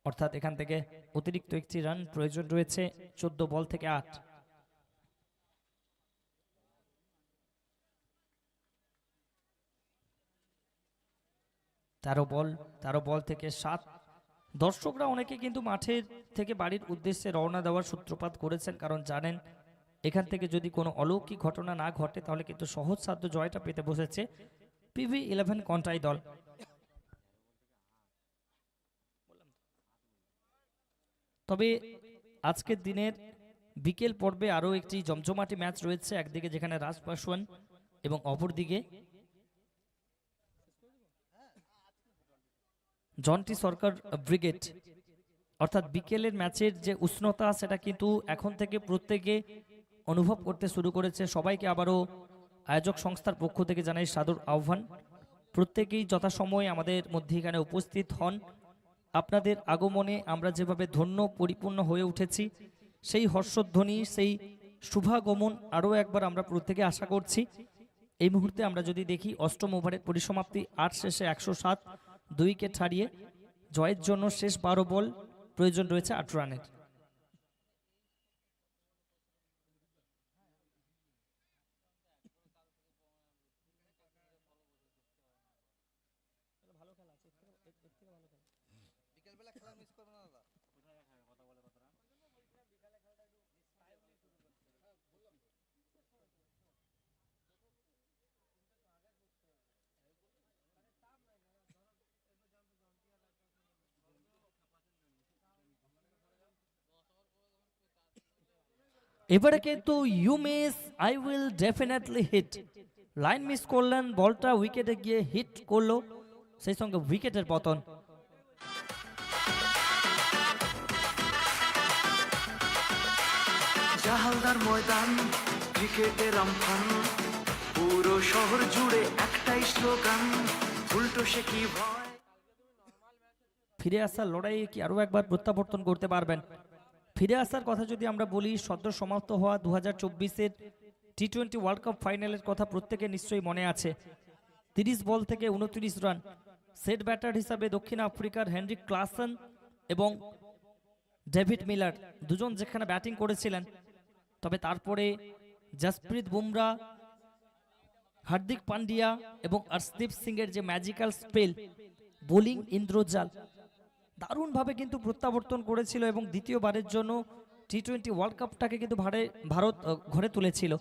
অর্থাৎ এখান থেকে অতিরিক্ত একটি রান প্রয়োজন রয়েছে 14 বল থেকে 8। তেরো বল থেকে 7। দর্শকরা অনেকে কিন্তু মাঠের থেকে বাড়ির উদ্দেশ্যে রওনা দেওয়ার সূত্রপাত করেছেন, কারণ জানেন এখান থেকে যদি কোনো অলৌকিক ঘটনা না ঘটে তাহলে কিন্তু সহজসাধ্য জয়টা পেতে বসেছে PV11 কন্টাই দল। তবে আজকের দিনের বিকেল পর্বে আরও একটি জমজমাটি ম্যাচ রয়েছে, একদিকে যেখানে রাজ পাসওয়ান এবং অপরদিকে জন্টি সরকার ব্রিগেড। অর্থাৎ বিকেলের ম্যাচের যে উষ্ণতা সেটা কিন্তু এখন থেকে প্রত্যেকে অনুভব করতে শুরু করেছে। সবাইকে আবারও আয়োজক সংস্থার পক্ষ থেকে জানাই সাদর আহ্বান, প্রত্যেকেই যথাসময়ে আমাদের মধ্যে এখানে উপস্থিত হন। আপনাদের আগমনে আমরা যেভাবে ধন্য পরিপূর্ণ হয়ে উঠেছি, সেই হর্ষধ্বনি, সেই শুভাগমন আরও একবার আমরা প্রত্যেকে আশা করছি। এই মুহূর্তে আমরা যদি দেখি অষ্টম ওভারের পরিসমাপ্তি, 8 শেষে 107, 2 উইকেট হারিয়ে জয়ের জন্য শেষ 12 বল প্রয়োজন রয়েছে 8 রানের। এবারে কিন্তু you miss, I will definitely hit, line miss করলেন, বলটা উইকেটে গিয়ে হিট করলো, সেই সঙ্গে উইকেটের পতন। জাহালদার ময়দান, ক্রিকেটের আমফান, পুরো শহর জুড়ে একটাই স্লোগান, উল্টো সে কি ভয়। ফিরে আসার লড়াইয়ে কি আরও একবার প্রত্যাবর্তন করতে পারবেন? ফিরে আসার কথা যদি আমরা বলি, সদ্য সমাপ্ত হওয়া 2024-এর T20 ওয়ার্ল্ড কাপ ফাইনালের কথা প্রত্যেকে নিশ্চয়ই মনে আছে। 30 বল থেকে 29 রান, সেট ব্যাটার হিসাবে দক্ষিণ আফ্রিকার হেনরিক ক্লাসন এবং ডেভিড মিলার দুজন যেখানে ব্যাটিং করেছিলেন, তবে তারপরে জসপ্রীত বুমরা, হার্দিক পান্ডিয়া এবং হর্ষদীপ সিং এর যে ম্যাজিক্যাল স্পেল, বোলিং ইন্দ্রজাল দারুণভাবে কিন্তু প্রত্যাবর্তন করেছিল এবং দ্বিতীয়বারের জন্য T20 ওয়ার্ল্ড কাপটাকে কিন্তু ভারত ঘরে তুলেছিল।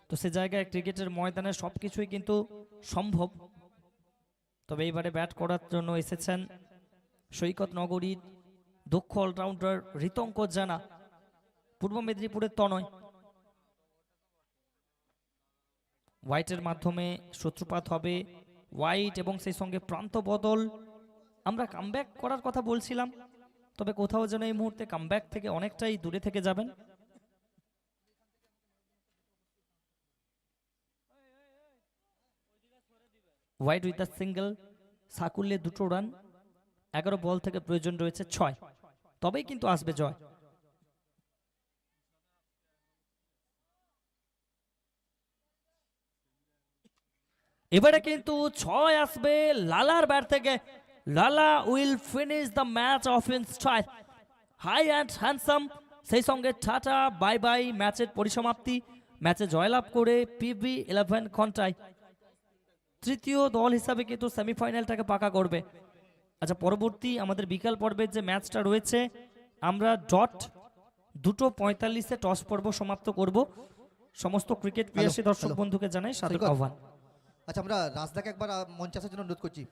তো সে জায়গায় ক্রিকেটের ময়দানে সব কিছুই কিন্তু সম্ভব। তবে এইবারে ব্যাট করার জন্য এসেছেন সৈকত নগরীর দক্ষ অলরাউন্ডার ঋতঙ্ক জানা, পূর্ব মেদিনীপুরের তনয়। হোয়াইটের মাধ্যমে সূত্রপাত হবে, হোয়াইট এবং সেই সঙ্গে প্রান্ত বদল। আমরা কামব্যাক করার কথা বলছিলাম, তবে কোথাও যেন এই মুহূর্তে কামব্যাক থেকে অনেকটাই দূরে থেকে যাবেন। হোয়াইট উইথ দ্য সিঙ্গেল, সাকুল্যে 2 রান, 11 বল থেকে প্রয়োজন রয়েছে 6, তবেই কিন্তু আসবে জয়। এবারে কিন্তু 6 আসবে লালার ব্যাট থেকে। Lala will finish the match off in style, high and handsome. সেই সঙ্গে টাটা বাই বাই, ম্যাচের পরিসমাপ্তি। ম্যাচে জয়লাভ করে PV11 কন্টাই তৃতীয় দল হিসাবে কিন্তু সেমিফাইনালটাকে পাকা করবে। আচ্ছা, পরবর্তী আমাদের বিকাল পর্বের যে ম্যাচটা রয়েছে, আমরা 2:45-এ টস পর্ব সমাপ্ত করব। সমস্ত ক্রিকেট প্রিয়াসী দর্শক বন্ধুকে জানাই সাদর আহ্বান। আচ্ছা, আমরা রাজদাকে একবার মঞ্চে আসার জন্য অনুরোধ করছি।